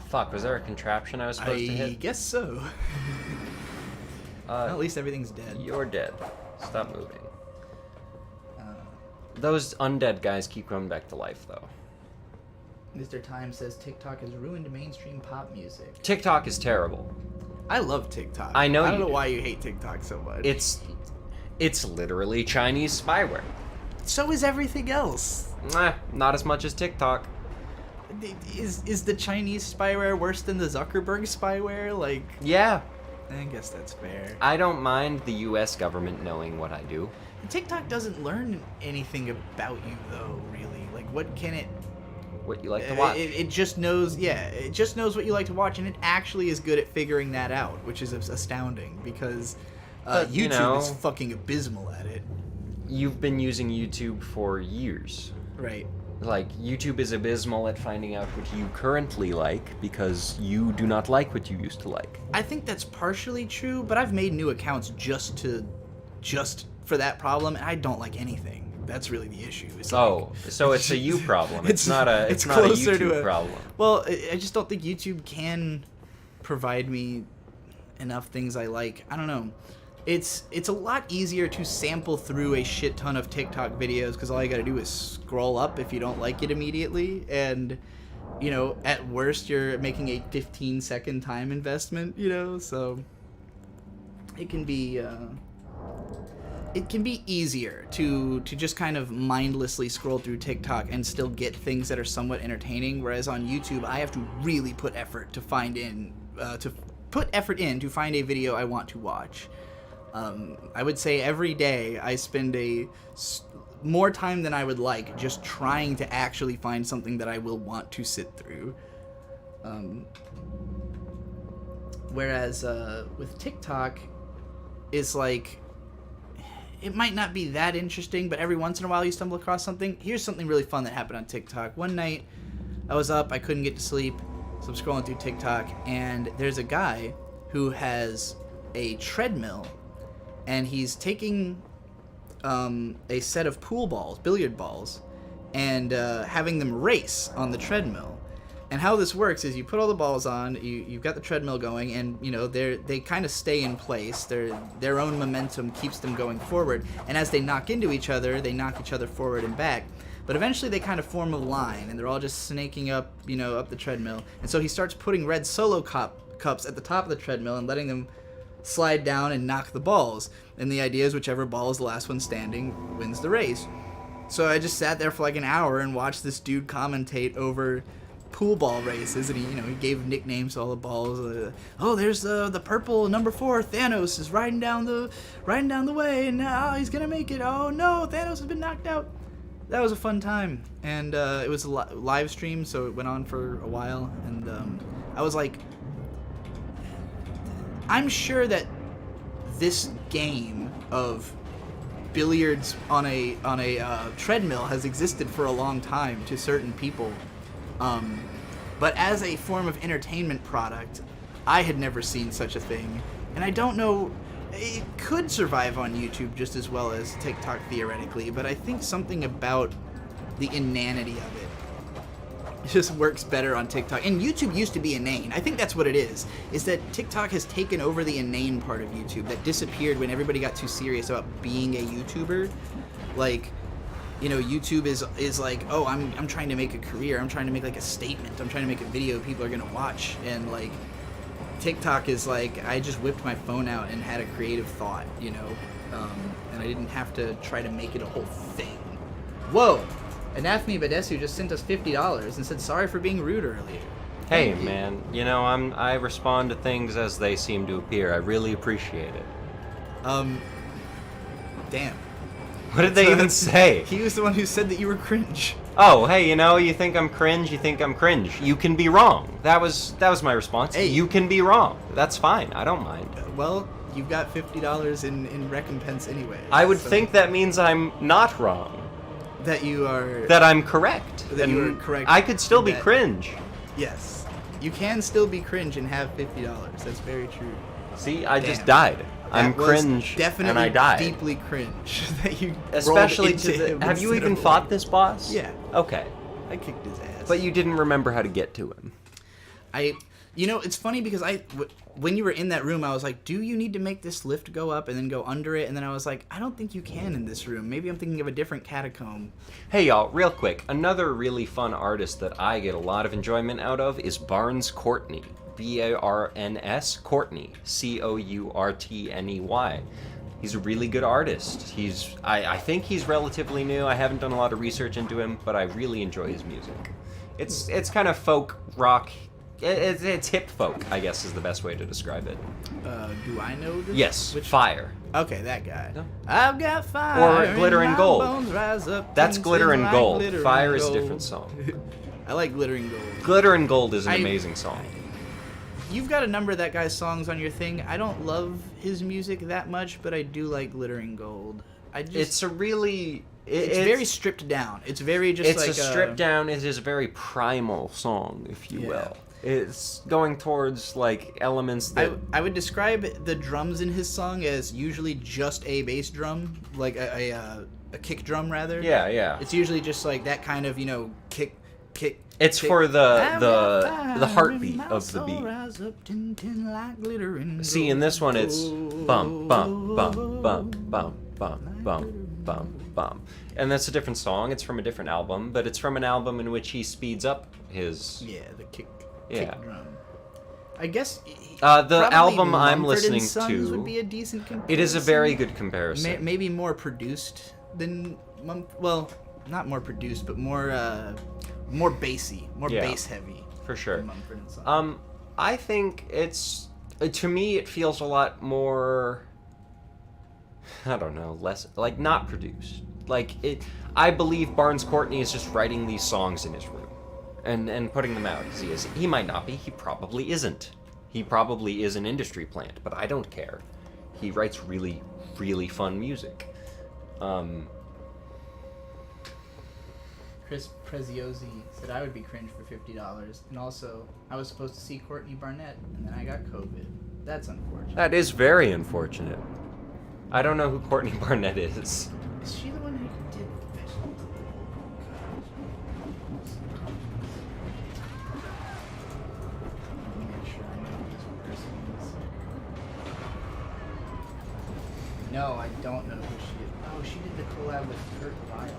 fuck, was there a contraption I was supposed to hit? I guess so. Well, at least everything's dead. You're dead. Stop moving. Those undead guys keep coming back to life, though. Mr. Time says TikTok has ruined mainstream pop music. TikTok is terrible. I love TikTok. I know. I don't know why you hate TikTok so much. It's literally Chinese spyware. So is everything else. Not as much as TikTok. Is the Chinese spyware worse than the Zuckerberg spyware? Like, yeah. I guess that's fair. I don't mind the U.S. government knowing what I do. TikTok doesn't learn anything about you, though, really. Like, what can it... What you like to watch. It just knows, it just knows what you like to watch, and it actually is good at figuring that out, which is astounding, because YouTube is fucking abysmal at it. You've been using YouTube for years. Right. Like, YouTube is abysmal at finding out what you currently like, because you do not like what you used to like. I think that's partially true, but I've made new accounts just for that problem, and I don't like anything. That's really the issue. It's so it's a you problem. It's not a YouTube problem. Well, I just don't think YouTube can provide me enough things I like. I don't know. It's a lot easier to sample through a shit ton of TikTok videos because all you gotta do is scroll up if you don't like it immediately, and you know, at worst you're making a 15-second time investment, you know, so it can be easier to just kind of mindlessly scroll through TikTok and still get things that are somewhat entertaining, whereas on YouTube I have to really put effort to find in to find a video I want to watch. I would say every day I spend more time than I would like just trying to actually find something that I will want to sit through. Whereas with TikTok, it's like, it might not be that interesting, but every once in a while you stumble across something. Here's something really fun that happened on TikTok. One night, I was up, I couldn't get to sleep, so I'm scrolling through TikTok, and there's a guy who has a treadmill, and he's taking a set of pool balls, billiard balls, and having them race on the treadmill. And how this works is you put all the balls on, you've got the treadmill going, and they kind of stay in place. Their own momentum keeps them going forward, and as they knock into each other, they knock each other forward and back. But eventually they kind of form a line, and they're all just snaking up, up the treadmill. And so he starts putting red Solo cups at the top of the treadmill and letting them slide down and knock the balls. And the idea is whichever ball is the last one standing wins the race. So I just sat there for like an hour and watched this dude commentate over pool ball races, and he gave nicknames to all the balls. There's the purple number 4 Thanos is riding down the way, and now he's gonna make it. Oh no, Thanos has been knocked out. That was a fun time, and it was a live stream, so it went on for a while, and I was like, I'm sure that this game of billiards on a treadmill has existed for a long time to certain people. But as a form of entertainment product, I had never seen such a thing. And I don't know, it could survive on YouTube just as well as TikTok theoretically, but I think something about the inanity of it just works better on TikTok. And YouTube used to be inane. I think that's what it is that TikTok has taken over the inane part of YouTube that disappeared when everybody got too serious about being a YouTuber. Like, YouTube is like, oh, I'm trying to make a career. I'm trying to make like a statement. I'm trying to make a video people are going to watch. And like, TikTok is like, I just whipped my phone out and had a creative thought, and I didn't have to try to make it a whole thing. Whoa! Anathemi Badesu just sent us $50 and said sorry for being rude earlier. Hey, man, I respond to things as they seem to appear. I really appreciate it. Damn. What did they even say? He was the one who said that you were cringe. Oh, hey, you think I'm cringe, you think I'm cringe. You can be wrong. That was my response. Hey. You can be wrong. That's fine. I don't mind. Well, you've got $50 in recompense anyway. I would think that means I'm not wrong. That you are... That I'm correct. That you are correct. I could still be cringe. Yes. You can still be cringe and have $50. That's very true. See, I just died. I'm cringe, definitely and I died. Deeply cringe that you Especially rolled into him. Have you even fought this boss? Yeah. Okay. I kicked his ass. But you didn't remember how to get to him. It's funny because when you were in that room, I was like, do you need to make this lift go up and then go under it? And then I was like, I don't think you can in this room. Maybe I'm thinking of a different catacomb. Hey, y'all, real quick. Another really fun artist that I get a lot of enjoyment out of is Barnes Courtney. Barns Courtney. Courtney. He's a really good artist. I think he's relatively new. I haven't done a lot of research into him, but I really enjoy his music. It's kind of folk rock. It's hip folk, I guess, is the best way to describe it. Do I know this? Yes, Fire. Okay, that guy. No. I've got fire. Or Glitter and Gold. Bones rise up That's Glitter and like Gold. glitter Fire and is a gold. different song. I like Glitter and Gold. Glitter and Gold is an amazing song. You've got a number of that guy's songs on your thing. I don't love his music that much, but I do like Glitter and Gold. It's a really... It's very stripped down. It's very just it's like... It's a stripped down. It is a very primal song, if you will. It's going towards, like, elements that... I would describe the drums in his song as usually just a bass drum, like a kick drum, rather. Yeah. It's usually just, like, that kind of, kick... It's kick. for the heartbeat of the beat. See, in this one, it's bum, bum, bum, bum, bum, bum, bum, bum, bum. And that's a different song. It's from a different album, but it's from an album in which he speeds up his... Yeah, the kick drum. I guess... the album I'm Mumford listening & Sons to... would be a decent comparison. It is a very good comparison. Maybe more produced than... Well, not more produced, but more bassy. More bass heavy. For sure. Than Mumford & Sons. I think it's... To me, it feels a lot more... I don't know, less like not produced. Like it, I believe Barnes Courtney is just writing these songs in his room, and putting them out as he is. He might not be. He probably isn't. He probably is an industry plant, but I don't care. He writes really, really fun music. Chris Preziosi said I would be cringe for $50, and also I was supposed to see Courtney Barnett, and then I got COVID. That's unfortunate. That is very unfortunate. I don't know who Courtney Barnett is. Is she the one who did Vegetable? Let me make sure I know who this person is. No, I don't know who she is. Oh, she did the collab with Kurt Vile.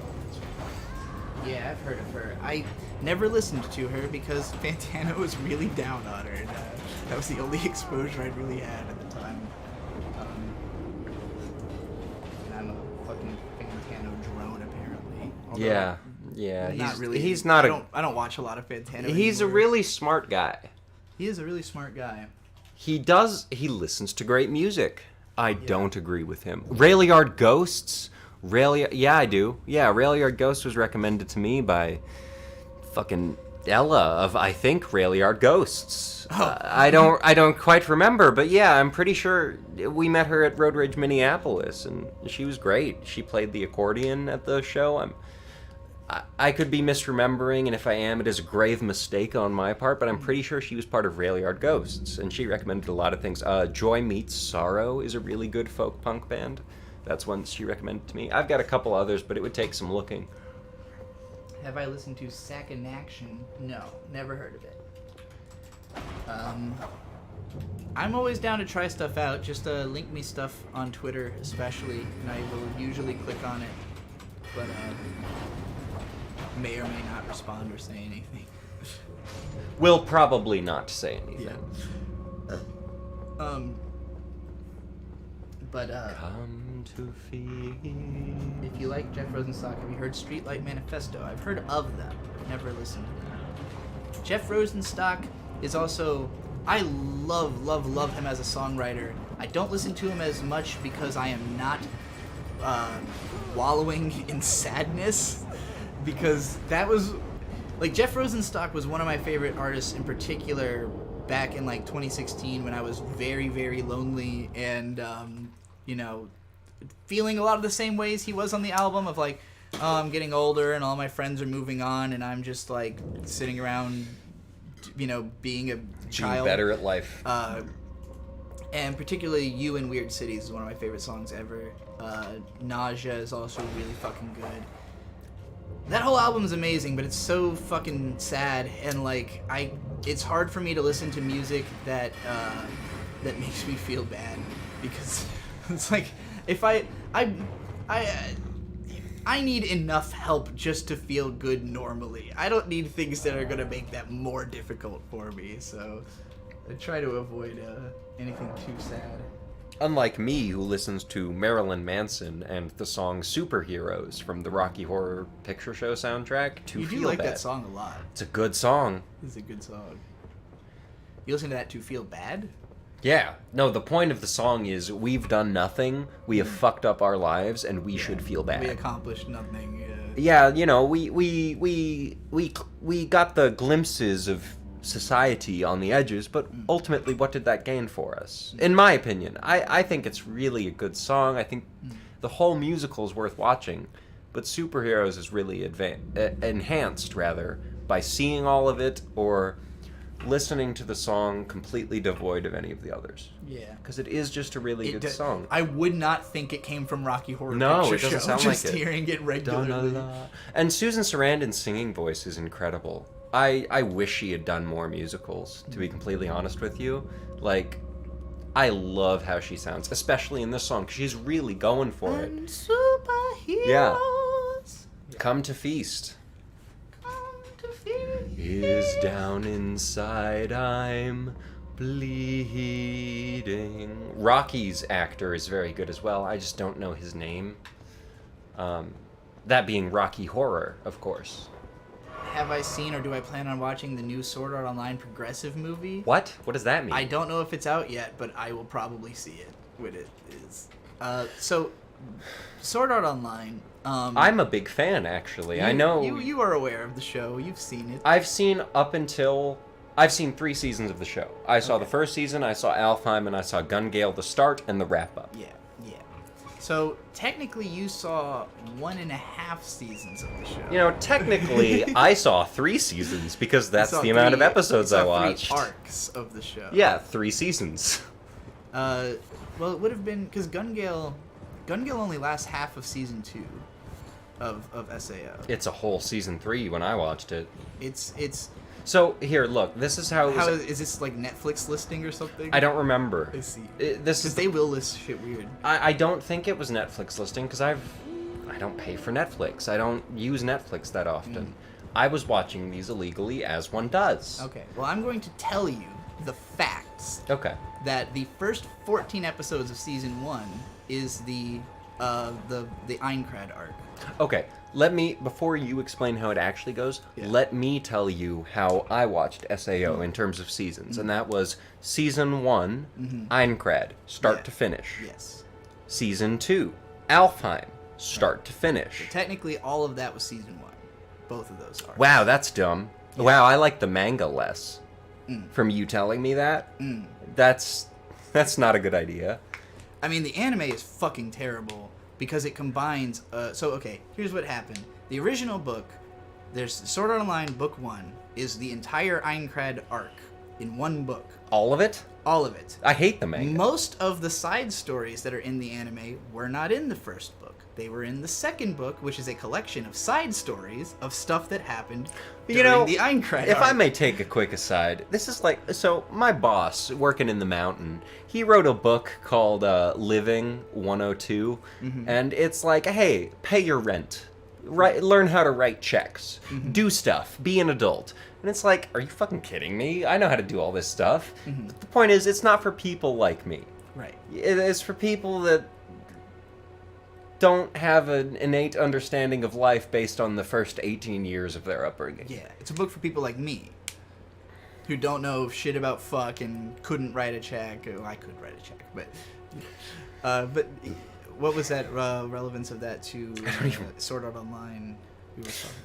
Yeah, I've heard of her. I never listened to her because Fantano was really down on her, and that was the only exposure I really had at the time. And I'm a fucking Fantano drone, apparently. Although Yeah. not really. He's not I don't watch a lot of Fantano. He's a anymore. really smart guy. He is a really smart guy. He listens to great music. I don't agree with him. Railyard Ghosts? Yeah, I do. Yeah, Railyard Ghosts was recommended to me by fucking Ella of, I think, Railyard Ghosts. Oh. I don't quite remember, but yeah, I'm pretty sure we met her at Road Rage Minneapolis, and she was great. She played the accordion at the show. I could be misremembering, and if I am, it is a grave mistake on my part, but I'm pretty sure she was part of Railyard Ghosts, and she recommended a lot of things. Joy Meets Sorrow is a really good folk punk band. That's one she recommended to me. I've got a couple others, but it would take some looking. Have I listened to Sack in Action? No, never heard of it. I'm always down to try stuff out. Just link me stuff on Twitter, especially, and I will usually click on it. But may or may not respond or say anything. Will probably not say anything. Yeah. But Come to feel. if you like Jeff Rosenstock, have you heard Streetlight Manifesto? I've heard of them. I've never listened to them. Jeff Rosenstock is also... I love him as a songwriter. I don't listen to him as much because I am not wallowing in sadness. Because that was... Like, Jeff Rosenstock was one of my favorite artists in particular back in, like, 2016 when I was very, very lonely and, you know, feeling a lot of the same ways he was on the album of, like, oh, I'm getting older and all my friends are moving on and I'm just, like, sitting around, you know, being a child. Being better at life. And particularly You in Weird Cities is one of my favorite songs ever. Nausea is also really fucking good. That whole album is amazing, but it's so fucking sad, and like it's hard for me to listen to music that makes me feel bad, because it's like if I need enough help just to feel good normally. I don't need things that are gonna make that more difficult for me. So I try to avoid anything too sad. Unlike me, who listens to Marilyn Manson and the song Superheroes from the Rocky Horror Picture Show soundtrack, to You do feel like bad. that song a lot. It's a good song. It's a good song. You listen to that to feel bad? Yeah. No, the point of the song is we've done nothing, we have fucked up our lives, and we should feel bad. We accomplished nothing. Yeah, you know, we got the glimpses of society on the edges, but ultimately what did that gain for us? In my opinion, I think it's really a good song. I think the whole musical is worth watching, but Superheroes is really enhanced rather by seeing all of it or listening to the song completely devoid of any of the others. Yeah. Because it is just a really good song. I would not think it came from Rocky Horror No, Picture it doesn't Show, sound just like it. hearing it regularly. And Susan Sarandon's singing voice is incredible. I wish she had done more musicals, to be completely honest with you. Like, I love how she sounds, especially in this song, because she's really going for it. Superheroes. Yeah. Come to feast. Come to feast. Is down inside, I'm bleeding. Rocky's actor is very good as well. I just don't know his name. That being Rocky Horror, of course. Have I seen or do I plan on watching the new Sword Art Online progressive movie? What? What does that mean? I don't know if it's out yet, but I will probably see it when it is. So, Sword Art Online. I'm a big fan, actually. I know you are aware of the show. You've seen it. I've seen 3 seasons of the show. I saw the first season, I saw Alfheim, and I saw Gun Gale, the start, and the wrap-up. Yeah. So, technically, you saw 1.5 seasons of the show. You know, technically, I saw 3 seasons, because that's the amount of episodes I watched. 3 arcs of the show. Yeah, 3 seasons. Well, it would have been... Because Gun Gale only lasts half of Season 2 of SAO. It's a whole Season 3 when I watched it. It's... So, here, look, this is how... Is this like Netflix listing or something? I don't remember. I see. Because they will list shit weird. I don't think it was Netflix listing, because I don't pay for Netflix. I don't use Netflix that often. I was watching these illegally, as one does. Okay, well, I'm going to tell you the facts. Okay. That the first 14 episodes of Season 1 is the Aincrad arc. Okay, before you explain how it actually goes, Yeah. let me tell you how I watched SAO in terms of seasons. And that was Season 1, Aincrad, start to finish. Yes. Season 2, Alfheim, start to finish. Technically, all of that was Season 1. Both of those arcs. Wow, that's dumb. Yeah. Wow, I like the manga less. From you telling me that? That's not a good idea. I mean, the anime is fucking terrible because it combines... okay, here's what happened. The original book, there's Sword Art Online Book 1, is the entire Aincrad arc in one book. All of it? All of it. I hate the manga. Most of the side stories that are in the anime were not in the first book. They were in the second book, which is a collection of side stories of stuff that happened during the Aincrad if arc. I may take a quick aside, this is like... So, my boss, working in the mountain, he wrote a book called Living 102, and it's like, hey, pay your rent. Learn how to write checks. Do stuff. Be an adult. And it's like, are you fucking kidding me? I know how to do all this stuff. But the point is, it's not for people like me. Right. It is for people that don't have an innate understanding of life based on the first 18 years of their upbringing. Yeah, it's a book for people like me, who don't know shit about fuck and couldn't write a check. Well, I could write a check, but what was that relevance of that to Sword Art Online? We were talking.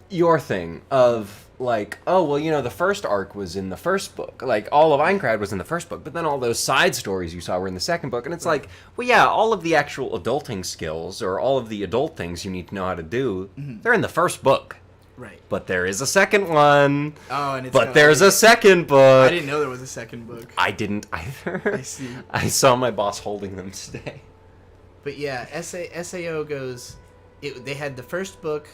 Your thing of, like, oh, well, you know, the first arc was in the first book. Like, all of Aincrad was in the first book, but then all those side stories you saw were in the second book. And it's like, well, yeah, all of the actual adulting skills, or all of the adult things you need to know how to do, they're in the first book. Right. But there is a second one. Oh, and it's but there's a second book. I didn't know there was a second book. I didn't either. I see. I saw my boss holding them today. But yeah, SAO goes... They had the first book...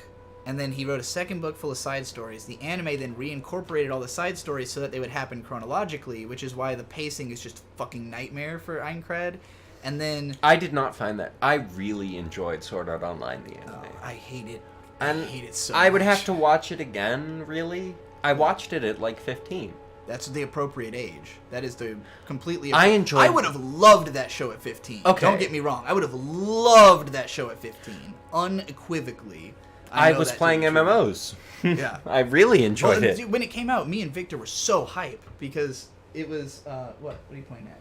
And then he wrote a second book full of side stories. The anime then reincorporated all the side stories so that they would happen chronologically, which is why the pacing is just fucking nightmare for Aincrad. And then... I did not find that. I really enjoyed Sword Art Online, the anime. Oh, I hate it. And I hate it so I would much. have to watch it again, really. I watched it at like 15. That's the appropriate age. That is the completely... I enjoyed... I would have loved that show at 15. Okay. Don't get me wrong. I would have loved that show at 15. Unequivocally. I was playing MMOs. Yeah. I really enjoyed it. Dude, when it came out, me and Victor were so hyped because it was... What are you pointing at?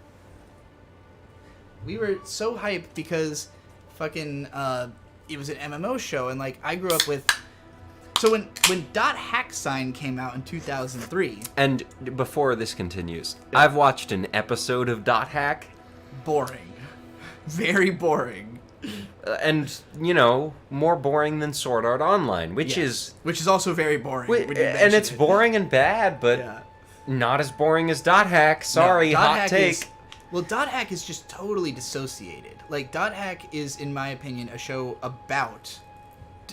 We were so hyped because fucking... it was an MMO show, and like I grew up with... So when .hack sign came out in 2003... And before this continues, I've watched an episode of .hack. Boring. Very boring. And, you know, more boring than Sword Art Online, which is also very boring. when you and mention it's it. boring and bad, but Yeah. not as boring as .hack. Sorry, No, hot .hack take. .hack is just totally dissociated. Like, .hack is, in my opinion, a show about,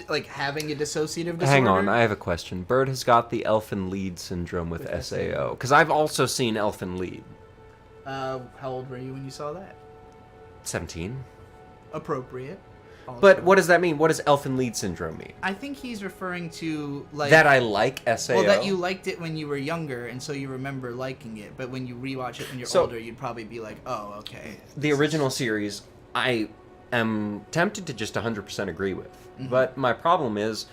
like, having a dissociative disorder. Hang on, I have a question. Bird has got the Elfin Lead syndrome with SAO. Because I've also seen Elfin Lead. How old were you when you saw that? 17. Appropriate. Also. But what does that mean? What does Elfin Lead syndrome mean? I think he's referring to, like... That I like SAO? Well, that you liked it when you were younger, and so you remember liking it. But when you rewatch it when you're older, you'd probably be like, oh, okay. The original series, I am tempted to just 100% agree with. But my problem is,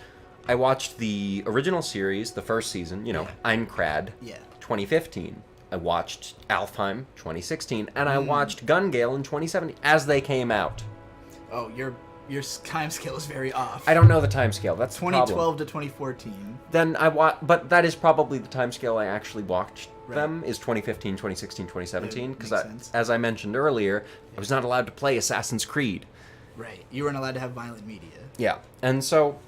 I watched the original series, the first season, you know, Aincrad, 2015. I watched Alfheim 2016, and I watched Gun Gale in 2017 as they came out. Oh, your time scale is very off. I don't know the time scale. That's the problem. 2012 to 2014. Then but that is probably the time scale I actually watched them, is 2015, 2016, 2017, because as I mentioned earlier, I was not allowed to play Assassin's Creed. Right. You weren't allowed to have violent media. Yeah. And so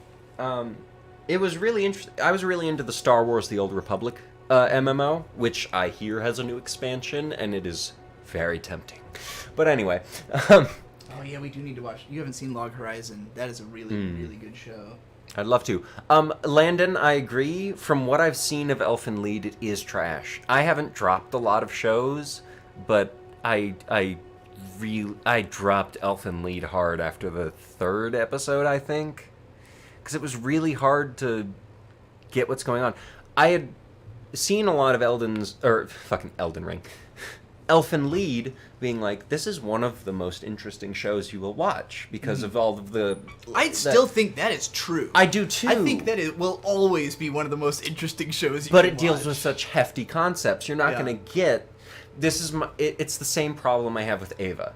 it was really interesting. I was really into the Star Wars The Old Republic MMO, which I hear has a new expansion, and it is very tempting. But anyway, oh yeah, we do need to watch. You haven't seen Log Horizon. That is a really, really good show. I'd love to. Landon, I agree. From what I've seen of Elfen Lied, it is trash. I haven't dropped a lot of shows, but I dropped Elfen Lied hard after the 3rd episode, I think, because it was really hard to get what's going on. I had seen a lot of Elden Ring, Elfen Lied being like, this is one of the most interesting shows you will watch because of all of the... I still think that is true. I do too. I think that it will always be one of the most interesting shows you But can it deals watch. with such hefty concepts. You're not going to get... It's the same problem I have with Ava.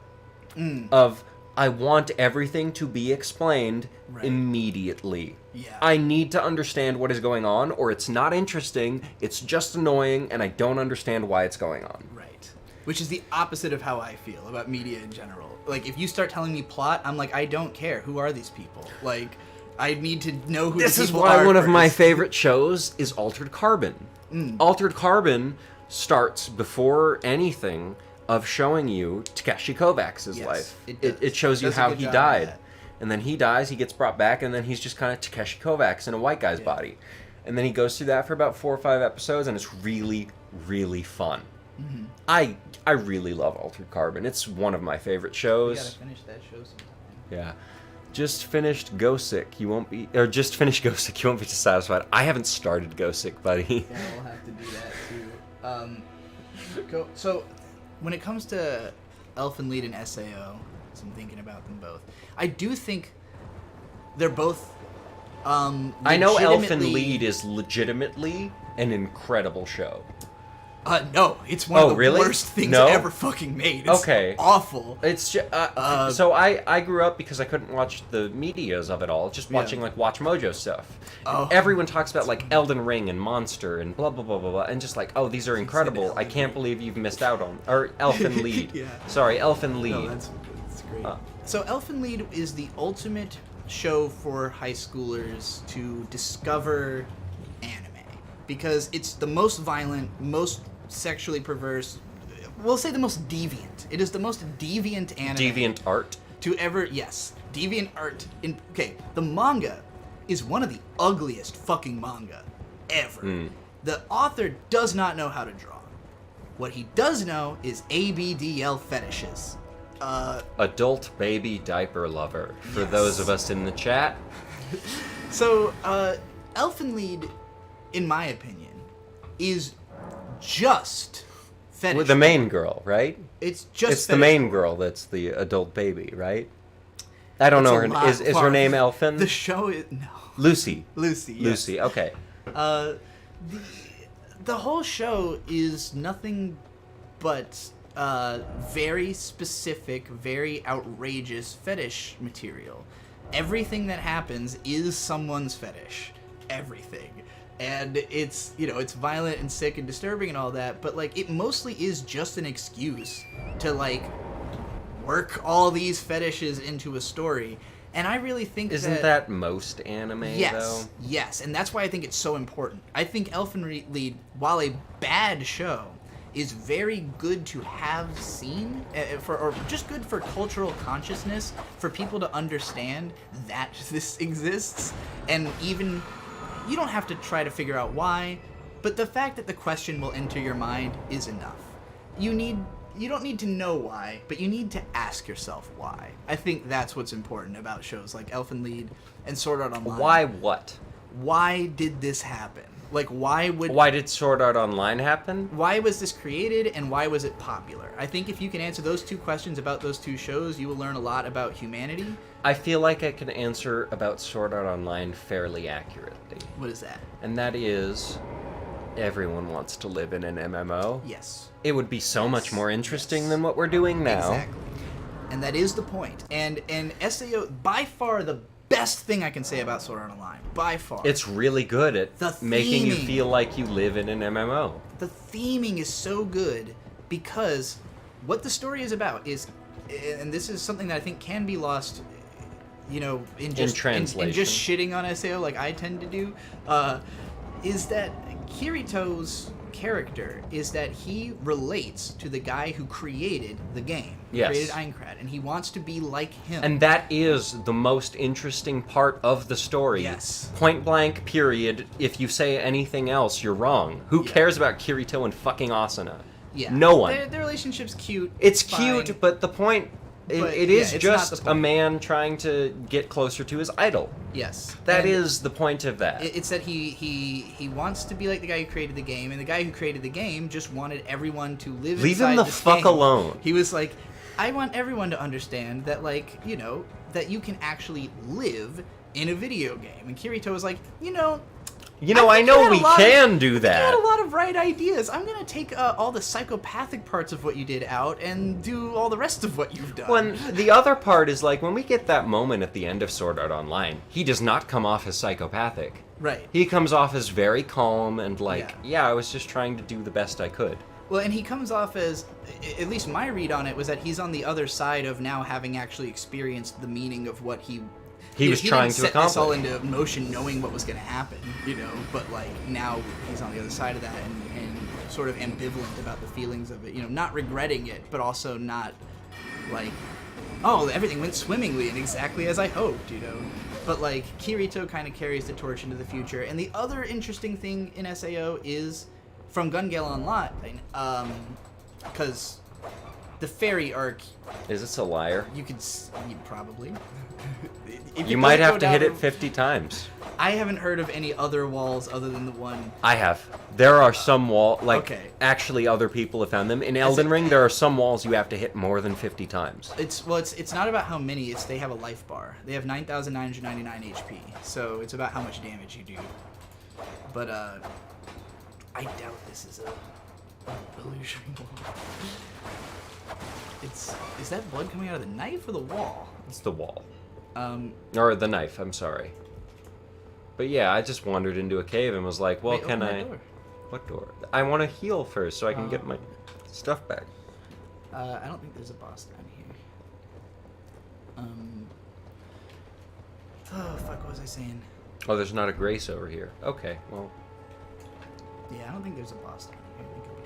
Of, I want everything to be explained immediately. Yeah. I need to understand what is going on, or it's not interesting, it's just annoying, and I don't understand why it's going on. Right. Which is the opposite of how I feel about media in general. Like, if you start telling me plot, I'm like, I don't care. Who are these people? Like, I need to know who This these is people why are one of my first. favorite shows is Altered Carbon. Altered Carbon starts before anything of showing you Takeshi Kovacs' Yes, life. it does. It shows It you does a how good he job of died. that. And then he dies, he gets brought back, and then he's just kind of Takeshi Kovacs in a white guy's body. And then he goes through that for about 4 or 5 episodes, and it's really, really fun. I really love Altered Carbon. It's one of my favorite We shows. gotta finish that show sometime. Yeah. Just finished Gosick. You won't be... Or just finished Gosick. You won't be dissatisfied. I haven't started Gosick, buddy. Yeah, we'll have to do that too. So, when it comes to Elfen Lied and SAO, as I'm thinking about them both, I do think they're both I know Elfen legitimately- Lied is legitimately an incredible show. No, it's one of the really? worst things No? ever fucking made. It's Okay. awful. It's just, so I grew up because I couldn't watch the medias of it all, just watching like Watch Mojo stuff. Oh. Everyone talks about like Elden Ring and Monster and blah blah blah blah blah, and just like, oh, these are incredible. I can't believe you've missed out on or Elfen Lied. Yeah. Sorry, Elfen Lied. No, that's great. So Elfen Lied is the ultimate show for high schoolers to discover anime because it's the most violent, most sexually perverse, we'll say the most deviant. It is the most deviant anime. Deviant art. To ever, deviant art. The manga is one of the ugliest fucking manga ever. The author does not know how to draw. What he does know is ABDL fetishes. Adult baby diaper lover. For those of us in the chat. So, Elfen Lied, in my opinion, is just fetish. With the main girl, right? It's just It's the fetish main porn. girl that's the adult baby, right? I don't It's know a her. lot Is her farther. name Elfen? The show is no Lucy. Lucy. Yes. Lucy. Okay. The whole show is nothing but very specific, very outrageous fetish material. Everything that happens is someone's fetish. Everything. And it's, it's violent and sick and disturbing and all that, but, like, it mostly is just an excuse to, like, work all these fetishes into a story. And I really think Isn't that most anime, though? Yes, and that's why I think it's so important. I think Elfen Lied, while a bad show, is very good to have seen, or just good for cultural consciousness, for people to understand that this exists, and even, you don't have to try to figure out why, but the fact that the question will enter your mind is enough. You don't need to know why, but you need to ask yourself why. I think that's what's important about shows like Elfen Lied and Sword Art Online. Why what? Why did this happen? Like, Why did Sword Art Online happen? Why was this created, and why was it popular? I think if you can answer those two questions about those two shows, you will learn a lot about humanity. I feel like I can answer about Sword Art Online fairly accurately. What is that? And that is, Everyone wants to live in an MMO. Yes. It would be so much more interesting Yes. than what we're doing now. Exactly. And that is the point. And SAO, by far the best thing I can say about Sword Art Online. By far. It's really good at The making you theming. feel like you live in an MMO. The theming is so good because what the story is about is, and this is something that I think can be lost, you know, in just translation. in just shitting on SAO like I tend to do, is that Kirito's character is that he relates to the guy who created the game, Yes. created Aincrad, and he wants to be like him. And that is the most interesting part of the story. Yes. Point blank, period. If you say anything else, you're wrong. Who Yeah. cares about Kirito and fucking Asuna? yeah, No one. Their relationship's cute. It's fine. cute, but the point... But, it yeah, is it's not just the a point. man trying to get closer to his idol. Yes. That And is the point of that. It's that he wants to be like the guy who created the game, and the guy who created the game just wanted everyone to live Leave inside him the this fuck game. alone. He was like, I want everyone to understand that, like, you know, that you can actually live in a video game. And Kirito was like, you know, I think you know had a we lot can of- do You had that. a lot of right ideas. I'm gonna take all the psychopathic parts of what you did out and do all the rest of what you've done. When the other part is like when we get that moment at the end of Sword Art Online, he does not come off as psychopathic. Right. He comes off as very calm and like, Yeah. I was just trying to do the best I could. Well, and he comes off as, at least my read on it was that he's on the other side of now having actually experienced the meaning of what he was trying didn't to set this all accomplish. into motion, knowing what was going to happen, you know. But like now he's on the other side of that and sort of ambivalent about the feelings of it, you know, not regretting it, but also not like, oh, everything went swimmingly and exactly as I hoped, you know. But like Kirito kind of carries the torch into the future. And the other interesting thing in SAO is from Gun Gale Online, because the fairy arc, Is this a liar? you could probably. If You it might doesn't have go to hit down- it 50 times. I haven't heard of any other walls other than the one. I have. There are some Okay. actually other people have found them. In Elden Ring, there are some walls you have to hit more than 50 times. It's not about how many. It's they have a life bar. They have 9,999 HP. So it's about how much damage you do. But I doubt this is a illusion wall. Is that blood coming out of the knife or the wall? It's the wall. Um, Or the knife, I'm sorry. But yeah, I just wandered into a cave and was like, well, wait, can open I... that door. What door? I want to heal first so I can get my stuff back. I don't think there's a boss down here. Oh fuck! What was I saying? Oh, there's not a grace over here. Okay, well... Yeah, I don't think there's a boss down here. I think it'll be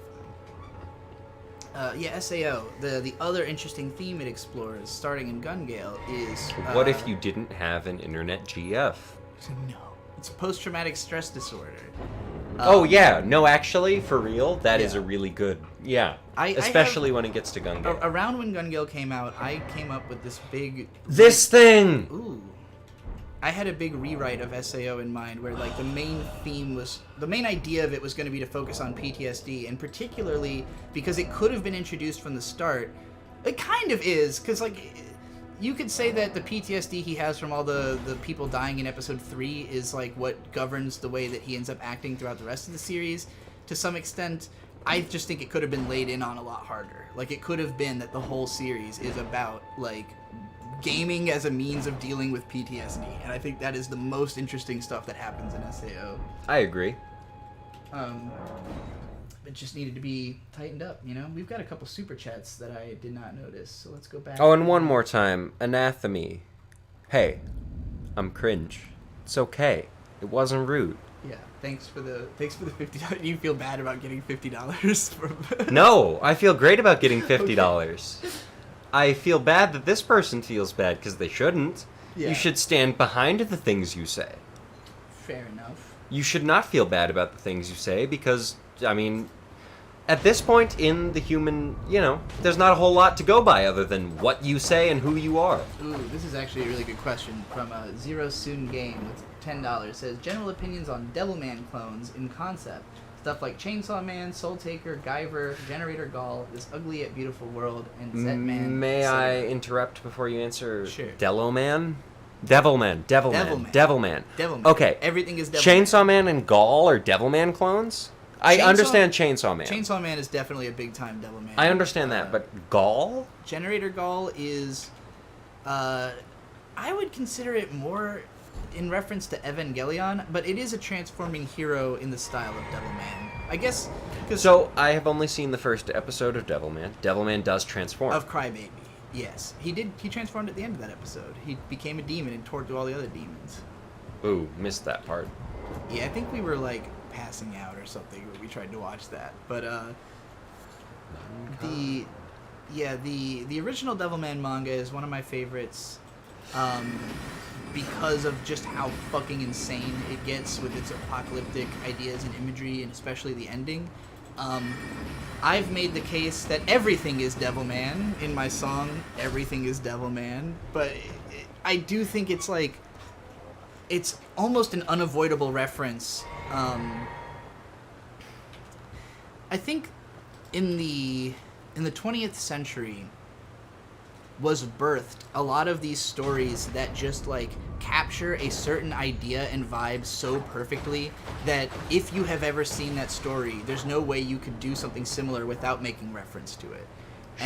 fine. Yeah, SAO. The other interesting theme it explores, starting in Gun Gale, is What if you didn't have an internet GF? No, it's post-traumatic stress disorder. Oh yeah, no, actually, for real, that is Yeah. a really good... Yeah, I especially when it gets to Gun Gale. Around when Gun Gale came out, I came up with this big. This thing! Ooh. I had a big rewrite of SAO in mind where like the main idea of it was going to be to focus on PTSD, and particularly because it could have been introduced from the start. It kind of is, because like you could say that the PTSD he has from all the people dying in episode 3 is like what governs the way that he ends up acting throughout the rest of the series to some extent. I just think it could have been laid in on a lot harder. Like it could have been that the whole series is about like gaming as a means of dealing with PTSD, and I think that is the most interesting stuff that happens in SAO. I agree. It just needed to be tightened up, you know? We've got a couple super chats that I did not notice, so let's go back. Oh, and one more time. Anathemy. Hey, I'm cringe. It's okay. It wasn't rude. Yeah, thanks for the $50. You feel bad about getting $50 from... No, I feel great about getting $50. I feel bad that this person feels bad because they shouldn't. Yeah. You should stand behind the things you say. Fair enough. You should not feel bad about the things you say because, I mean, at this point in the human, there's not a whole lot to go by other than what you say and who you are. Ooh, this is actually a really good question from Zero Soon Game with $10. It says, general opinions on Devilman clones in concept. Stuff like Chainsaw Man, Soul Taker, Guyver, Generator Gall, This Ugly Yet Beautiful World, and Zetman. May I etc. interrupt before you answer? Sure. Devilman? Devilman. Devilman. Devilman. Devilman. Okay. Everything is Devilman. Chainsaw Man and Gall are Devilman clones? I understand Chainsaw Man. Chainsaw Man is definitely a big time Devilman. I understand that, but Gaul? Generator Gaul is, I would consider it more in reference to Evangelion, but it is a transforming hero in the style of Devilman. I guess, because... So, I have only seen the first episode of Devilman. Devilman does transform. Of Crybaby, yes. He transformed at the end of that episode. He became a demon and tore through all the other demons. Ooh, missed that part. Yeah, I think we were, like, passing out or something when we tried to watch that. But, the original Devilman manga is one of my favorites, because of just how fucking insane it gets with its apocalyptic ideas and imagery, and especially the ending. I've made the case that everything is Devilman in my song, Everything is Devilman, but I do think it's like, it's almost an unavoidable reference. I think in the 20th century was birthed a lot of these stories that just like capture a certain idea and vibe so perfectly that if you have ever seen that story, there's no way you could do something similar without making reference to it.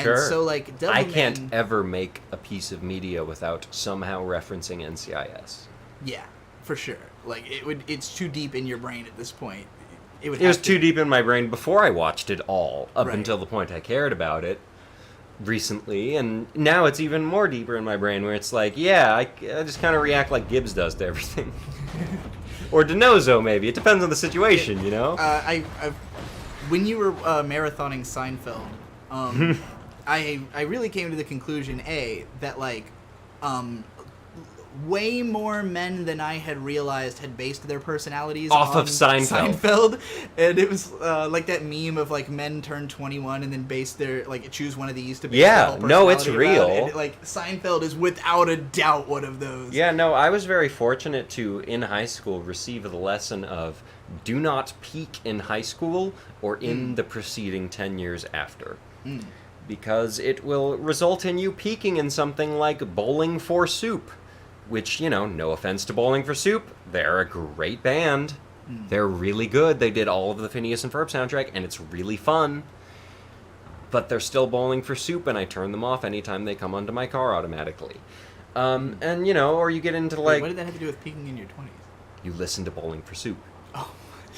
Sure. And so like Devilman, I can't ever make a piece of media without somehow referencing NCIS. Yeah, for sure. Like it's too deep in your brain at this point. It was too deep in my brain before I watched it all, up Right. until the point I cared about it recently, and now it's even more deeper in my brain where it's like, yeah, I just kind of react like Gibbs does to everything. Or DeNozo, maybe. It depends on the situation, you know? When you were marathoning Seinfeld, I really came to the conclusion, that like, way more men than I had realized had based their personalities off on of Seinfeld. And it was like that meme of like men turn 21 and then base their like choose one of these to base Yeah, their whole no, it's personality around. real. And, like Seinfeld is without a doubt one of those. Yeah, no, I was very fortunate to, in high school, receive the lesson of do not peak in high school or in the preceding 10 years after. Because it will result in you peaking in something like Bowling for Soup. Which, you know, no offense to Bowling for Soup, they're a great band. They're really good. They did all of the Phineas and Ferb soundtrack, and it's really fun. But they're still Bowling for Soup, and I turn them off anytime they come onto my car automatically. And, you know, or you get into, like... Wait, what did that have to do with peaking in your 20s? You listen to Bowling for Soup. Oh,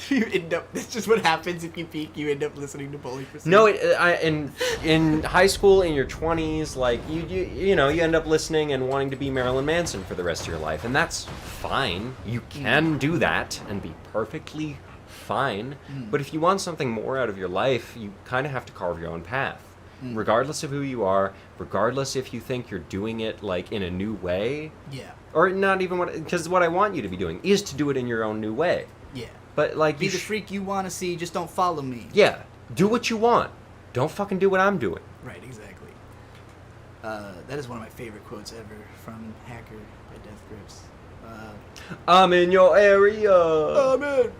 you end up... That's just what happens if you peak. You end up listening to Bowling for Soup. No, in high school, in your 20s, like, you know, you end up listening and wanting to be Marilyn Manson for the rest of your life, and that's fine. You can do that and be perfectly fine, but if you want something more out of your life, you kind of have to carve your own path. Regardless of who you are, regardless if you think you're doing it, like, in a new way. Yeah. Or not even because what I want you to be doing is to do it in your own new way. Yeah. But, like, Be the freak you want to see, just don't follow me. Yeah, do what you want. Don't fucking do what I'm doing. Right, exactly. That is one of my favorite quotes ever from Hacker by Death Grips. I'm in your area. I'm in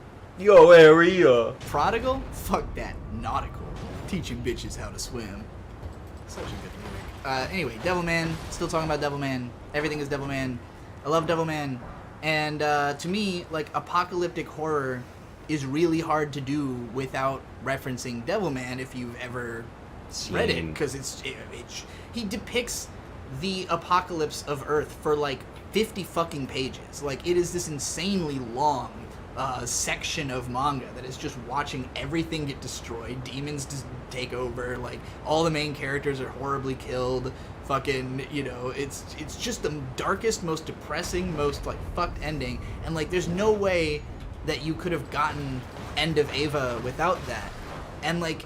Your area. Prodigal? Fuck that. Nautical. Teaching bitches how to swim. Such a good lyric. Anyway, Devilman. Still talking about Devilman. Everything is Devilman. I love Devilman. And to me, like, apocalyptic horror is really hard to do without referencing Devilman if you've ever read it. Because he depicts the apocalypse of Earth for, like, 50 fucking pages. Like, it is this insanely long section of manga that is just watching everything get destroyed, demons just take over, like, all the main characters are horribly killed, fucking, you know, it's just the darkest, most depressing, most, like, fucked ending, and, like, there's no way that you could have gotten End of Ava without that. And, like,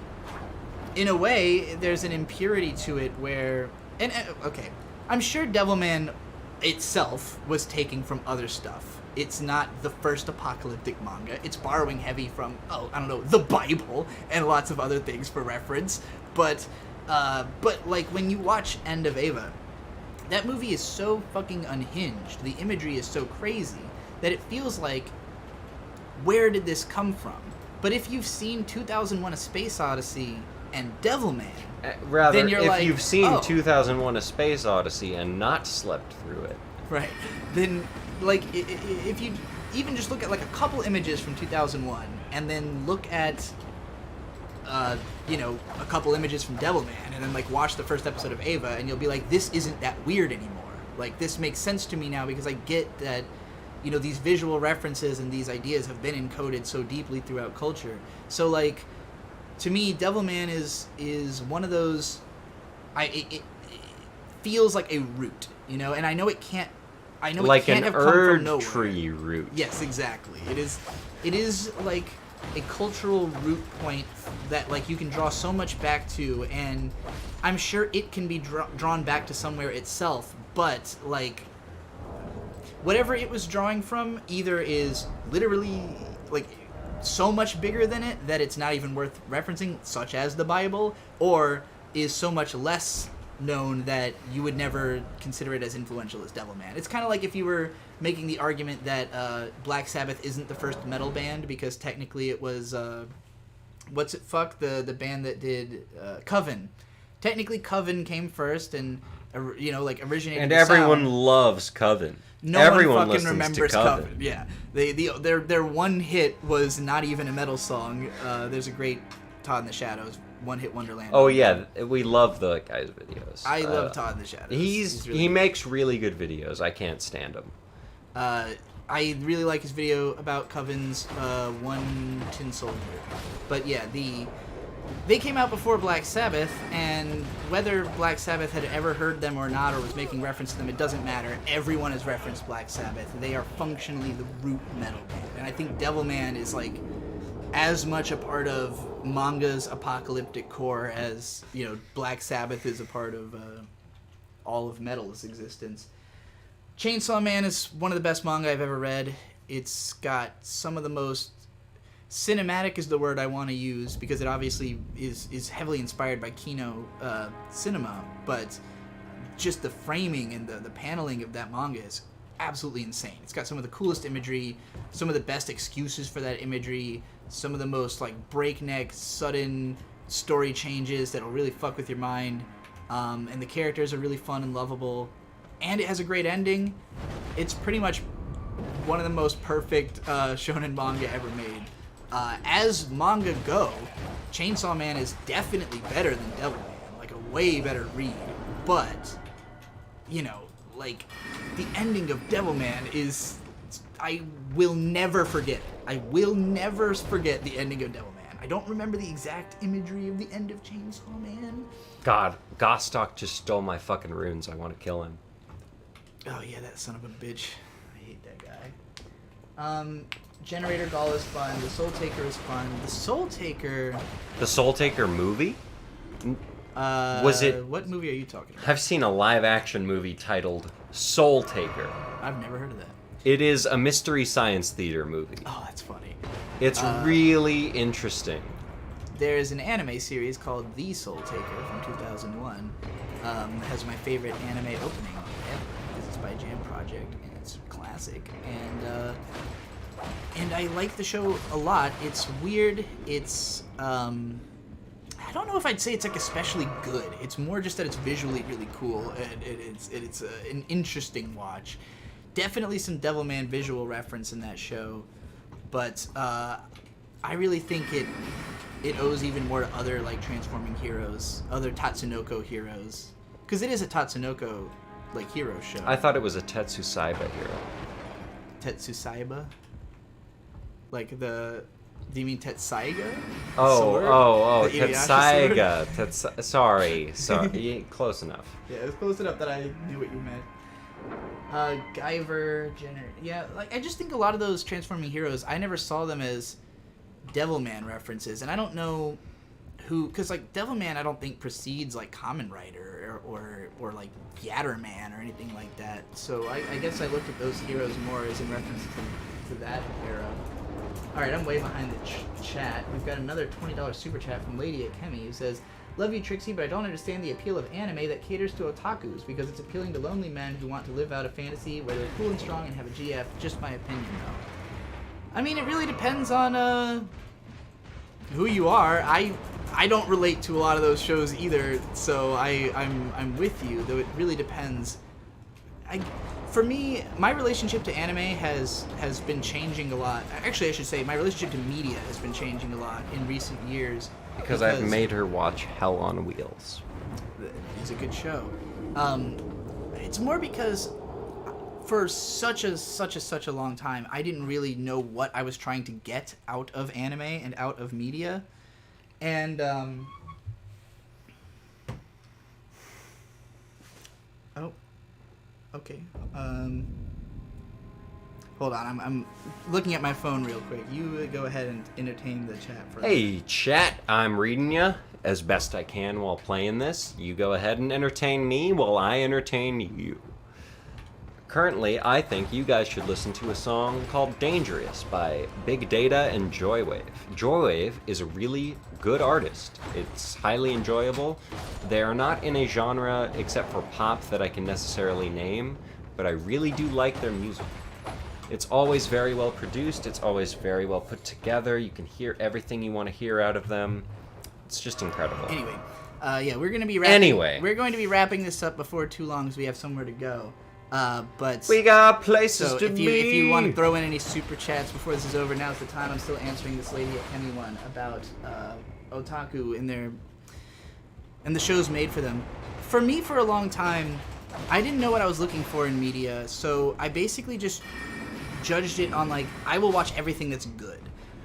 in a way, there's an impurity to it where, and okay, I'm sure Devilman itself was taking from other stuff. It's not the first apocalyptic manga. It's borrowing heavy from, the Bible and lots of other things for reference. But like, when you watch End of Ava, that movie is so fucking unhinged. The imagery is so crazy that it feels like, where did this come from? But if you've seen 2001: A Space Odyssey and Devilman, Rather, then you're if like, you've seen oh. 2001: A Space Odyssey and not slept through it. Right. Then, like, if you even just look at, like, a couple images from 2001, and then look at a couple images from Devilman, and then like watch the first episode of Ava, and you'll be like, this isn't that weird anymore. Like, this makes sense to me now because I get that, these visual references and these ideas have been encoded so deeply throughout culture. So, like, to me, Devilman is one of those. It feels like a root, and I know it can't. I know like it can't an have come from nowhere. tree root. Yes, exactly. It is like a cultural root point that like you can draw so much back to, and I'm sure it can be drawn back to somewhere itself. But like, whatever it was drawing from either is literally like so much bigger than it that it's not even worth referencing, such as the Bible, or is so much less known that you would never consider it as influential as Devilman. It's kind of like if you were making the argument that Black Sabbath isn't the first metal band because technically it was the band that did Coven. Technically Coven came first and originated. And the everyone sound. loves Coven. No Everyone one fucking listens remembers to Coven. Coven. Yeah, their one hit was not even a metal song. There's a great Todd in the Shadows one hit Wonderland. Oh yeah, we love the guy's videos. I love Todd in the Shadows. He makes really good videos. I can't stand him. I really like his video about Coven's One Tin Soldier. But yeah, they came out before Black Sabbath, and whether Black Sabbath had ever heard them or not, or was making reference to them, it doesn't matter. Everyone has referenced Black Sabbath. They are functionally the root metal band. And I think Devilman is like as much a part of manga's apocalyptic core as, Black Sabbath is a part of all of metal's existence. Chainsaw Man is one of the best manga I've ever read. It's got some of the most cinematic is the word I want to use because it obviously is heavily inspired by Kino cinema, but just the framing and the paneling of that manga is absolutely insane. It's got some of the coolest imagery, some of the best excuses for that imagery, some of the most like breakneck, sudden story changes that'll really fuck with your mind, and the characters are really fun and lovable, and it has a great ending. It's pretty much one of the most perfect shonen manga ever made. As manga go, Chainsaw Man is definitely better than Devilman, like a way better read, but like the ending of Devilman is, I will never forget. I will never forget the ending of Devilman. I don't remember the exact imagery of the end of Chainsaw Man. God, Gostock just stole my fucking runes. I want to kill him. Oh yeah, that son of a bitch. I hate that guy. Generator Doll is fun. The Soul Taker is fun. The Soul Taker... The Soul Taker movie? Was it... What movie are you talking about? I've seen a live-action movie titled Soul Taker. I've never heard of that. It is a mystery science theater movie. Oh, that's funny. It's really interesting. There's an anime series called The Soul Taker from 2001. It has my favorite anime opening ever. It's by Jam Project, and it's classic. And I like the show a lot. It's weird. It's I don't know if I'd say it's like especially good. It's more just that it's visually really cool and it's an interesting watch. Definitely some Devilman visual reference in that show, but I really think it owes even more to other like transforming heroes, other Tatsunoko heroes, because it is a Tatsunoko like hero show. I thought it was a Tetsusaiba hero. Tetsusaiba? Like the... Do you mean Tetsaiga? Oh, Tetsuiga. Tetsaiga. Sorry. Close enough. Yeah, it was close enough that I knew what you meant. Guyver, Jenner... Yeah, like, I just think a lot of those transforming heroes, I never saw them as Devilman references, and I don't know who... Because, like, Devilman, I don't think precedes, like, Kamen Rider or like, Yatterman or anything like that. So I guess I looked at those heroes more as in reference to that era. Alright, I'm way behind the chat. We've got another $20 super chat from Lady at Kemi who says, "Love you, Trixie, but I don't understand the appeal of anime that caters to otakus because it's appealing to lonely men who want to live out a fantasy where they're cool and strong and have a GF. Just my opinion, though." I mean, it really depends on who you are. I don't relate to a lot of those shows either, so I'm with you, though it really depends. For me, my relationship to anime has been changing a lot. Actually, I should say my relationship to media has been changing a lot in recent years. Because I've made her watch Hell on Wheels. It's a good show. It's more because for such a long time, I didn't really know what I was trying to get out of anime and out of media, and oh, okay. Hold on, I'm looking at my phone real quick. You go ahead and entertain the chat for Hey, chat, I'm reading ya as best I can while playing this. You go ahead and entertain me while I entertain you. Currently, I think you guys should listen to a song called Dangerous by Big Data and Joywave. Joywave is a really good artist. It's highly enjoyable. They are not in a genre except for pop that I can necessarily name, but I really do like their music. It's always very well produced, it's always very well put together, you can hear everything you want to hear out of them. It's just incredible. Anyway, yeah, we're going to be wrapping We're going to be wrapping this up before too long because we have somewhere to go. But we got places so to if you want to throw in any super chats before this is over, now's the time. I'm still answering this lady at Penny One about otaku and the shows made for them. For me, for a long time, I didn't know what I was looking for in media, so I basically just judged it on, like, I will watch everything that's good.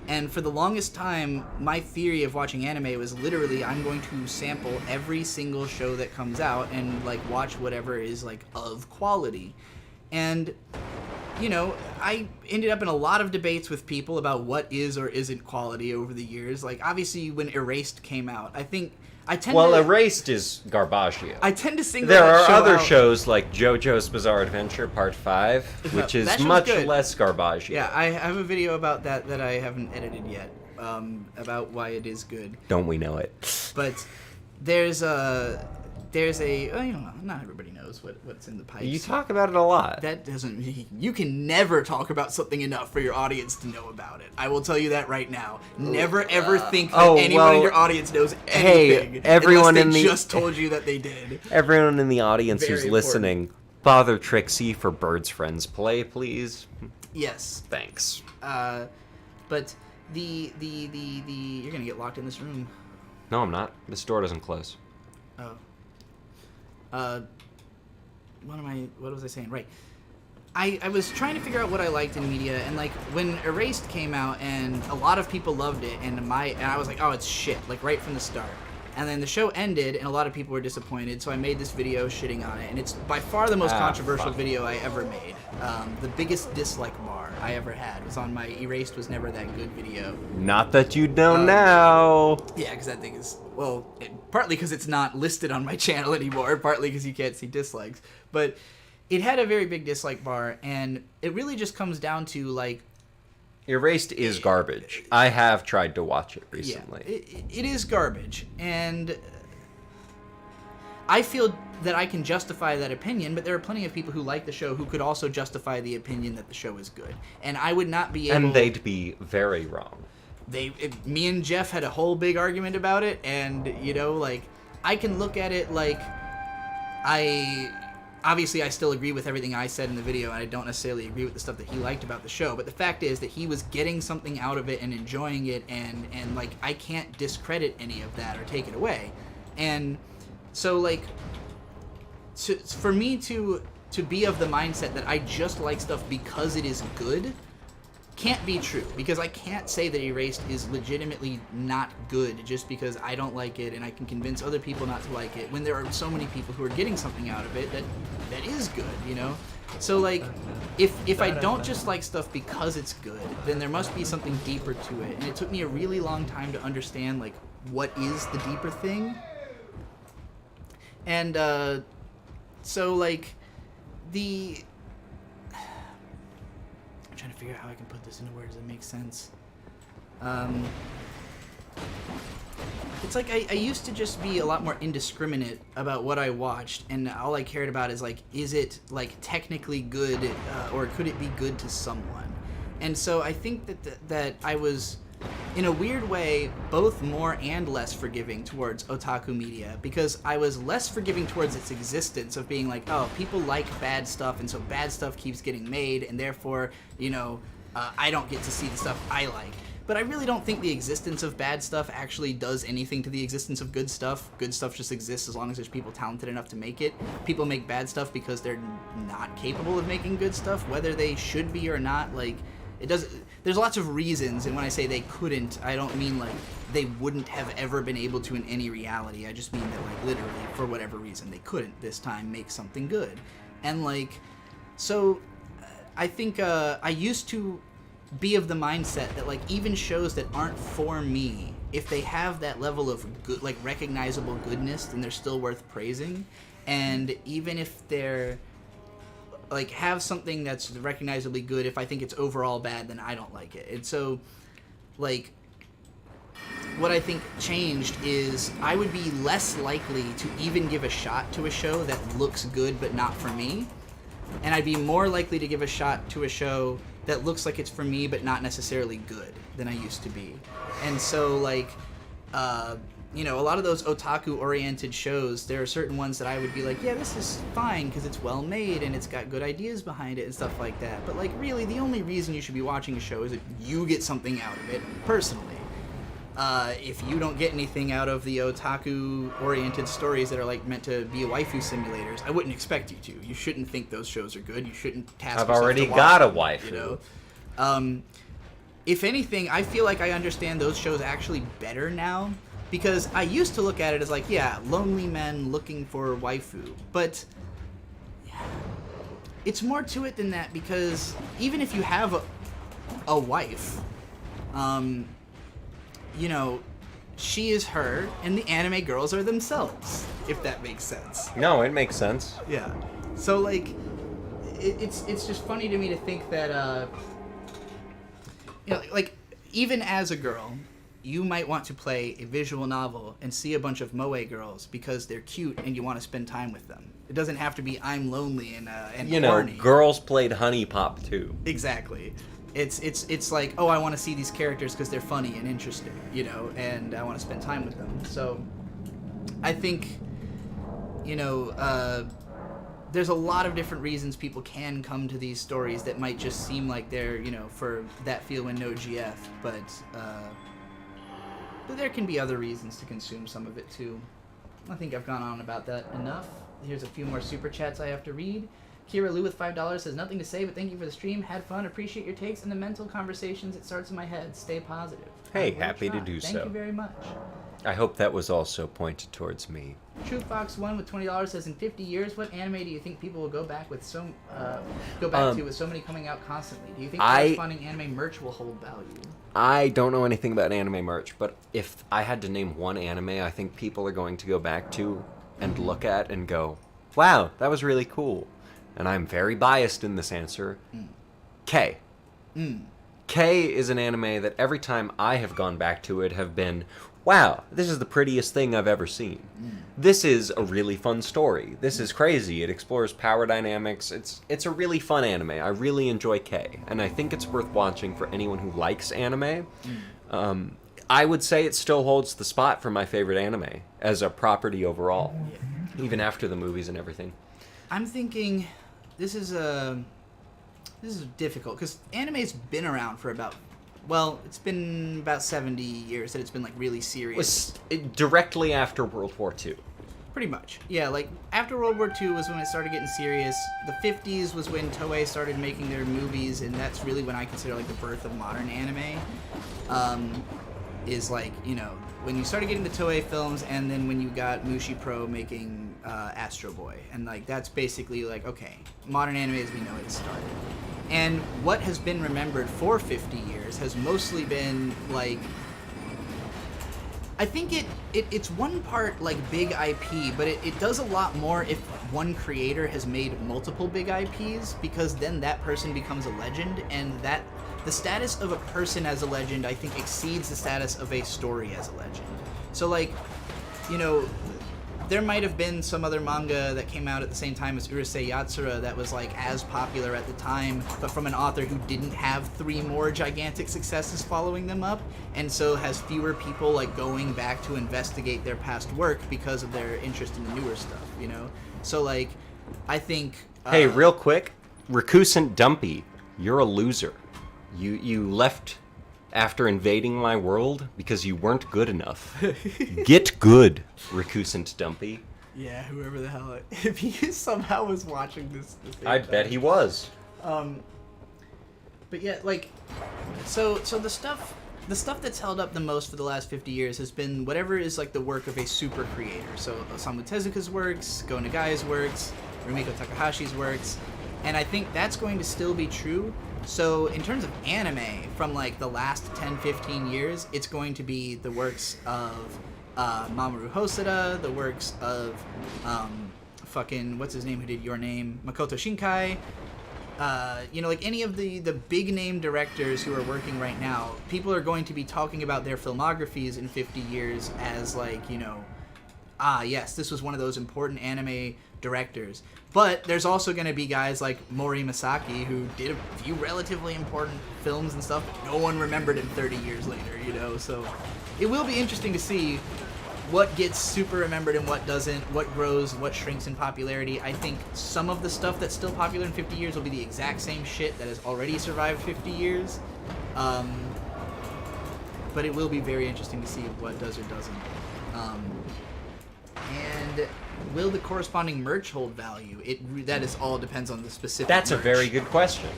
And for the longest time, my theory of watching anime was literally I'm going to sample every single show that comes out and, like, watch whatever is, like, of quality. And, you know, I ended up in a lot of debates with people about what is or isn't quality over the years. Like, obviously, when Erased came out, Erased is Garbaggio. I tend to single There that are show other out. shows like JoJo's Bizarre Adventure Part 5, which is That show's much good. less Garbaggio. Yeah, I have a video about that I haven't edited yet, about why it is good. Don't we know it? But there's a you know, not everybody knows what's in the pipes. You talk about it a lot. That doesn't. You can never talk about something enough for your audience to know about it. I will tell you that right now. Never ever think that anyone in your audience knows anything. Everyone unless in they the just told you that they did. Everyone in the audience Very who's listening, bother Trixie for Birds Friends Play, please. Yes. Thanks. But the you're gonna get locked in this room. No, I'm not. This door doesn't close. Oh. What was I saying? Right. I was trying to figure out what I liked in media, and, like, when Erased came out and a lot of people loved it, and I was like, oh, it's shit, like, right from the start. And then the show ended and a lot of people were disappointed, so I made this video shitting on it, and it's by far the most controversial video I ever made. The biggest dislike bar I ever had was on my Erased Was Never That Good video. Not that you know now. Yeah, because that thing is, well, partly because it's not listed on my channel anymore, partly because you can't see dislikes. But it had a very big dislike bar, and it really just comes down to, like... Erased is garbage. I have tried to watch it recently. Yeah, it is garbage, and I feel that I can justify that opinion, but there are plenty of people who like the show who could also justify the opinion that the show is good. And I would not be able... And they'd be very wrong. Me and Jeff had a whole big argument about it, and, you know, like, I can look at it like obviously I still agree with everything I said in the video, and I don't necessarily agree with the stuff that he liked about the show, but the fact is that he was getting something out of it and enjoying it, and like, I can't discredit any of that or take it away. And so, like, for me to be of the mindset that I just like stuff because it is good can't be true, because I can't say that Erased is legitimately not good just because I don't like it and I can convince other people not to like it, when there are so many people who are getting something out of it that is good, you know? So, like, if I don't just like stuff because it's good, then there must be something deeper to it, and it took me a really long time to understand, like, what is the deeper thing. And so, like, I'm trying to figure out how I can put this into words that make sense. It's like I used to just be a lot more indiscriminate about what I watched, and all I cared about is, like, is it, like, technically good, or could it be good to someone? And so I think that I was, in a weird way, both more and less forgiving towards otaku media, because I was less forgiving towards its existence of being like, oh, people like bad stuff, and so bad stuff keeps getting made, and therefore, you know, I don't get to see the stuff I like. But I really don't think the existence of bad stuff actually does anything to the existence of good stuff. Good stuff just exists as long as there's people talented enough to make it. People make bad stuff because they're not capable of making good stuff, whether they should be or not. Like, it does. There's lots of reasons, and when I say they couldn't, I don't mean like they wouldn't have ever been able to in any reality. I just mean that, like, literally, for whatever reason, they couldn't this time make something good. And, like, so I think I used to be of the mindset that, like, even shows that aren't for me, if they have that level of good, like, recognizable goodness, then they're still worth praising. And even if they're, like, have something that's recognizably good, if I think it's overall bad, then I don't like it. And so, like, what I think changed is I would be less likely to even give a shot to a show that looks good but not for me. And I'd be more likely to give a shot to a show that looks like it's for me but not necessarily good than I used to be. And so, like, you know, a lot of those otaku-oriented shows, there are certain ones that I would be like, yeah, this is fine because it's well made and it's got good ideas behind it and stuff like that. But, like, really, the only reason you should be watching a show is if you get something out of it, personally. If you don't get anything out of the otaku-oriented stories that are, like, meant to be waifu simulators, I wouldn't expect you to. You shouldn't think those shows are good. You shouldn't task I've yourself already to watch got a them, waifu. you know? If anything, I feel like I understand those shows actually better now, because I used to look at it as like, yeah, lonely men looking for waifu, but it's more to it than that, because even if you have a wife, you know, she is her, and the anime girls are themselves, if that makes sense. No, it makes sense. Yeah. So, like, it's just funny to me to think that, you know, like, even as a girl, you might want to play a visual novel and see a bunch of moe girls because they're cute and you want to spend time with them. It doesn't have to be I'm lonely and you know, horny. girls played Honey Pop too. Exactly. It's like, oh, I want to see these characters because they're funny and interesting, you know, and I want to spend time with them. So I think, you know, there's a lot of different reasons people can come to these stories that might just seem like they're, you know, for that feel and no GF, but there can be other reasons to consume some of it too. I think I've gone on about that enough. Here's a few more super chats I have to read. Kira Lou with $5 says, nothing to say, but thank you for the stream. Had fun. Appreciate your takes and the mental conversations it starts in my head. Stay positive. Hey, Will happy to try. do Thank so. you very much. I hope that was also pointed towards me. True Fox 1 with $20 says, in 50 years, what anime do you think people will go back to with so many coming out constantly? Do you think corresponding anime merch will hold value? I don't know anything about anime merch, but if I had to name one anime I think people are going to go back to and look at and go, wow, that was really cool. And I'm very biased in this answer. K. K is an anime that every time I have gone back to it have been, wow, this is the prettiest thing I've ever seen. This is a really fun story. This is crazy. It explores power dynamics. It's a really fun anime. I really enjoy K, and I think it's worth watching for anyone who likes anime. I would say it still holds the spot for my favorite anime as a property overall, even after the movies and everything. I'm thinking this is difficult because anime's been around for it's been about 70 years that it's been, like, really serious. Directly after World War II. Pretty much. Yeah, like, after World War II was when it started getting serious. The 50s was when Toei started making their movies, and that's really when I consider, like, the birth of modern anime. Is, like, you know, when you started getting the Toei films, and then when you got Mushi Pro making Astro Boy. And, like, that's basically, like, okay, modern anime as we know it started. And what has been remembered for 50 years has mostly been, like, I think it's one part, like, big IP, but it does a lot more if one creator has made multiple big IPs, because then that person becomes a legend, and that the status of a person as a legend, I think, exceeds the status of a story as a legend. So, like, you know, there might have been some other manga that came out at the same time as Urusei Yatsura that was, like, as popular at the time, but from an author who didn't have 3 more gigantic successes following them up, and so has fewer people, like, going back to investigate their past work because of their interest in the newer stuff, you know? So, like, I think... Hey, real quick, Recusant Dumpy, you're a loser. You left after invading my world because you weren't good enough. Get good, recusant dumpy. Yeah, whoever the hell if he somehow was watching this I bet he was. But yeah, like, so the stuff that's held up the most for the last 50 years has been whatever is like the work of a super creator. So Osamu Tezuka's works, Go Nagai's works, Rumiko Takahashi's works, and I think that's going to still be true. So in terms of anime, from like the last 10, 15 years, it's going to be the works of Mamoru Hosoda, the works of fucking what's his name who did Your Name, Makoto Shinkai. Like any of the big name directors who are working right now, people are going to be talking about their filmographies in 50 years as like, yes, this was one of those important anime directors. But there's also going to be guys like Mori Masaki who did a few relatively important films and stuff, but no one remembered him 30 years later, so it will be interesting to see what gets super remembered and what doesn't, what grows, what shrinks in popularity. I think some of the stuff that's still popular in 50 years will be the exact same shit that has already survived 50 years. But it will be very interesting to see what does or doesn't. And will the corresponding merch hold value? That is all depends on the specific That's merch. a very good question.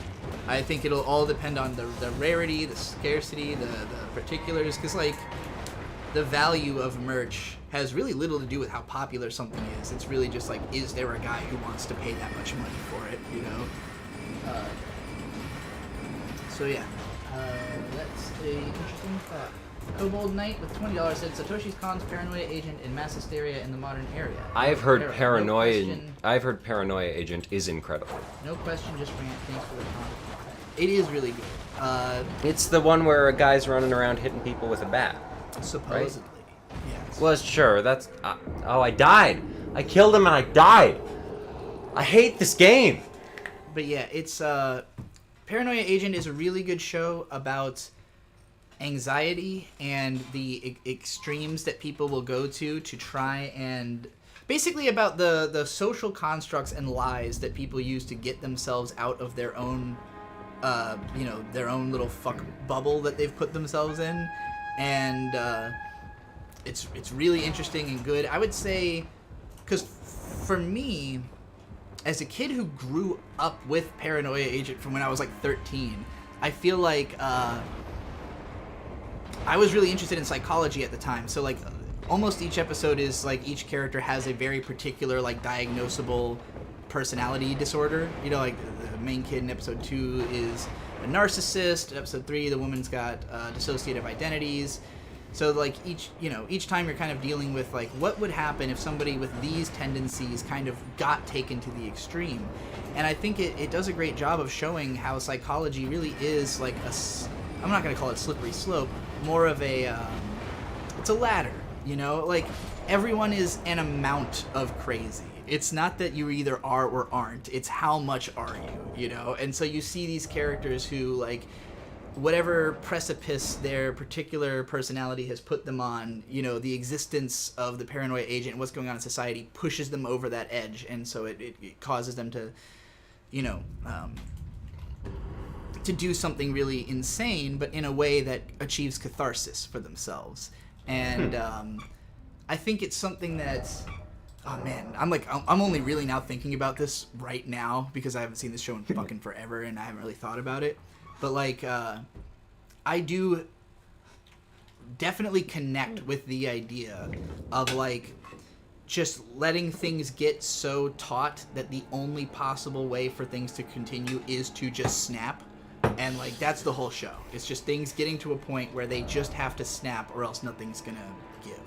I think it'll all depend on the rarity, the scarcity, the particulars, because like the value of merch has really little to do with how popular something is. It's really just like, is there a guy who wants to pay that much money for it, So yeah, that's a interesting thought. Kobold Knight with $20 said Satoshi's Khan's paranoia agent in mass hysteria in the modern era. I've heard Paranoia. No I've heard Paranoia Agent is incredible. no question, just rant. Thanks for the comment. It is really good. It's the one where a guy's running around hitting people with a bat. Supposedly, yes. Well, sure. That's. I died. I killed him and I died. I hate this game. But yeah, it's Paranoia Agent is a really good show about anxiety and the extremes that people will go to try and basically about the social constructs and lies that people use to get themselves out of their own their own little fuck bubble that they've put themselves in, and it's really interesting and good. I would say, because for me, as a kid who grew up with Paranoia Agent from when I was like 13, I feel like I was really interested in psychology at the time. So like almost each episode is like each character has a very particular like diagnosable personality disorder. Like the main kid in episode 2 is a narcissist. In episode 3, the woman's got dissociative identities. So like each time you're kind of dealing with like what would happen if somebody with these tendencies kind of got taken to the extreme. And I think it does a great job of showing how psychology really is like I'm not going to call it slippery slope, more of a it's a ladder, like everyone is an amount of crazy. It's not that you either are or aren't, it's how much are you, and so you see these characters who like whatever precipice their particular personality has put them on, the existence of the paranoia agent and what's going on in society pushes them over that edge, and so it causes them to to do something really insane, but in a way that achieves catharsis for themselves. And I think it's something that's, oh man, I'm only really now thinking about this right now because I haven't seen this show in fucking forever and I haven't really thought about it. But like, I do definitely connect with the idea of like just letting things get so taut that the only possible way for things to continue is to just snap. And like that's the whole show. It's just things getting to a point where they just have to snap or else nothing's gonna give,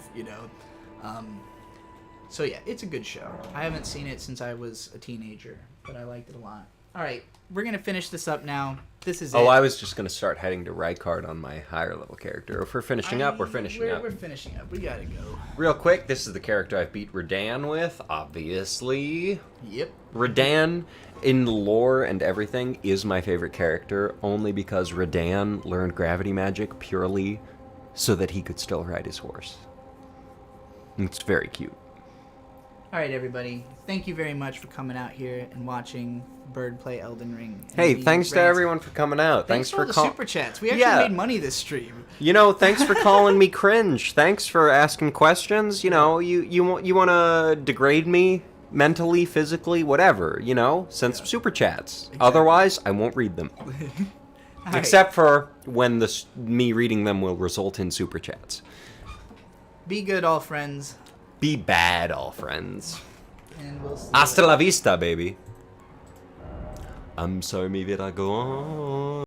So yeah, it's a good show. I haven't seen it since I was a teenager, but I liked it a lot. All right, we're gonna finish this up now. This is it. I was just gonna start heading to Rykard on my higher level character. If we're finishing up, we're finishing up. We're finishing up. We gotta go. Real quick, this is the character I beat Radan with, obviously. Yep. Radan, in the lore and everything, is my favorite character, only because Radan learned gravity magic purely so that he could still ride his horse. It's very cute. All right, everybody. Thank you very much for coming out here and watching Bird play Elden Ring. and Hey, the thanks to rants. everyone for coming out. Thanks for all the super chats. We actually made money this stream. You know, thanks for calling me cringe. Thanks for asking questions. You know, you want to degrade me mentally, physically, whatever. You know, send some super chats. Exactly. Otherwise, I won't read them. All right. Except for when me reading them will result in super chats. Be good, all friends. Be bad, all friends. And we'll see. Hasta la vista, baby. I'm sorry, mi vida go on.